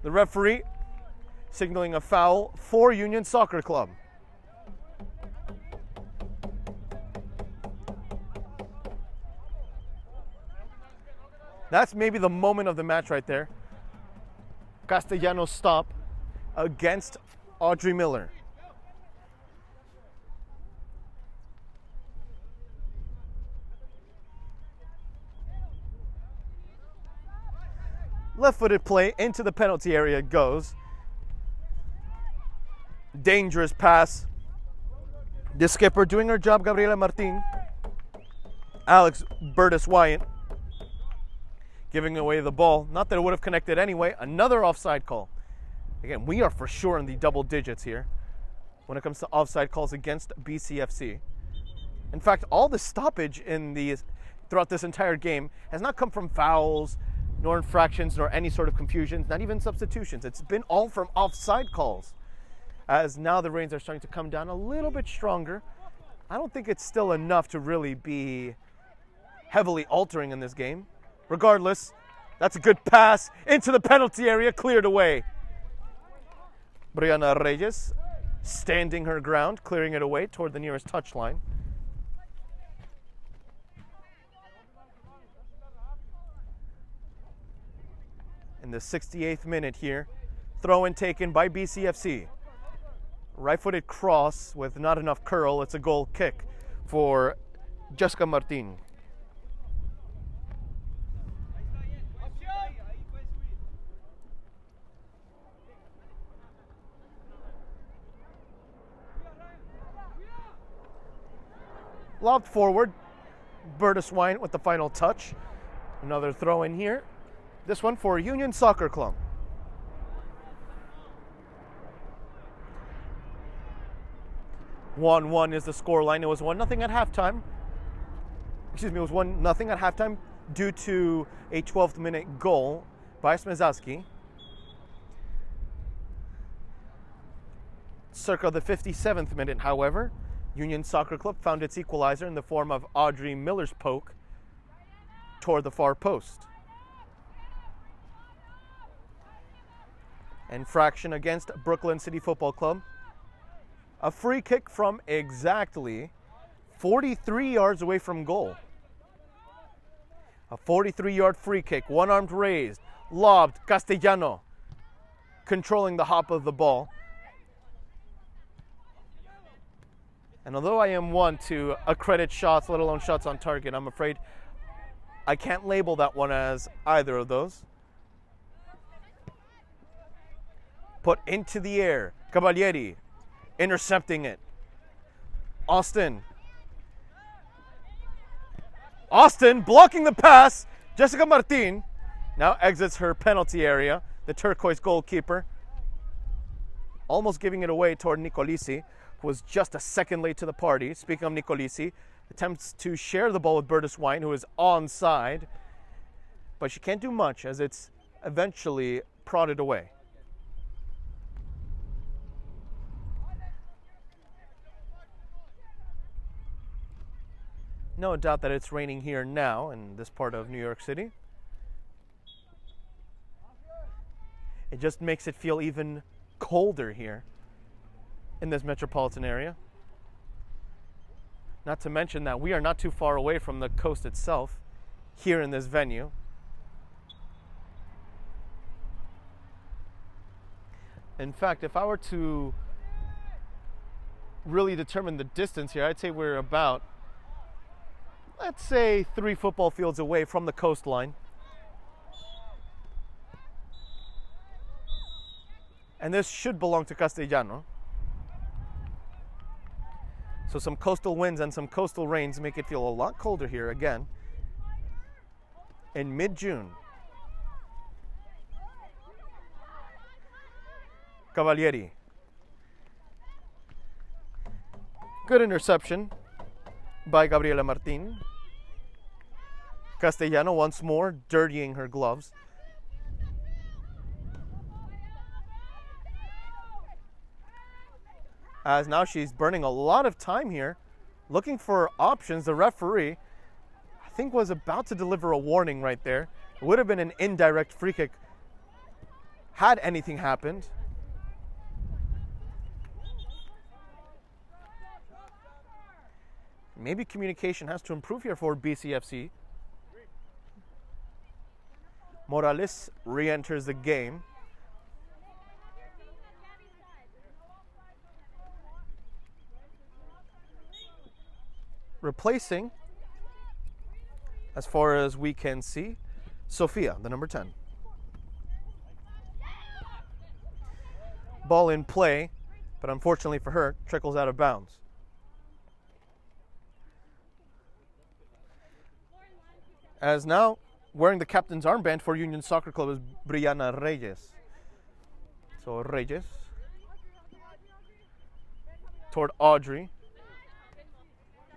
The referee signaling a foul for Union Soccer Club. That's maybe the moment of the match right there. Castellano's stop against Audrey Miller. Left-footed play into the penalty area goes. Dangerous pass. The skipper doing her job, Gabriela Martin. Alex Burtis Wyatt giving away the ball. Not that it would have connected anyway. Another offside call. Again, we are for sure in the double digits here when it comes to offside calls against BCFC. In fact, all the stoppage throughout this entire game has not come from fouls, nor infractions, nor any sort of confusions, not even substitutions. It's been all from offside calls. As now the rains are starting to come down a little bit stronger. I don't think it's still enough to really be heavily altering in this game. Regardless, that's a good pass into the penalty area, cleared away. Brianna Reyes standing her ground, clearing it away toward the nearest touchline. In the 68th minute here, throw-in taken by BCFC. Right-footed cross with not enough curl. It's a goal kick for Jessica Martin. Lobbed forward. Burtis Wyatt with the final touch. Another throw in here. This one for Union Soccer Club. One is the scoreline. It was 1-0 at halftime. Excuse me, it was 1-0 at halftime due to a 12th minute goal by Smezaski. Circa the 57th minute, however, Union Soccer Club found its equalizer in the form of Audrey Miller's poke toward the far post. Infraction against Brooklyn City Football Club. A free kick from exactly 43 yards away from goal. A 43-yard free kick, one-armed raised, lobbed, Castellano controlling the hop of the ball. And although I am one to accredit shots, let alone shots on target, I'm afraid I can't label that one as either of those. Put into the air, Cavalieri intercepting it. Austin blocking the pass. Jessica Martin now exits her penalty area. The turquoise goalkeeper almost giving it away toward Nicolisi, who was just a second late to the party. Speaking of Nicolisi, attempts to share the ball with Burtis Wyatt, who is onside, but she can't do much as it's eventually prodded away. No doubt that it's raining here now in this part of New York City. It just makes it feel even colder here in this metropolitan area. Not to mention that we are not too far away from the coast itself here in this venue. In fact, if I were to really determine the distance here, I'd say we're about let's say 3 football fields away from the coastline. And this should belong to Castellano. So some coastal winds and some coastal rains make it feel a lot colder here again in mid-June. Cavalieri. Good interception by Gabriela Martin. Castellano once more dirtying her gloves. As now she's burning a lot of time here, looking for options. The referee, I think, was about to deliver a warning right there. It would have been an indirect free kick had anything happened. Maybe communication has to improve here for BCFC. Morales re-enters the game. Replacing, as far as we can see, Sofia, the number 10. Ball in play, but unfortunately for her, trickles out of bounds. As now, wearing the captain's armband for Union Soccer Club is Brianna Reyes. So Reyes toward Audrey.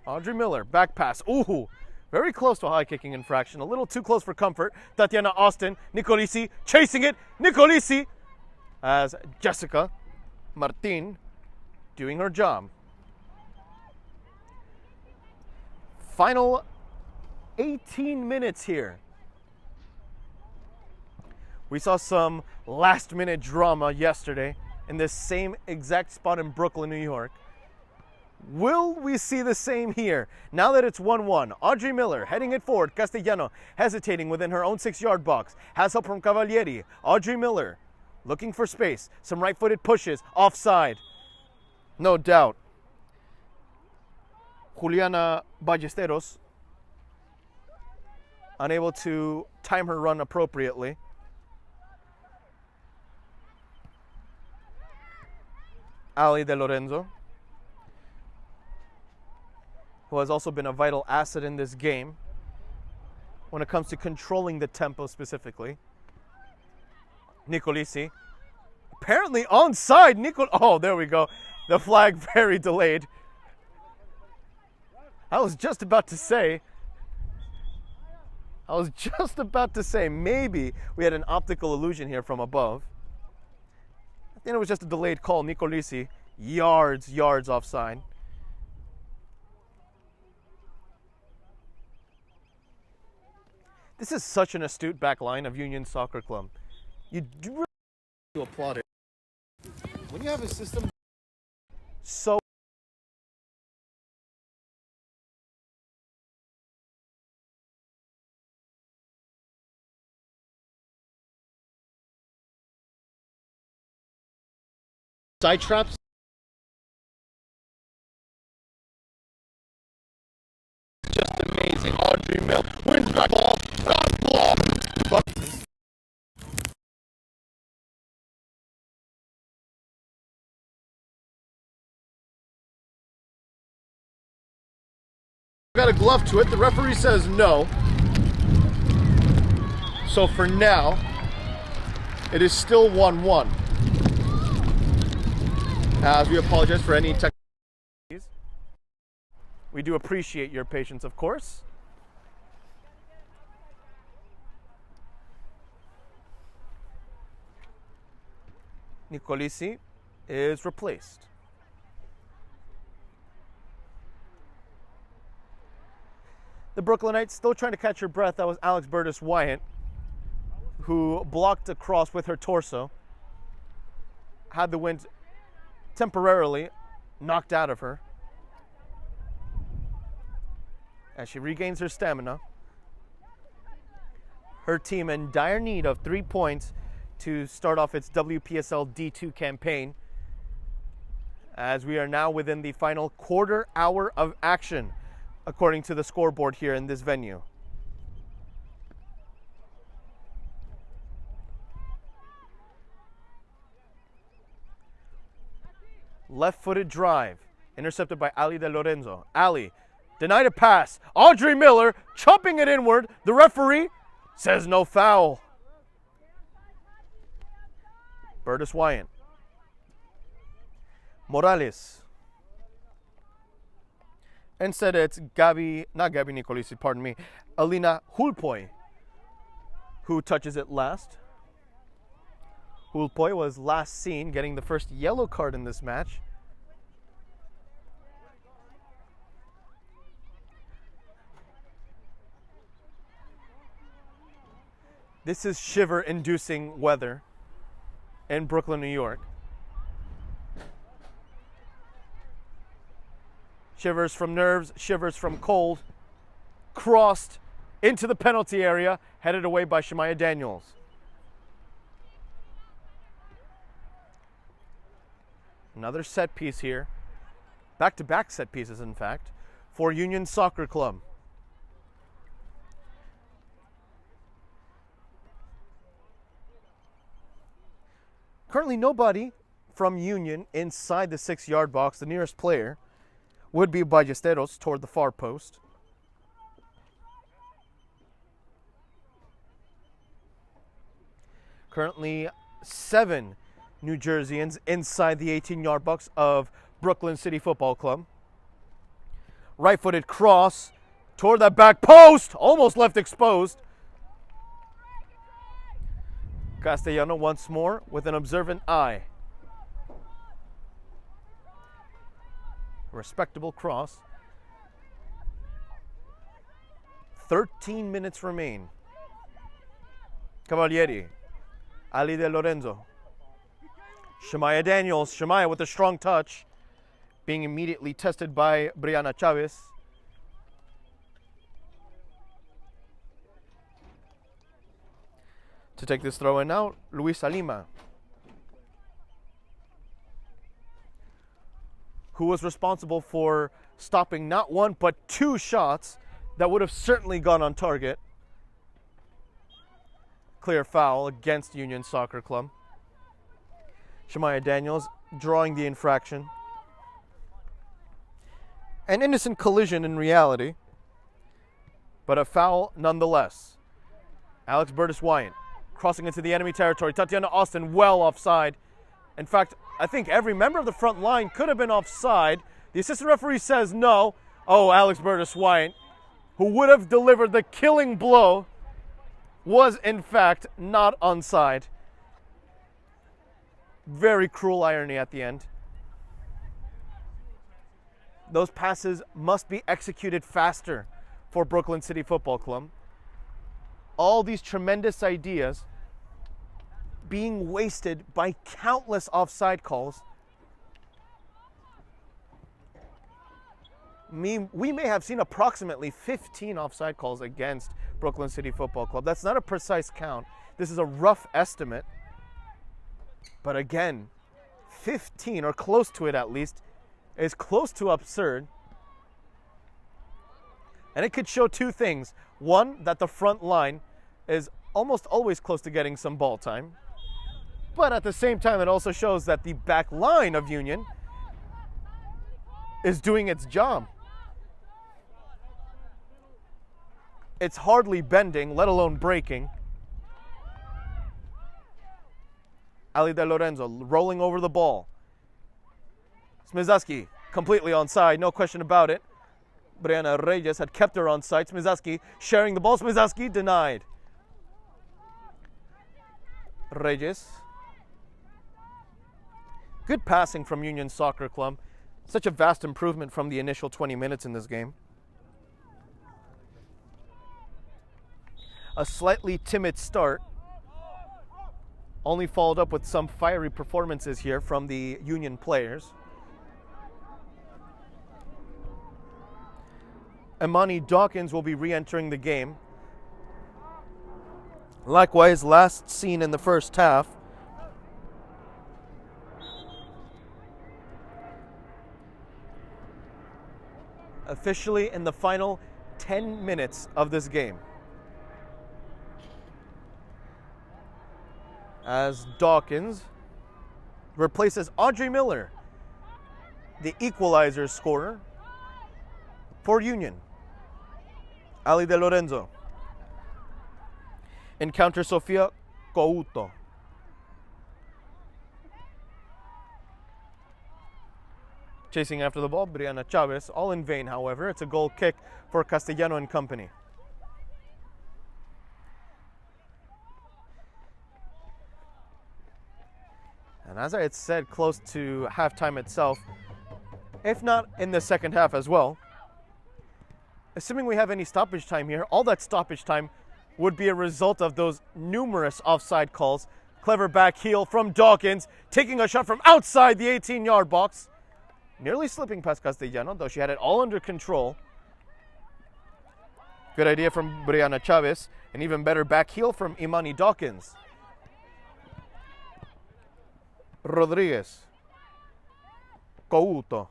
Audrey Miller, back pass. Ooh, very close to a high kicking infraction. A little too close for comfort. Tatiana Austin, Nicolisi chasing it. Nicolisi as Jessica Martin doing her job. Final 18 minutes here. We saw some last minute drama yesterday in this same exact spot in Brooklyn, New York. Will we see the same here? Now that it's 1-1, Audrey Miller heading it forward. Castellano hesitating within her own 6-yard box. Has help from Cavalieri. Audrey Miller looking for space. Some right-footed pushes. Offside. No doubt. Juliana Ballesteros unable to time her run appropriately. Ali De Lorenzo, who has also been a vital asset in this game when it comes to controlling the tempo specifically. Nicolisi, apparently onside. Oh, there we go. The flag very delayed. I was just about to say maybe we had an optical illusion here from above. I think it was just a delayed call. Nicolisi, yards offside. This is such an astute back line of Union Soccer Club. You do really have to applaud it. When you have a system so side traps, just amazing. Audrey Mill wins the ball. Got a glove to it. The referee says no. So for now, it is still 1-1. As we apologize for any technical issues. We do appreciate your patience, of course. Nicolisi is replaced. The Brooklynites still trying to catch her breath. That was Alex Burtis Wyatt, who blocked a cross with her torso. Had the wind temporarily knocked out of her. As she regains her stamina. Her team in dire need of 3 points to start off its WPSL D2 campaign, as we are now within the final quarter hour of action according to the scoreboard here in this venue. Left-footed drive, intercepted by Ali De Lorenzo. Ali, denied a pass. Audrey Miller, chopping it inward. The referee says no foul. Burtis Wyant. Morales. Instead, it's not Gabi Nicolisi, pardon me, Alina Hulpoy, who touches it last. Hulpoy was last seen getting the first yellow card in this match. This is shiver-inducing weather in Brooklyn, New York. Shivers from nerves, shivers from cold. Crossed into the penalty area, headed away by Shemaya Daniels. Another set piece here. Back-to-back set pieces, in fact, for Union Soccer Club. Currently nobody from Union inside the 6-yard box. The nearest player would be Ballesteros toward the far post. Currently 7 New Jerseyans inside the 18-yard box of Brooklyn City Football Club. Right-footed cross toward that back post, almost left exposed. Castellano once more with an observant eye. Respectable cross. 13 minutes remain. Cavalieri. Ali De Lorenzo. Shemaya Daniels. Shemaya with a strong touch. Being immediately tested by Brianna Chavez. To take this throw in now, Luisa Lima, who was responsible for stopping not one but 2 shots that would have certainly gone on target. Clear foul against Union Soccer Club. Shemaya Daniels drawing the infraction. An innocent collision in reality, but a foul nonetheless. Alex Burtis Wyant crossing into the enemy territory. Tatiana Austin well offside. In fact, I think every member of the front line could have been offside. The assistant referee says no. Oh, Alex Burtis Wyant, who would have delivered the killing blow, was in fact not onside. Very cruel irony at the end. Those passes must be executed faster for Brooklyn City Football Club. All these tremendous ideas being wasted by countless offside calls. We may have seen approximately 15 offside calls against Brooklyn City Football Club. That's not a precise count. This is a rough estimate. But again, 15, or close to it at least, is close to absurd. And it could show 2 things. One, that the front line is almost always close to getting some ball time. But at the same time, it also shows that the back line of Union is doing its job. It's hardly bending, let alone breaking. Ali De Lorenzo rolling over the ball. Smizaski completely onside, no question about it. Brianna Reyes had kept her onside. Smizaski sharing the ball. Smizaski denied. Reyes. Good passing from Union Soccer Club. Such a vast improvement from the initial 20 minutes in this game. A slightly timid start, only followed up with some fiery performances here from the Union players. Imani Dawkins will be re-entering the game. Likewise, last seen in the first half. officially in the final 10 minutes of this game. As Dawkins replaces Audrey Miller, the equalizer scorer for Union. Ali De Lorenzo encounters Sofia Couto. Chasing after the ball, Brianna Chavez, all in vain, however. It's a goal kick for Castellano and company. And as I had said, close to halftime itself, if not in the second half as well, assuming we have any stoppage time here, all that stoppage time would be a result of those numerous offside calls. Clever back heel from Dawkins, taking a shot from outside the 18-yard box. Nearly slipping past Castellano, though she had it all under control. Good idea from Brianna Chavez. An even better back heel from Imani Dawkins. Rodriguez. Couto.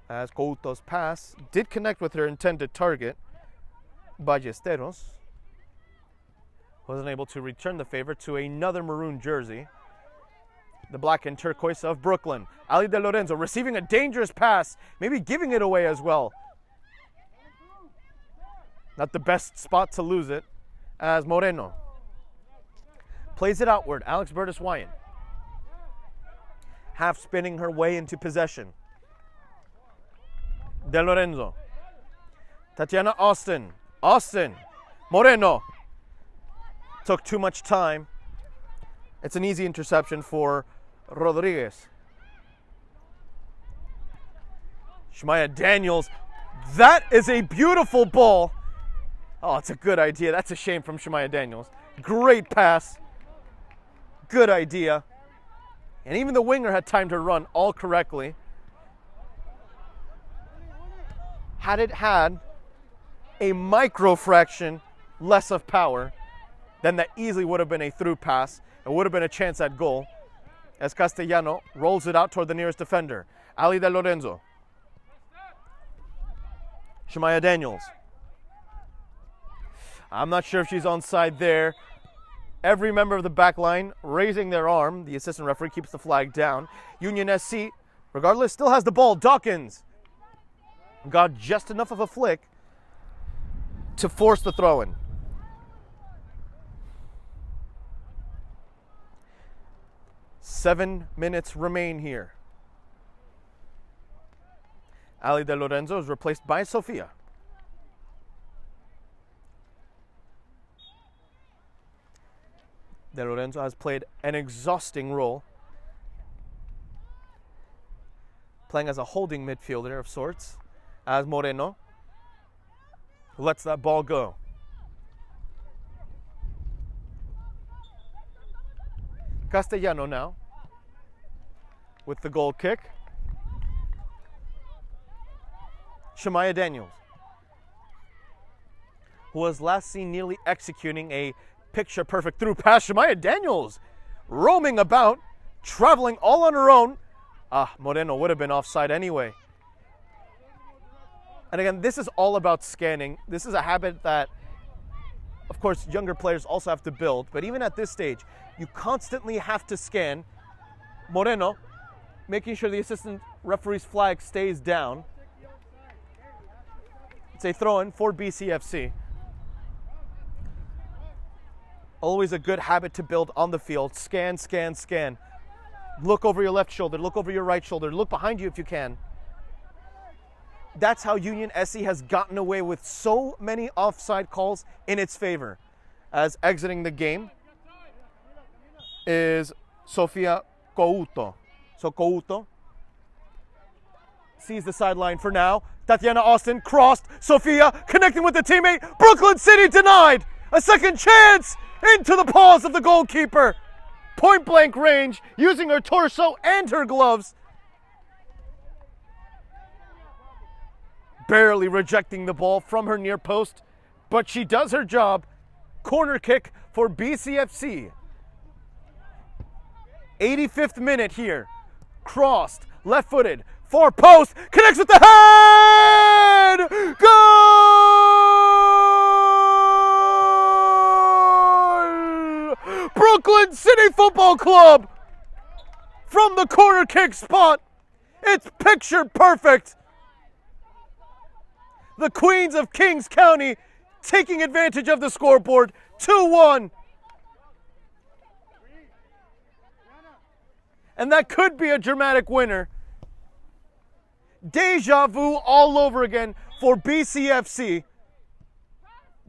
As Couto's pass did connect with her intended target, Ballesteros wasn't able to return the favor to another maroon jersey. The black and turquoise of Brooklyn. Ali De Lorenzo receiving a dangerous pass, maybe giving it away as well. Not the best spot to lose it, as Moreno plays it outward. Alex Burtis-Wyan half spinning her way into possession. De Lorenzo. Tatiana Austin. Moreno. Took too much time. It's an easy interception for Rodriguez. Shemaya Daniels. That is a beautiful ball. Oh, it's a good idea. That's a shame from Shemaya Daniels. Great pass. Good idea. And even the winger had time to run all correctly. Had it had a micro fraction less of power, then that easily would have been a through pass. It would have been a chance at goal, as Castellano rolls it out toward the nearest defender. Ali De Lorenzo. Shemaya Daniels. I'm not sure if she's onside there. Every member of the back line raising their arm. The assistant referee keeps the flag down. Union SC, regardless, still has the ball. Dawkins got just enough of a flick to force the throw-in. Seven minutes remain here. Ali De Lorenzo is replaced by Sofia. De Lorenzo has played an exhausting role, playing as a holding midfielder of sorts, as Moreno lets that ball go. Castellano now with the goal kick. Shemaya Daniels, who was last seen nearly executing a picture-perfect through pass. Shemaya Daniels roaming about, traveling all on her own. Moreno would have been offside anyway. And again, this is all about scanning. This is a habit that, of course, younger players also have to build. But even at this stage, you constantly have to scan. Moreno making sure the assistant referee's flag stays down. It's a throw-in for BCFC. Always a good habit to build on the field. Scan, scan, scan. Look over your left shoulder. Look over your right shoulder. Look behind you if you can. That's how Union SC has gotten away with so many offside calls in its favor. As exiting the game is Sofia Couto. So Couto sees the sideline for now. Tatiana Austin crossed. Sofia connecting with the teammate. Brooklyn City denied. A second chance into the paws of the goalkeeper. Point blank range, using her torso and her gloves. Barely rejecting the ball from her near post, but she does her job. Corner kick for BCFC. 85th minute here. Crossed, left-footed, Far post, connects with the head! Goal! Brooklyn City Football Club from the corner kick spot. It's picture perfect. The Queens of Kings County taking advantage of the scoreboard, 2-1. And that could be a dramatic winner. Deja vu all over again for BCFC.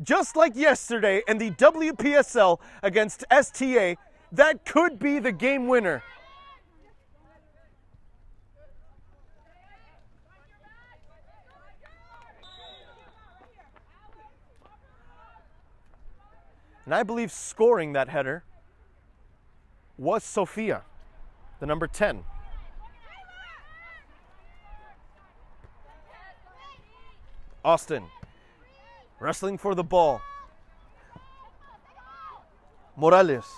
Just like yesterday in the WPSL against STA, that could be the game winner. And I believe scoring that header was Sofia, the number 10. Austin, wrestling for the ball. Morales,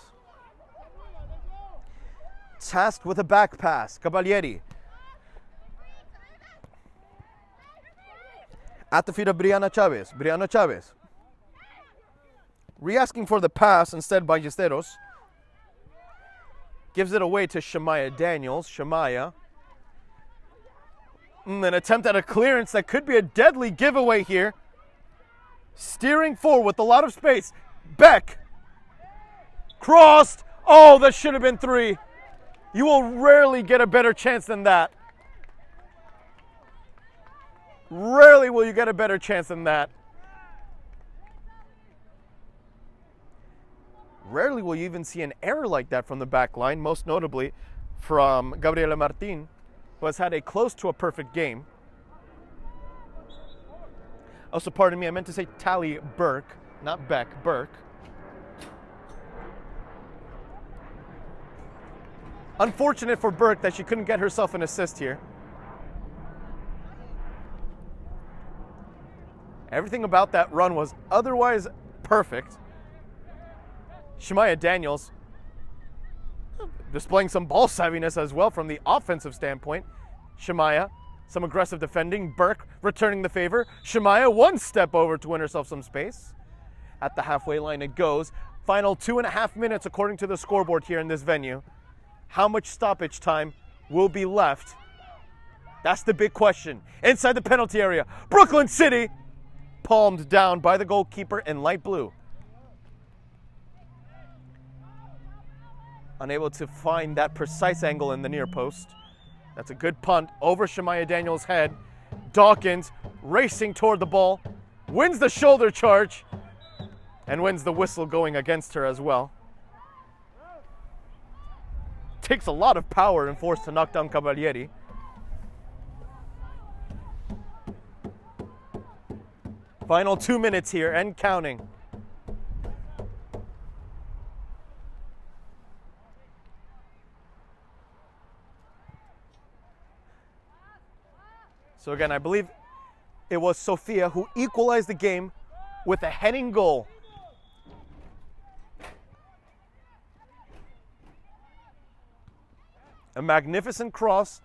tasked with a back pass. Cavalieri. At the feet of Brianna Chavez. Brianna Chavez. Re-asking for the pass instead by Ballesteros. Gives it away to Shemaya Daniels. Shemaya. An attempt at a clearance that could be a deadly giveaway here. Steering forward with a lot of space. Beck. Crossed. Oh, that should have been 3. You will rarely get a better chance than that. Rarely will you get a better chance than that. Rarely will you even see an error like that from the back line, most notably from Gabriela Martin, who has had a close to a perfect game. Also, pardon me, I meant to say Tally Burke, not Beck, Burke. Unfortunate for Burke that she couldn't get herself an assist here. Everything about that run was otherwise perfect. Shemaya Daniels displaying some ball savviness as well from the offensive standpoint. Shemaya, some aggressive defending. Burke returning the favor. Shemaya, one step over to win herself some space. At the halfway line it goes. Final 2.5 minutes according to the scoreboard here in this venue. How much stoppage time will be left? That's the big question. Inside the penalty area, Brooklyn City palmed down by the goalkeeper in light blue. Unable to find that precise angle in the near post. That's a good punt over Shemaya Daniels' head. Dawkins racing toward the ball, wins the shoulder charge, and wins the whistle going against her as well. Takes a lot of power and force to knock down Cavalieri. Final 2 minutes here and counting. So again, I believe it was Sofia who equalized the game with a heading goal. A magnificent cross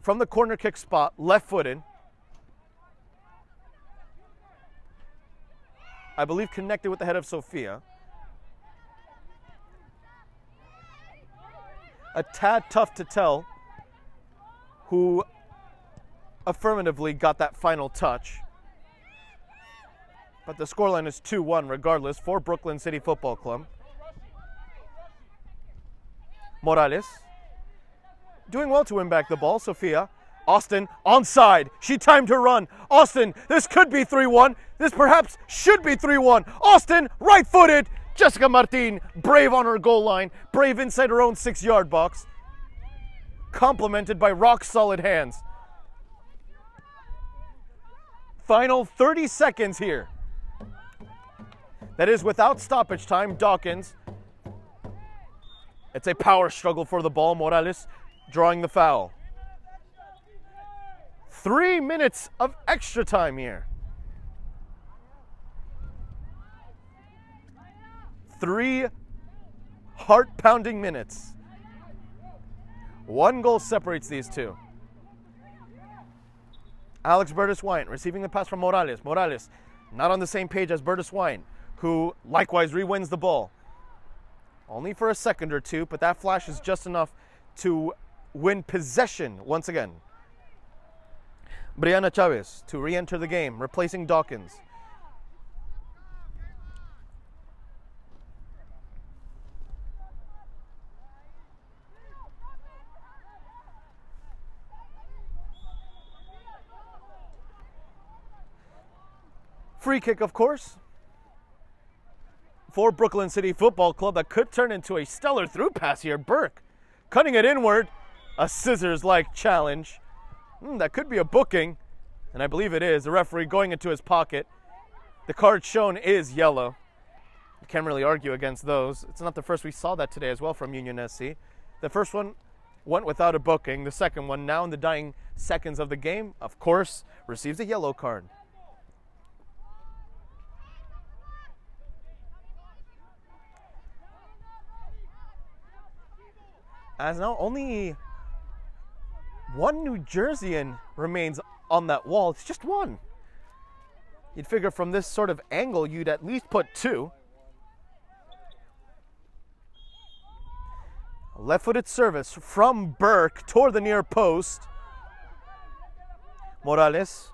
from the corner kick spot, left-footed. I believe connected with the head of Sofia. A tad tough to tell who affirmatively got that final touch. But the scoreline is 2-1 regardless for Brooklyn City Football Club. Morales doing well to win back the ball. Sofia. Austin onside. She timed her run. Austin, this could be 3-1. This perhaps should be 3-1. Austin, right-footed. Jessica Martin, brave on her goal line. Brave inside her own 6-yard box. Complemented by rock-solid hands. Final 30 seconds here. That is without stoppage time. Dawkins. It's a power struggle for the ball. Morales drawing the foul. 3 minutes of extra time here. 3 heart-pounding minutes. 1 goal separates these two. Alex Bertus Wine receiving the pass from Morales. Morales not on the same page as Bertus Wine, who likewise re-wins the ball. Only for a second or two, but that flash is just enough to win possession once again. Brianna Chavez to re-enter the game, replacing Dawkins. Free kick, of course, for Brooklyn City Football Club that could turn into a stellar through pass here. Burke cutting it inward, a scissors-like challenge. That could be a booking, and I believe it is. The referee going into his pocket. The card shown is yellow. You can't really argue against those. It's not the first we saw that today as well from Union SC. The first one went without a booking. The second one, now in the dying seconds of the game, of course, receives a yellow card. As now only one New Jerseyan remains on that wall. It's just one. You'd figure from this sort of angle, you'd at least put two. A left-footed service from Burke toward the near post. Morales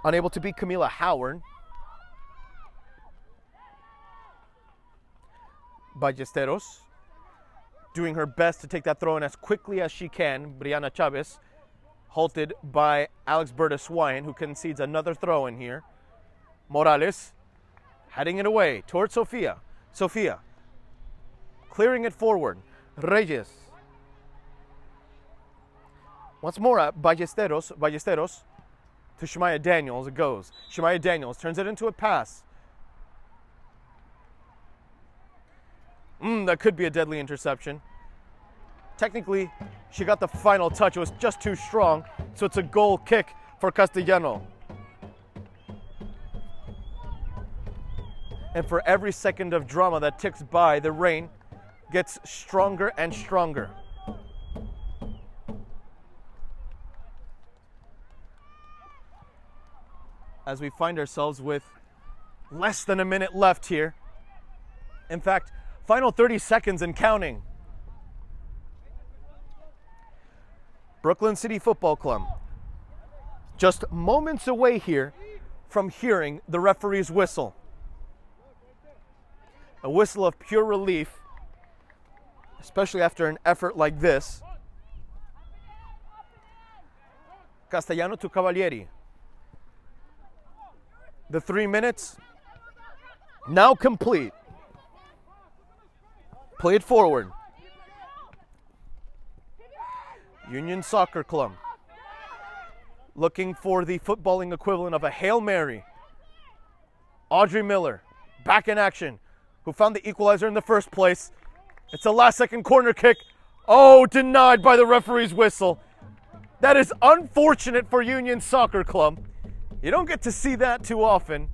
unable to beat Camila Howard. Ballesteros doing her best to take that throw in as quickly as she can. Brianna Chavez halted by Alex Bertus Wine, who concedes another throw in here. Morales heading it away towards Sofia. Sofia clearing it forward. Reyes. Once more at Ballesteros. Ballesteros to Shemaya Daniels. It goes. Shemaya Daniels turns it into a pass. That could be a deadly interception. Technically, she got the final touch. It was just too strong, so it's a goal kick for Castellano. And for every second of drama that ticks by, the rain gets stronger and stronger. As we find ourselves with less than a minute left here. In fact, final 30 seconds and counting. Brooklyn City Football Club just moments away here from hearing the referee's whistle. A whistle of pure relief, especially after an effort like this. Castellano to Cavalieri. The 3 minutes now complete. Play it forward. Union Soccer Club looking for the footballing equivalent of a Hail Mary. Audrey Miller back in action, who found the equalizer in the first place. It's a last-second corner kick. Oh, denied by the referee's whistle. That is unfortunate for Union Soccer Club. You don't get to see that too often.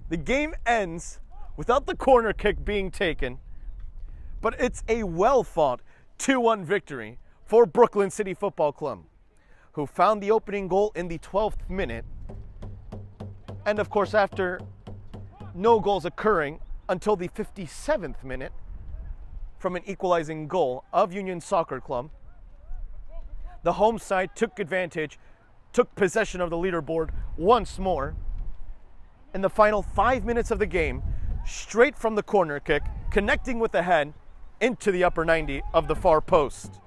The game ends without the corner kick being taken. But it's a well-fought 2-1 victory for Brooklyn City Football Club, who found the opening goal in the 12th minute. And of course, after no goals occurring until the 57th minute from an equalizing goal of Union Soccer Club, the home side took advantage, took possession of the leaderboard once more. In the final 5 minutes of the game, straight from the corner kick, connecting with the head into the upper 90 of the far post.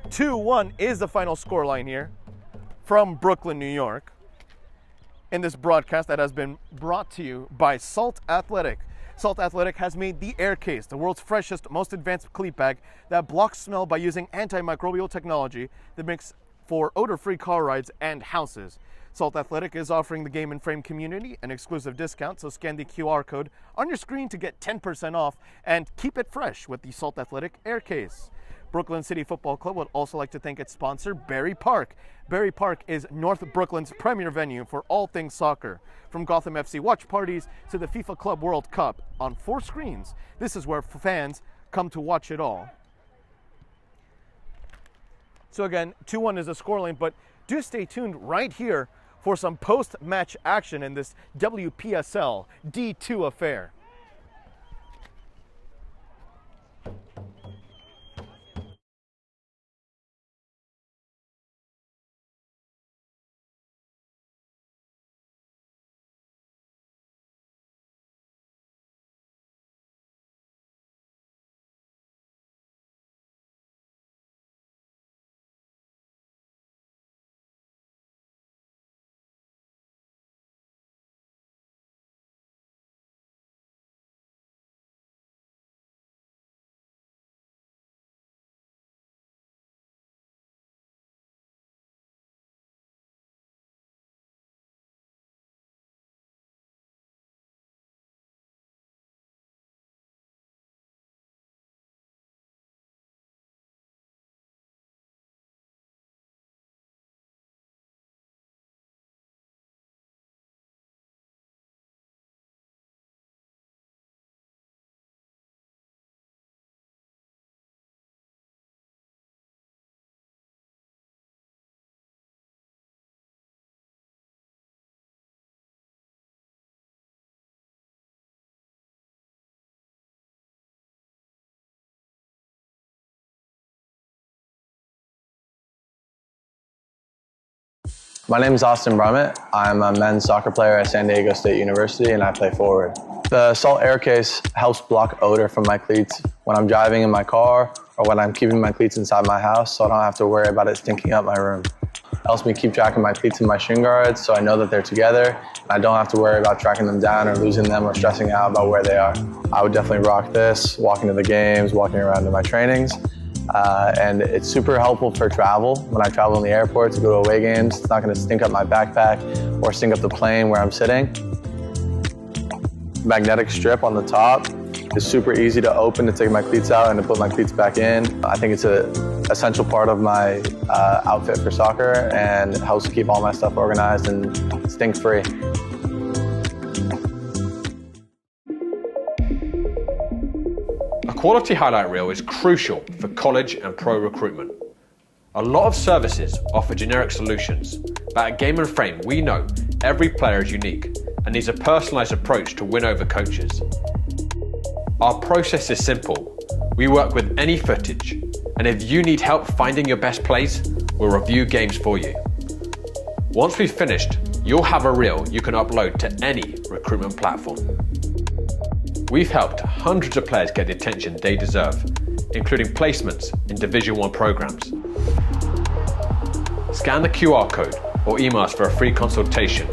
2-1 is the final scoreline here from Brooklyn, New York, in this broadcast that has been brought to you by Salt Athletic. Salt Athletic has made the Aircase, the world's freshest, most advanced cleat bag that blocks smell by using antimicrobial technology that makes for odor-free car rides and houses. Salt Athletic is offering the Game and Frame community an exclusive discount, so scan the QR code on your screen to get 10% off and keep it fresh with the Salt Athletic Aircase. Brooklyn City Football Club would also like to thank its sponsor, Barry Park. Barry Park is North Brooklyn's premier venue for all things soccer. From Gotham FC watch parties to the FIFA Club World Cup on 4 screens, this is where fans come to watch it all. So again, 2-1 is a scoreline, but do stay tuned right here for some post-match action in this WPSL D2 affair. My name is Austin Brummett. I'm a men's soccer player at San Diego State University and I play forward. The Salt Air Case helps block odor from my cleats when I'm driving in my car or when I'm keeping my cleats inside my house so I don't have to worry about it stinking up my room. It helps me keep track of my cleats and my shin guards so I know that they're together and I don't have to worry about tracking them down or losing them or stressing out about where they are. I would definitely rock this, walking to the games, walking around to my trainings. And it's super helpful for travel. When I travel in the airport to go to away games, it's not going to stink up my backpack or stink up the plane where I'm sitting. Magnetic strip on the top is super easy to open to take my cleats out and to put my cleats back in. I think it's an essential part of my outfit for soccer and it helps keep all my stuff organized and stink-free. A quality highlight reel is crucial for college and pro recruitment. A lot of services offer generic solutions, but at Game and Frame we know every player is unique and needs a personalised approach to win over coaches. Our process is simple. We work with any footage, and if you need help finding your best plays, we'll review games for you. Once we've finished, you'll have a reel you can upload to any recruitment platform. We've helped hundreds of players get the attention they deserve, including placements in Division I programs. Scan the QR code or email us for a free consultation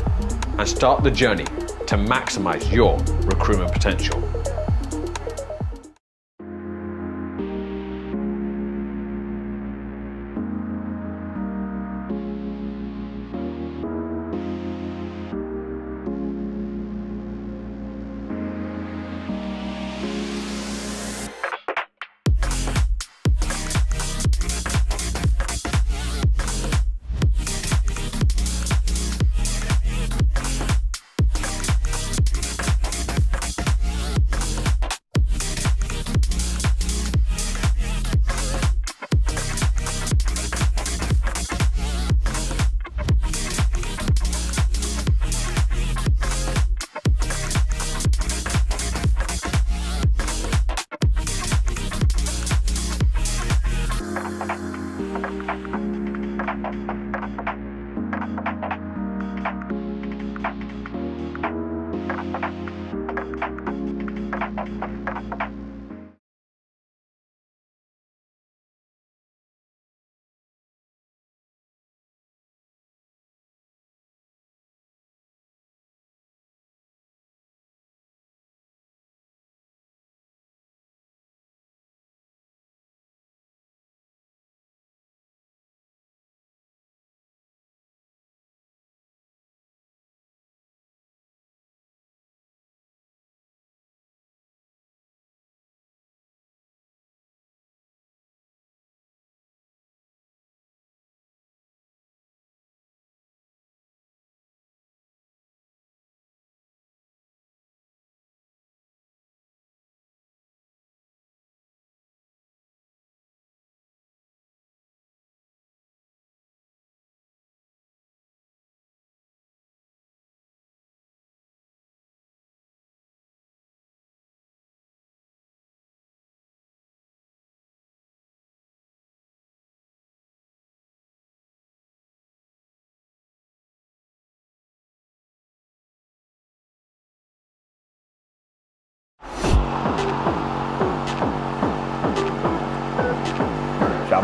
and start the journey to maximize your recruitment potential.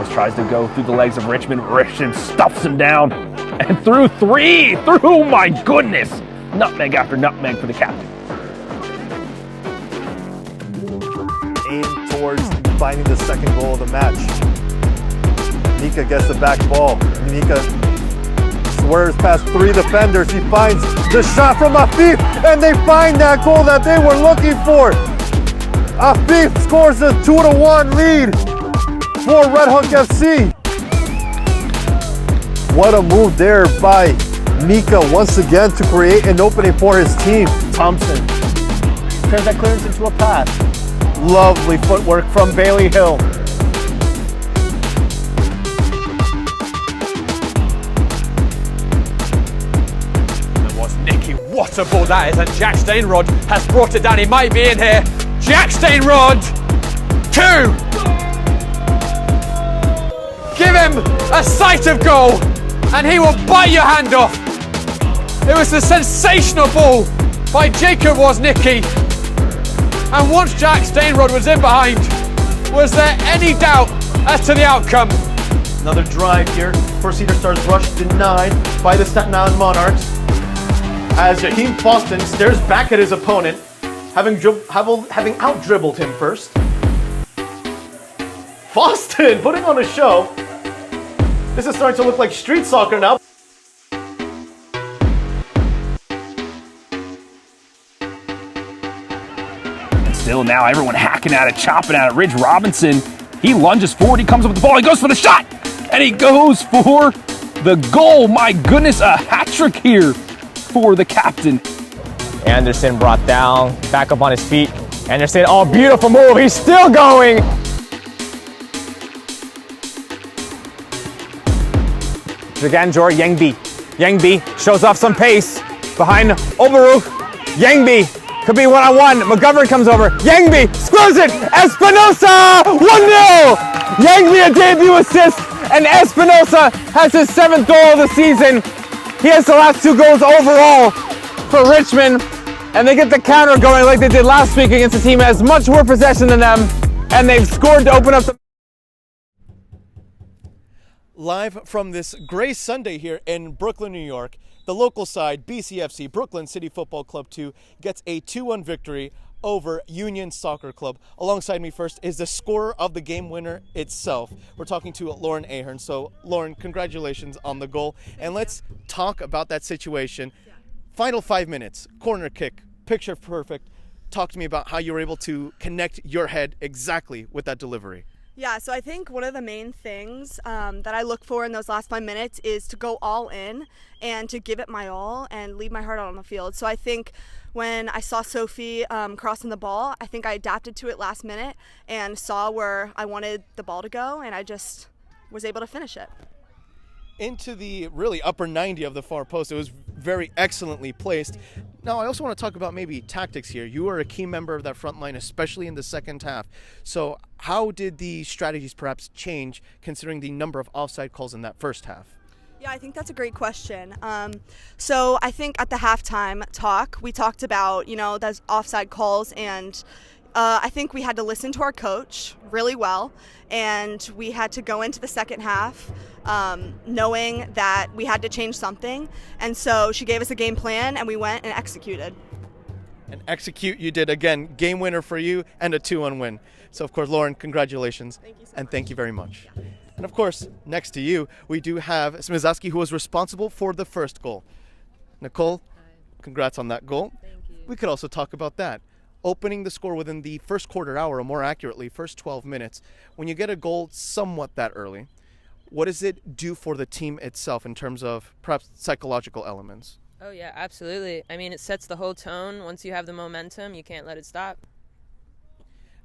Thomas tries to go through the legs of Richmond. Richmond stuffs him down. And through three. Through, my goodness. Nutmeg after nutmeg for the captain. Aim towards finding the second goal of the match. Mika gets the back ball. Mika swerves past three defenders. He finds the shot from Afif, and they find that goal that they were looking for. Afif scores a 2-1 lead for Red Hook FC. What a move there by Mika once again to create an opening for his team. Thompson turns that clearance into a pass. Lovely footwork from Bailey Hill. Nicky, what a ball that is, and Jack Stainrod has brought it down. He might be in here. Jack Stainrod, 2. Give him a sight of goal and he will bite your hand off. It was a sensational ball by Jacob Woznicki, and once Jack Stainrod was in behind, was there any doubt as to the outcome? Another drive here for Cedar Stars, rush denied by the Staten Island Monarchs. As Jaheim Foston stares back at his opponent, having out-dribbled him first. Foston putting on a show. This is starting to look like street soccer now. And still now everyone hacking at it, chopping at it. Ridge Robinson, he lunges forward, he comes up with the ball, he goes for the shot! And he goes for the goal. My goodness, a hat trick here for the captain. Anderson brought down, back up on his feet. Anderson, oh, beautiful move. He's still going. Dragandjor, Yangbi. Yangbi shows off some pace behind Obaru. Yangbi could be one-on-one. McGovern comes over. Yangbi screws it. Espinosa, 1-0. Yangbi a debut assist, and Espinosa has his 7th goal of the season. He has the last 2 goals overall for Richmond, and they get the counter going like they did last week against a team that has much more possession than them, and they've scored to open up the... Live from this gray Sunday here in Brooklyn, New York, the local side, BCFC, Brooklyn City Football Club 2, gets a 2-1 victory over Union Soccer Club. Alongside me first is the scorer of the game winner itself. We're talking to Lauren Ahern. So, Lauren, congratulations on the goal. And let's talk about that situation. Final 5 minutes, corner kick, picture perfect. Talk to me about how you were able to connect your head exactly with that delivery. Yeah, so I think one of the main things that I look for in those last 5 minutes is to go all in and to give it my all and leave my heart out on the field. So I think when I saw Sophie crossing the ball, I think I adapted to it last minute and saw where I wanted the ball to go, and I just was able to finish it. Into the really upper 90 of the far post. It was very excellently placed. Now, I also want to talk about maybe tactics here. You are a key member of that front line, especially in the second half. So how did the strategies perhaps change considering the number of offside calls in that first half? Yeah, I think that's a great question. So I think at the halftime talk, we talked about, those offside calls, and I think we had to listen to our coach really well, and we had to go into the second half knowing that we had to change something. And so she gave us a game plan, and we went and executed. And execute you did. Again, game winner for you and a 2-1 win. So, of course, Lauren, congratulations. Thank you so and much. thank you very much. Yeah. And, of course, next to you, we do have Smizaski, who was responsible for the first goal. Nicole, congrats on that goal. Thank you. We could also talk about that. Opening the score within the first quarter hour, or more accurately, first 12 minutes. When you get a goal somewhat that early, what does it do for the team itself in terms of perhaps psychological elements? Oh, yeah, absolutely. I mean, it sets the whole tone. Once you have the momentum, you can't let it stop.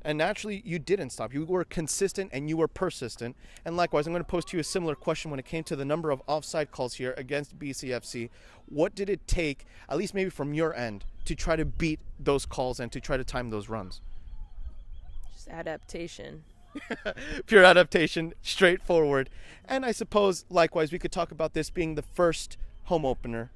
And naturally, you didn't stop. You were consistent and you were persistent. And likewise, I'm going to pose to you a similar question when it came to the number of offside calls here against BCFC. What did it take, at least maybe from your end, to try to beat those calls and to try to time those runs? Just adaptation. Pure adaptation, straightforward. And I suppose, likewise, we could talk about this being the first home opener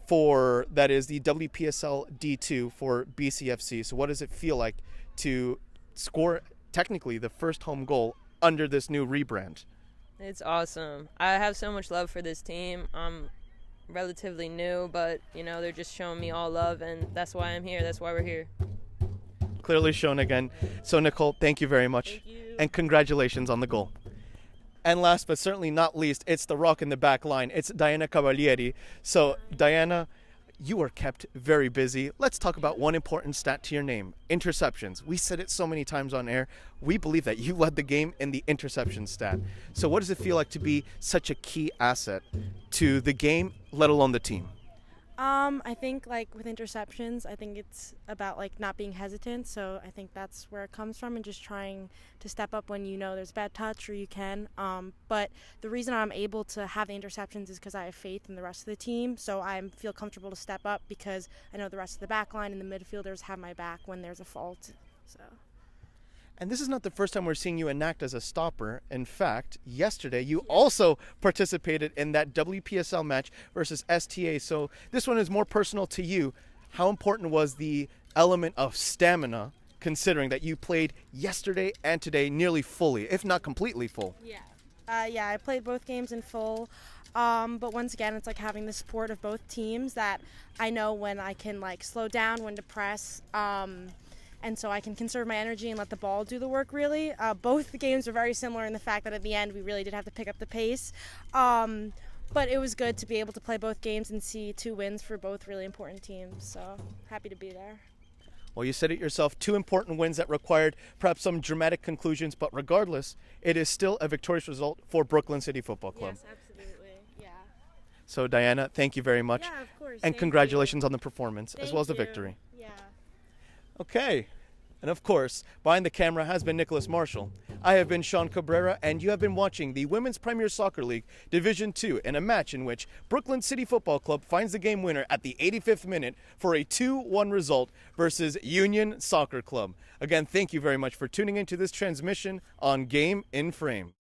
for, that is, the WPSL D2 for BCFC. So what does it feel like to score technically the first home goal under this new rebrand? It's awesome. I have so much love for this team. I'm relatively new, but, you know, they're just showing me all love, and that's why I'm here. That's why we're here. Clearly shown again. So, Nicole, thank you very much. Thank you. And congratulations on the goal. And last but certainly not least, it's the rock in the back line. It's Diana Cavalieri. So, Diana, you are kept very busy. Let's talk about one important stat to your name, interceptions. We said it so many times on air. We believe that you led the game in the interception stat. So what does it feel like to be such a key asset to the game, let alone the team? I think like with interceptions, I think it's about like not being hesitant. So I think that's where it comes from, and just trying to step up when you know there's bad touch or you can. But the reason I'm able to have the interceptions is because I have faith in the rest of the team. So I feel comfortable to step up because I know the rest of the back line and the midfielders have my back when there's a fault. So. And this is not the first time we're seeing you enact as a stopper. In fact, yesterday you also participated in that WPSL match versus STA. So this one is more personal to you. How important was the element of stamina, considering that you played yesterday and today nearly fully, if not completely full? Yeah, I played both games in full. But once again, it's like having the support of both teams that I know when I can like slow down, when to press. And so I can conserve my energy and let the ball do the work, really. Both the games are very similar in the fact that at the end we really did have to pick up the pace. But it was good to be able to play both games and see 2 wins for both really important teams. So happy to be there. Well, you said it yourself, 2 important wins that required perhaps some dramatic conclusions, but regardless, it is still a victorious result for Brooklyn City Football Club. Yes, absolutely. Yeah. So, Diana, thank you very much. Yeah, of course. And congratulations on the performance as well as the victory. Yeah. Okay. And of course, behind the camera has been Nicholas Marshall. I have been Sean Cabrera, and you have been watching the Women's Premier Soccer League Division 2 in a match in which Brooklyn City Football Club finds the game winner at the 85th minute for a 2-1 result versus Union Soccer Club. Again, thank you very much for tuning into this transmission on Game in Frame.